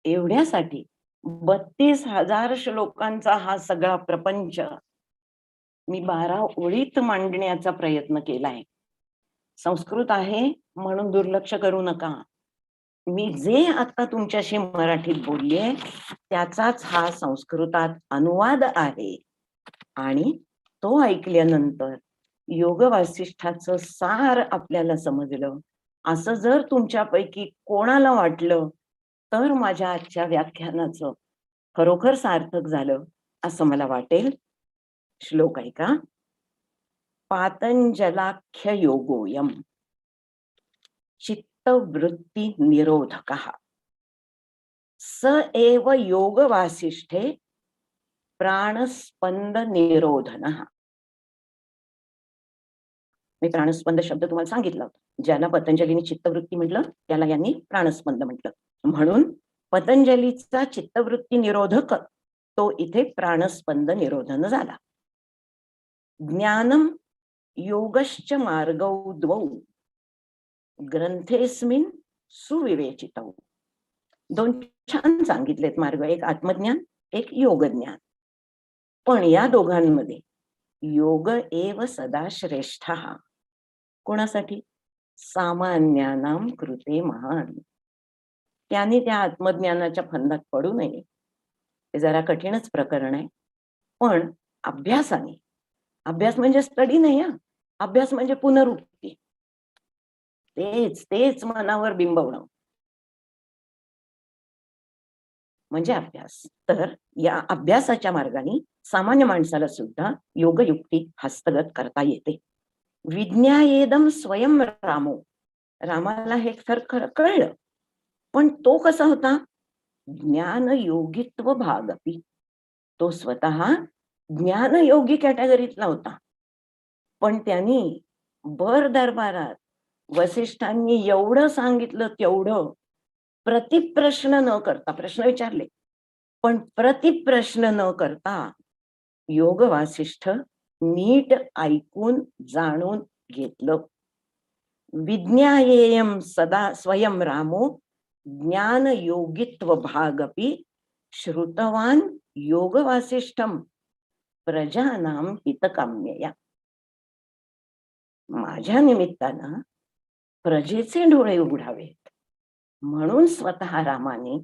Speaker 1: एवढ्यासाठी 32,000 श्लोकांचा हा सगळा प्रपंच मी 12 ओळीत मांडण्याचा प्रयत्न केलाय. संस्कृत आहे म्हणून दुर्लक्ष करू नका. मी जे आता तुमच्याशी मराठीत बोलले त्याचाच हा संस्कृतात अनुवाद आहे, आणि तो ऐकल्यानंतर योग वासिष्ठाचं सार आपल्याला समजलं असं जर तुमच्यापैकी कोणाला वाटलं तर माझ्या आजच्या व्याख्यानाचं खरोखर सार्थक झालं असं मला वाटेल. श्लोक ऐका. पातंजलाख्य योगोयम चित्तवृत्ती निरोधकः स एव योग वासिष्ठे प्राणस्पंद निरोधनः. मी प्राणस्पंद शब्द तुम्हाला सांगितला होता. ज्याला पतंजलीने चित्तवृत्ती म्हटलं त्याला यांनी प्राणस्पंद म्हटलं, म्हणून पतंजलीचा चित्तवृत्ती निरोधक तो इथे प्राणस्पंद निरोधन झाला. ज्ञानम योगश्च मार्गौ द्वौ ग्रंथेस्मिन सुविवेचितौ. दोन छान सांगितलेत मार्ग, एक आत्मज्ञान, एक योगज्ञान. पण या दोघांमध्ये योग एव सदा श्रेष्ठ. कोणासाठी? सामान्यानाम कृते महान. त्यांनी त्या आत्मज्ञानाच्या फंदात पडू नये. ते जरा कठीणच प्रकरण आहे, पण अभ्यासाने, अभ्यास म्हणजे स्टडी नाही हा, अभ्यास म्हणजे पुनरुक्ती, तेच तेच मनावर बिंबवणं म्हणजे अभ्यास. तर या अभ्यासाच्या मार्गाने सामान्य माणसाला सुद्धा योगयुक्ती हस्तगत करता येते. विज्ञायेदम स्वयं रामो. रामाला हे खरं कळलं, पण तो कसा होता? ज्ञानयोगित्व भागपी. तो स्वतः ज्ञानयोगी कॅटेगरीतला होता, पण त्यांनी भर दरबारात वसिष्ठांनी एवढं सांगितलं तेवढं प्रतिप्रश्न न करता, प्रश्न विचारले पण प्रतिप्रश्न न करता योग वासिष्ठ नीट ऐकून जाणून घेतलं. विज्ञायेयम सदा स्वयं रामो ज्ञान योगित्व भागपी श्रुतवान योग वासिष्ठम प्रजानाम हितकाम्यया. माझ्या निमित्तानं प्रजेचे डोळे उघडावेत म्हणून स्वतः रामाने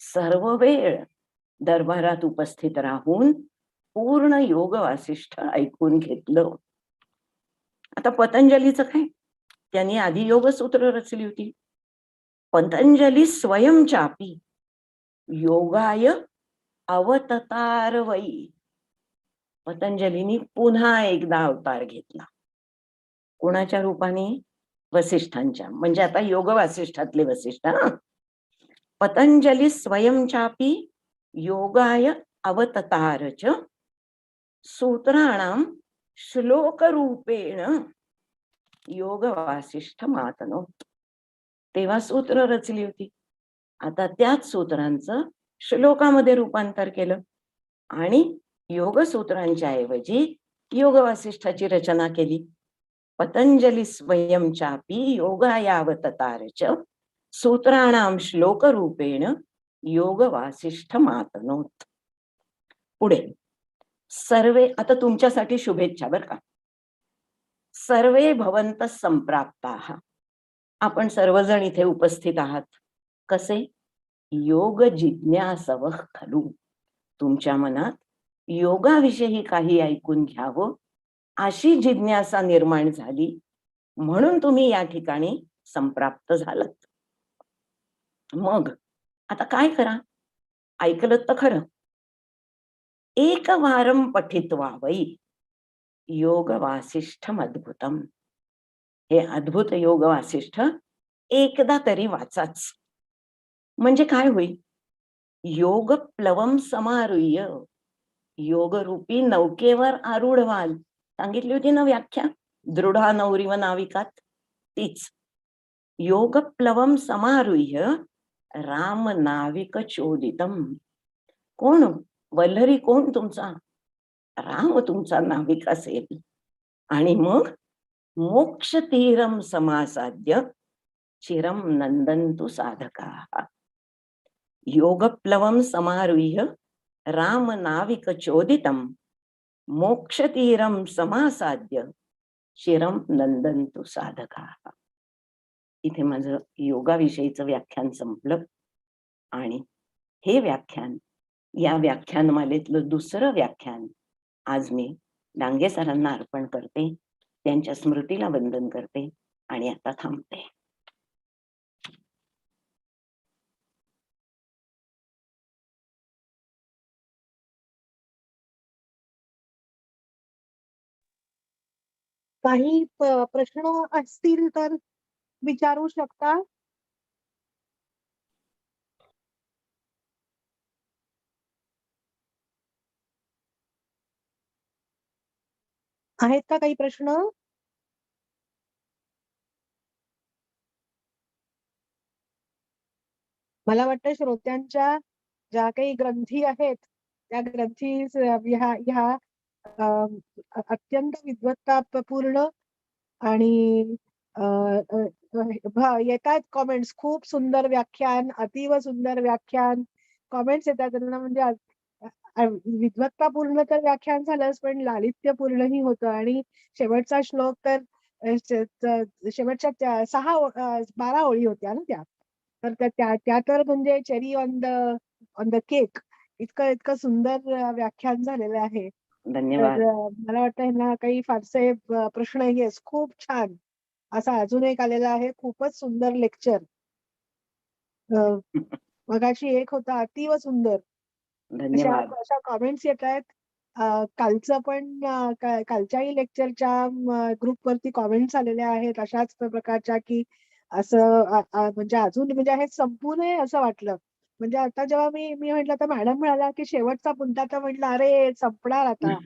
Speaker 1: सर्व वेळ दरबारात उपस्थित राहून पूर्ण योग वासिष्ठ ऐकून घेतलं. आता पतंजलीचं काय, त्यांनी आधी योगसूत्र रचली होती. पतंजली स्वयंचापी योगाय अवततार वै. पतंजलीनी पुन्हा एकदा अवतार घेतला. कोणाच्या रूपाने? वसिष्ठांच्या. म्हणजे आता योग वासिष्ठातले वसिष्ठ. पतंजली स्वयंचापी योगाय अवततारच सूत्राणाम श्लोक रूपेण योग वासिष्ठ मातनो. तेव्हा सूत्र रचली होती. आता त्याच सूत्रांचं श्लोकामध्ये रूपांतर केलं आणि योग सूत्रांच्या ऐवजी योग वासिष्ठाची रचना केली. पतंजली स्वयंचापी योगायावततारच सूत्राणाम श्लोक रूपेण योग वासिष्ठ मातनोत. पुढे सर्वे, आता तुमच्यासाठी शुभेच्छा बर का. सर्वे भवंत संप्राप्ताः. आपण सर्वजण इथे उपस्थित आहात. कसे? योग जिज्ञासवः खलु. तुमच्या मनात योगाविषयी काही ऐकून घ्यावं अशी जिज्ञासा निर्माण झाली, म्हणून तुम्ही या ठिकाणी संप्राप्त झालात. मग आता काय करा? ऐकलं तर खरं. एकवारं पठित्वा वै योग वासिष्ठम अद्भुतम. हे अद्भुत योग वासिष्ठ एकदा तरी वाचाच. म्हणजे काय होईल? योग प्लवम समारुह्य, योगरूपी नौकेवर आरूढ व्हाल. सांगितली होती ना व्याख्या, दृढा नौरिव नाविकात, तीच. योग प्लवम समारुह्य राम नाविक चोदितम. कोण? वल्हरी कोण तुमचा? राम तुमचा नाविक असेल. आणि मग मोक्ष तीरम समासाद्य चिरम नंदन्तु साधकाः. योगप्लवम समारुह्य राम नाविक चोदितम मोक्ष तीरम समासाद्य चिरम नंदन्तु साधकाः. इथे माझं योगाविषयीचं व्याख्यान संपलं आणि हे व्याख्यान, या व्याख्यानमालेतलं दुसरं व्याख्यान आज मी डांगे सरांना अर्पण करते. त्यांच्या स्मृतीला वंदन करते आणि आता थांबते.
Speaker 4: काही प्रश्न असतील तर विचारू शकता. आहेत का काही प्रश्न? मला वाटतं श्रोत्यांच्या ज्या काही ग्रंथी आहेत त्या ग्रंथी ह्या अत्यंत विद्वत्तापूर्ण आणि येतात कॉमेंट्स. खूप सुंदर व्याख्यान, अतिव सुंदर व्याख्यान. कॉमेंट्स येतात त्यांना. म्हणजे विद्वत्तापूर्ण तर व्याख्यान झालंच, पण लालित्यपूर्णही होतं. आणि शेवटचा श्लोक तर शेवटच्या 12 ओळी होत्या ना त्या. तर त्या तर म्हणजे चेरी ऑन द केक. इतकं सुंदर व्याख्यान झालेलं आहे.
Speaker 1: धन्यवाद.
Speaker 4: तर मला वाटतं ह्यांना काही फारसे प्रश्न येस. खूप छान असा अजून एक आलेला आहे. खूपच सुंदर लेक्चर. मगाशी एक होता अतिव सुंदर.
Speaker 1: धन्यवाद.
Speaker 4: अशा कॉमेंट्स येत आहेत. कालचं पण कालच्याही लेक्चरच्या ग्रुपवरती कॉमेंट्स आलेल्या आहेत अशाच प्रकारच्या, की असं म्हणजे अजून म्हणजे हे संपू नये असं वाटलं. म्हणजे आता जेव्हा मी म्हटलं तर मॅडम म्हणाला की शेवटचा पुंता, तर म्हटलं अरे संपणार आता.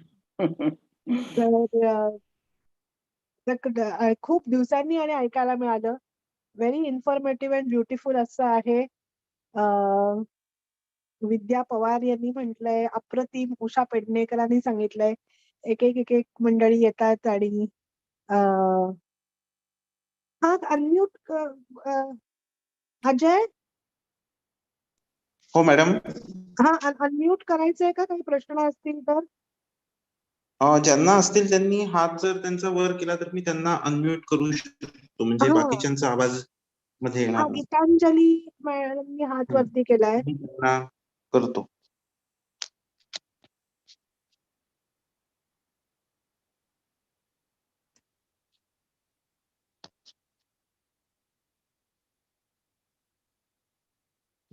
Speaker 4: तर खूप दिवसांनी आणि ऐकायला मिळालं. व्हेरी इन्फॉर्मेटिव्ह अँड ब्युटिफुल असं आहे. विद्या पवार यांनी म्हटलंय, अप्रतिम. उषा पेडणेकरांनी सांगितलंय. एक एक मंडळी येतात. आणि हा अनम्यूट अजय.
Speaker 5: हो मॅडम.
Speaker 4: हा अनम्यूट करायचंय का? काही प्रश्न असतील तर
Speaker 5: ज्यांना असतील त्यांनी हात जर त्यांचा वर केला तर मी त्यांना अनम्यूट करू शकतो. म्हणजे बाकीच्यांचा आवाज मध्ये
Speaker 4: हा,
Speaker 5: येणार नाही.
Speaker 4: गीतांजली मॅडमनी हात वरती केलाय.
Speaker 5: मी त्यांना करतो.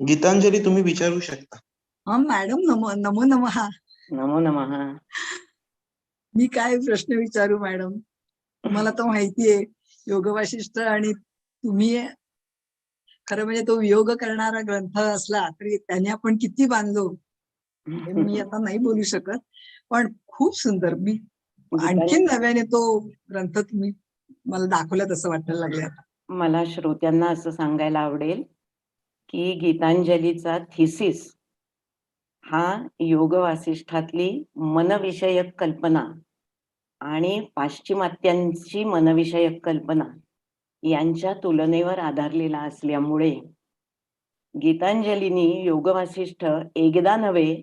Speaker 5: गीतांजली तुम्ही विचारू शकता.
Speaker 6: हा मॅडम, नमो नमो नमः.
Speaker 1: नमो नमः.
Speaker 6: मी काय प्रश्न विचारू मॅडम? तुम्हाला तर माहितीये योग वासिष्ठ आणि तुम्ही खरं म्हणजे तो वियोग करणारा ग्रंथ असला तरी त्याने आपण किती बांधलो हे मी आता नाही बोलू शकत, पण खूप सुंदर. मी आणखीन नव्याने तो ग्रंथ तुम्ही मला दाखवल्यात असं वाटायला लागले आता.
Speaker 1: मला श्रोत्यांना असं सांगायला आवडेल की गीतांजलीचा थिसिस हा योग वासिष्ठातली मनविषयक कल्पना आणि पाश्चिमात्यांची मनविषयक कल्पना यांच्या तुलनेवर आधारलेला असल्यामुळे गीतांजलीनी योग वासिष्ठ एकदा नव्हे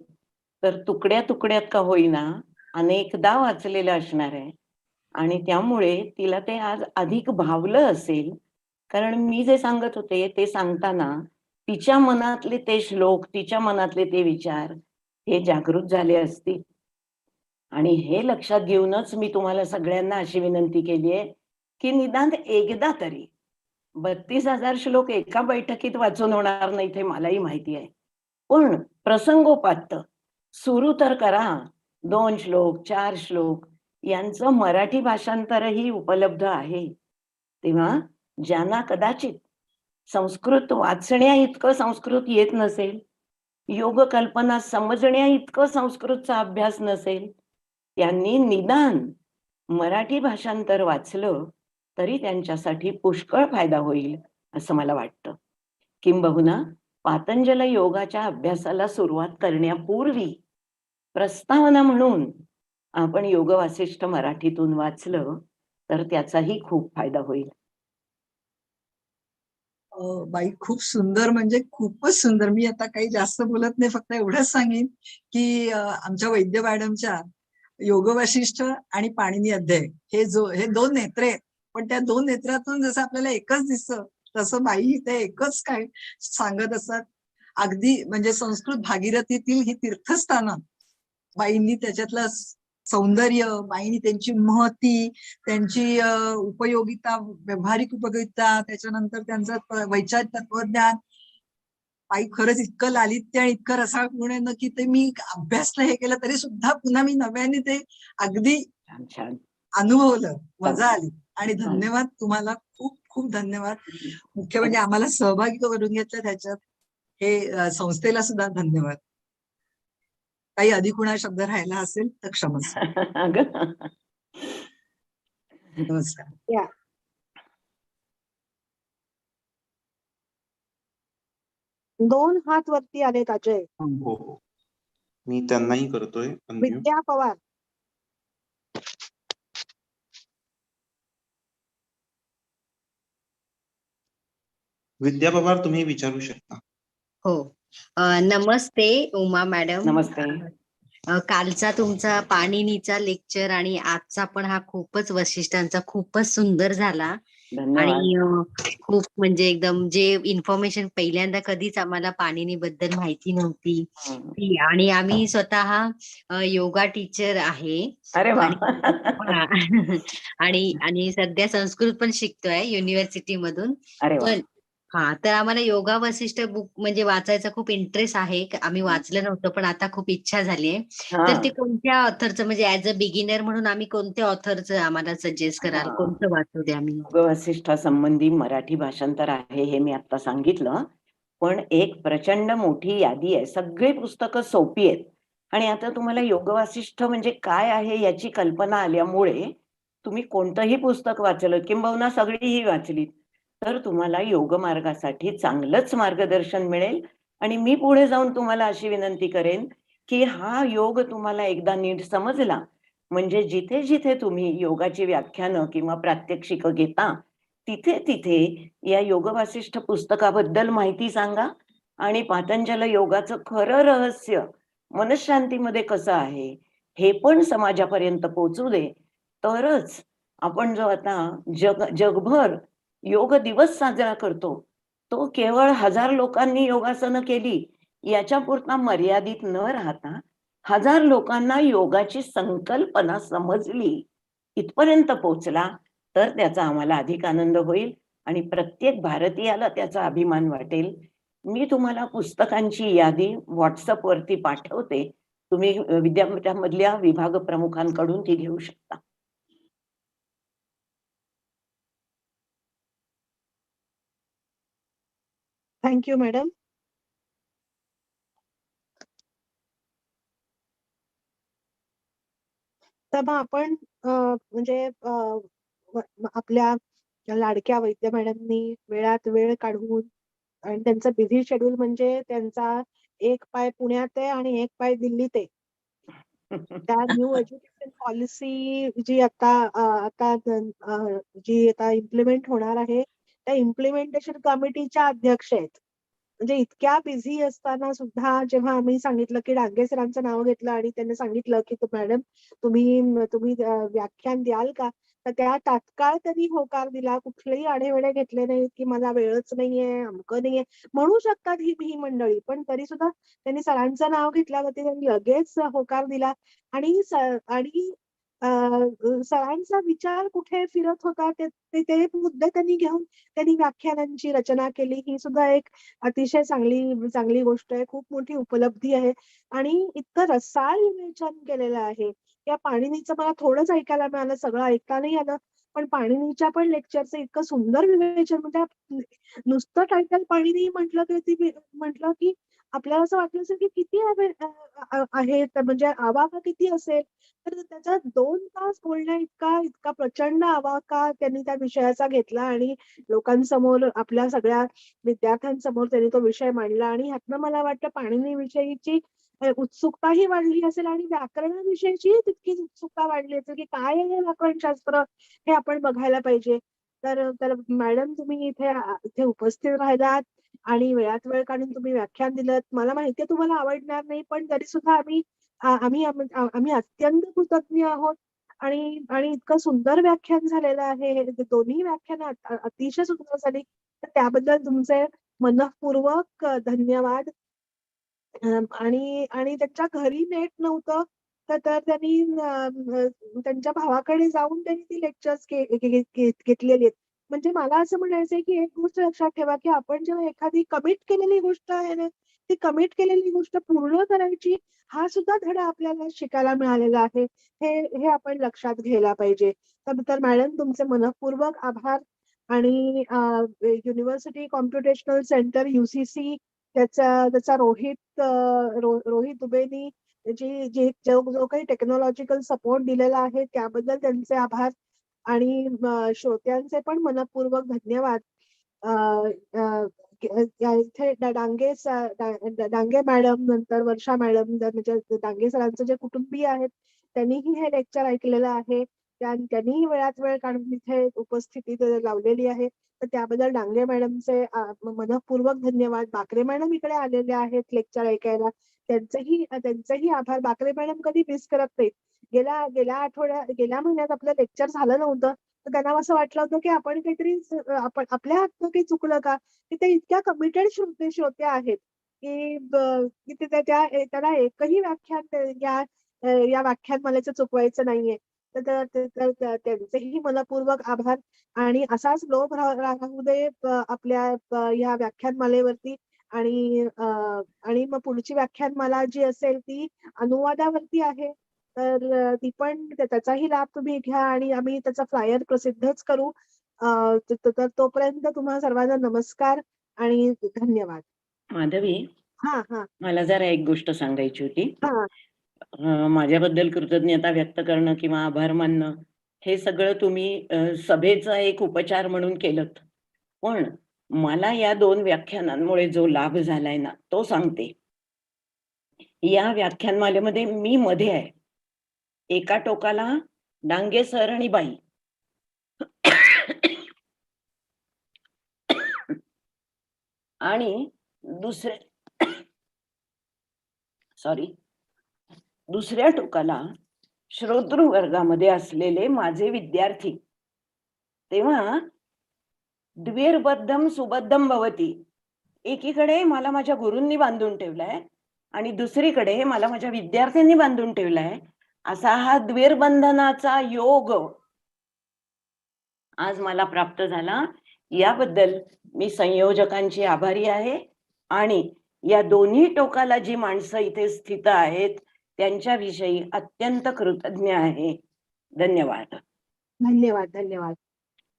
Speaker 1: तर तुकड्या तुकड्यात का होईना अनेकदा वाचलेलं असणार आहे आणि त्यामुळे तिला ते आज अधिक भावलं असेल, कारण मी जे सांगत होते ते सांगताना तिच्या मनातले ते श्लोक, तिच्या मनातले ते विचार हे जागृत झाले असतील. आणि हे लक्षात घेऊनच मी तुम्हाला सगळ्यांना अशी विनंती केली आहे की निदान एकदा तरी 32,000 श्लोक एका बैठकीत वाचून होणार नाहीत हे मलाही माहिती आहे, पण प्रसंगोपात्त सुरू तर करा. 2 श्लोक, 4 श्लोक यांचं मराठी भाषांतरही उपलब्ध आहे. तेव्हा ज्यांना कदाचित संस्कृत वाचण्या इतकं संस्कृत येत नसेल, योग कल्पना समजण्या इतकं संस्कृतचा अभ्यास नसेल, त्यांनी निदान मराठी भाषांतर वाचलं तरी त्यांच्यासाठी पुष्कळ फायदा होईल असं मला वाटतं. किंबहुना पातंजल योगाच्या अभ्यासाला सुरुवात करण्यापूर्वी प्रस्तावना म्हणून आपण योग वासिष्ठ मराठीतून वाचलं तर त्याचाही खूप फायदा होईल.
Speaker 6: बाई खूप सुंदर, म्हणजे खूपच सुंदर. मी आता काही जास्त बोलत नाही, फक्त एवढंच सांगेन की आमच्या वैद्य मॅडमच्या योग वासिष्ठ आणि पाणिनी अध्याय हे 2 नेत्र आहेत, पण त्या 2 नेत्रातून जसं आपल्याला एकच दिसतं तसं बाई ते एकच काय सांगत असतात. अगदी म्हणजे संस्कृत भागीरथीतील ही तीर्थस्थानं बाईंनी त्याच्यातलं सौंदर्य, बाईंनी त्यांची महती, त्यांची उपयोगिता, व्यावहारिक उपयोगिता, त्याच्यानंतर त्यांचं वैचारिक तत्वज्ञान, बाई खरंच इतकं लालित्य आणि इतकं रसाळ आहे ना की ते मी अभ्यासला हे केलं तरी सुद्धा पुन्हा मी नव्याने ते अगदी
Speaker 1: छान छान
Speaker 6: अनुभवलं, मजा आली. आणि धन्यवाद तुम्हाला, खूप खूप धन्यवाद. मुख्य म्हणजे आम्हाला सहभागी करून घेतलं त्याच्यात, हे संस्थेला सुद्धा धन्यवाद. काही अधिक शब्द राहिला असेल तर क्षमस्व.
Speaker 1: अगं,
Speaker 6: नमस्कार.
Speaker 4: या 2 हात वरती आलेत अजय.
Speaker 5: हो हो, मी त्यांनाही करतोय unmute.
Speaker 4: विद्या पवार.
Speaker 5: विद्या पवार तुम्ही विचारू शकता.
Speaker 7: हो. नमस्ते उमा मॅडम.
Speaker 1: नमस्ते.
Speaker 7: कालचा तुमचा पाणिनीचा लेक्चर आणि आजचा पण हा खूपच वैशिष्ट्यांचा खूपच सुंदर झाला.
Speaker 1: धन्यवाद.
Speaker 7: आणि खूप म्हणजे एकदम जे इन्फॉर्मेशन पहिल्यांदा कधीच आम्हाला पाणिनी बद्दल माहिती नव्हती ती, आणि आम्ही स्वतः योगा टीचर आहे.
Speaker 1: अरे वा.
Speaker 7: आणि सध्या संस्कृत पण शिकतोय युनिव्हर्सिटी मधून.
Speaker 1: अरे वा.
Speaker 7: तर आम्हाला योगा वसिष्ठ बुक म्हणजे वाचायचा खूप इंटरेस्ट आहे. आम्ही वाचलं नव्हतं पण आता खूप इच्छा झालीये. तर ते कोणत्या ऑथरचं, म्हणजे ऍज अ बिगिनर म्हणून आम्ही कोणत्या ऑथरचं आम्हाला सजेस्ट कराल, कोणतं वाचू दे आम्ही?
Speaker 1: योग वसिष्ठासंबंधी मराठी भाषांतर आहे हे मी आता सांगितलं, पण एक प्रचंड मोठी यादी आहे. सगळी पुस्तकं सोपी आहेत आणि आता तुम्हाला योग वासिष्ठ म्हणजे काय आहे याची कल्पना आल्यामुळे तुम्ही कोणतंही पुस्तक वाचलं किंबहुना सगळीही वाचलीत तर तुम्हाला योग मार्गासाठी चांगलंच मार्गदर्शन मिळेल. आणि मी पुढे जाऊन तुम्हाला अशी विनंती करेन की हा योग तुम्हाला एकदा नीट समजला म्हणजे जिथे जिथे तुम्ही योगाची व्याख्यानं किंवा प्रात्यक्षिकं घेता तिथे तिथे या योग वासिष्ठ पुस्तकाबद्दल माहिती सांगा आणि पातंजल योगाचं खरं रहस्य मनःशांतीमध्ये कसं आहे हे पण समाजापर्यंत पोहोचू दे. तरच आपण जो आता जगभर योग दिवस साजरा करतो तो केवळ 1000 लोकांनी योगासनं केली याच्यापुरता मर्यादित न राहता 1000 लोकांना योगाची संकल्पना समजली इथपर्यंत पोहोचला तर त्याचा आम्हाला अधिक आनंद होईल आणि प्रत्येक भारतीयाला त्याचा अभिमान वाटेल. मी तुम्हाला पुस्तकांची यादी WhatsApp वरती पाठवते. तुम्ही विद्यापीठामधल्या विभाग प्रमुखांकडून ती घेऊ शकता.
Speaker 4: Thank you madam. तर मग आपण म्हणजे आपल्या लाडक्या वैद्य मॅडमनी वेळात वेळ काढून आणि त्यांचं बिझी शेड्यूल म्हणजे त्यांचा एक पाय पुण्यात आहे आणि एक पाय दिल्लीत आहे. त्या न्यू एज्युकेशन पॉलिसी जी आता इम्प्लिमेंट होणार आहे त्या इम्प्लिमेंटेशन कमिटीच्या अध्यक्ष आहेत. म्हणजे इतक्या बिझी असताना सुद्धा जेव्हा आम्ही सांगितलं की डांगे सरांचं नाव घेतलं आणि त्यांनी सांगितलं की मॅडम तुम्ही व्याख्यान द्याल का, तर त्या तात्काळ त्यांनी होकार दिला. कुठलेही आढेवेढे घेतले नाहीत की मला वेळच नाहीये, अमकं नाहीये. म्हणू शकतात ही मंडळी, पण तरी सुद्धा त्यांनी सरांचं नाव घेतल्यावरती त्यांनी लगेच होकार दिला आणि सरांचा विचार कुठे फिरत होता ते मुद्दे त्यांनी घेऊन त्यांनी व्याख्यानांची रचना केली. ही सुद्धा एक अतिशय चांगली गोष्ट आहे. खूप मोठी उपलब्धी आहे आणि इतकं रसाळ विवेचन केलेलं आहे. या पाणिनीचं मला थोडंच ऐकायला मिळालं, सगळं ऐकता नाही आलं, पण पाणिनीच्या पण लेक्चरचं इतकं सुंदर विवेचन. म्हणजे नुसतं टायटल पाणिनी म्हटलं की आपल्याला असं वाटलं असेल की किती आहेत, म्हणजे आवाका किती असेल, तर त्याचा 2 तास बोलण्या इतका प्रचंड आवाका त्यांनी त्या विषयाचा घेतला आणि लोकांसमोर आपल्या सगळ्या विद्यार्थ्यांसमोर त्यांनी तो विषय मांडला आणि ह्यातनं मला वाटतं पाणिनी विषयीची उत्सुकताही वाढली असेल आणि व्याकरणाविषयीची तितकीच उत्सुकता वाढली असेल की काय आहे व्याकरणशास्त्र हे आपण बघायला पाहिजे. तर मॅडम तुम्ही इथे उपस्थित राहिलात आणि वेळात वेळ काढून तुम्ही व्याख्यान दिलं. मला माहितीये तुम्हाला आवडणार नाही, पण तरी सुद्धा आम्ही अत्यंत कृतज्ञ आहोत आणि इतकं सुंदर व्याख्यान झालेलं आहे. दोन्ही व्याख्यान अतिशय सुंदर झाली. तर त्याबद्दल तुमचे मनःपूर्वक धन्यवाद. आणि त्यांच्या घरी नेट नव्हतं तर त्यांनी त्यांच्या भावाकडे जाऊन त्यांनी ती लेक्चर्स घेतलेली आहेत. म्हणजे मला असं म्हणायचंय की एक गोष्ट लक्षात ठेवा की आपण जेव्हा एखादी कमिट केलेली गोष्ट आहे ना, ती कमिट केलेली गोष्ट पूर्ण करायची हा सुद्धा धडा आपल्याला शिकायला मिळालेला आहे. हे आपण लक्षात घ्यायला पाहिजे. तर मॅडम तुमचे मनःपूर्वक आभार. आणि युनिव्हर्सिटी कॉम्प्युटेशनल सेंटर UCC त्याचा रोहित दुबेनी जो काही टेक्नॉलॉजिकल सपोर्ट दिलेला आहे त्याबद्दल त्यांचे आभार आणि श्रोत्यांचे पण मनःपूर्वक धन्यवाद. इथे डांगे मॅडम, नंतर वर्षा मॅडम, म्हणजे डांगे सरांचे जे कुटुंबीय आहेत त्यांनीही हे लेक्चर ऐकलेलं आहे. त्यांनीही वेळात वेळ काढून इथे उपस्थिती लावलेली आहे. तर त्याबद्दल डांगे मॅडमचे मनःपूर्वक धन्यवाद. बाकरे मॅडम इकडे आलेले आहेत लेक्चर ऐकायला, त्यांचेही आभार. बाकरे मॅडम कधी मिस करत नाहीत. गेल्या महिन्यात आपलं लेक्चर झालं नव्हतं तर त्यांना असं वाटलं होतं की आपण काहीतरी आपल्या हातनं काही चुकलं का, की ते इतक्या कमिटेड श्रोते आहेत की त्यांना एकही व्याख्यान या व्याख्यानमालेचं चुकवायचं नाहीये. तर त्यांचेही मनःपूर्वक आभार आणि असाच लोभ राहू दे आपल्या या व्याख्यानमालेवरती. आणि मग पुढची व्याख्यानमाला जी असेल ती अनुवादावरती आहे. तर ती पण त्याचाही लाभ तुम्ही घ्या आणि आम्ही त्याचा फ्लायर प्रसिद्धच करू. तर तोपर्यंत तुम्हाला सर्वांना नमस्कार आणि धन्यवाद.
Speaker 1: माधवी,
Speaker 4: हा
Speaker 1: मला जरा एक गोष्ट सांगायची होती.
Speaker 4: हा
Speaker 1: माझ्याबद्दल कृतज्ञता व्यक्त करणं किंवा आभार मानणं हे सगळं तुम्ही सभेचा एक उपचार म्हणून केलंत. पण मला या 2 व्याख्यानांमुळे जो लाभ झालाय ना तो सांगते. या व्याख्यानमालेमध्ये मी मध्ये आहे. एका टोकाला डांगे सर आणि बाई आणि दुसऱ्या टोकाला श्रोतृ वर्गामध्ये असलेले माझे विद्यार्थी. तेव्हा द्विर्बद्धम सुबद्धम भवती. एकीकडे मला माझ्या गुरूंनी बांधून ठेवलाय आणि दुसरीकडे मला माझ्या विद्यार्थ्यांनी बांधून ठेवलाय. असा हा द्विर्बंधनाचा योग आज मला प्राप्त झाला. याबद्दल मी संयोजकांची आभारी आहे आणि या दोन्ही टोकाला जी माणसं इथे स्थित आहेत त्यांच्याविषयी अत्यंत कृतज्ञ आहे. धन्यवाद.
Speaker 4: धन्यवाद. धन्यवाद.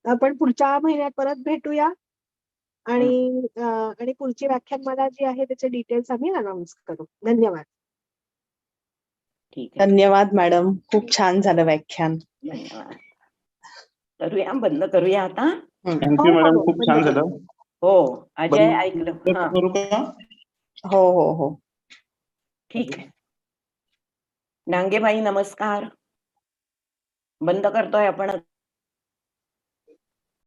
Speaker 4: आपण पुढच्या महिन्यात परत भेटूया आणि पुढची व्याख्यानमाला जी आहे त्याचे डिटेल्स आम्ही अनाउन्स करू. धन्यवाद.
Speaker 1: ठीक आहे.
Speaker 8: धन्यवाद मॅडम, खूप छान झालं व्याख्यान.
Speaker 1: धन्यवाद. करूया, बंद करूया आता.
Speaker 5: थँक्यू मॅडम, खूप छान झालं.
Speaker 1: हो, अजय ऐकलं. हा,
Speaker 5: करू का?
Speaker 8: हो हो हो.
Speaker 1: ठीक आहे. डांगेबाई नमस्कार. बंद करतोय आपण.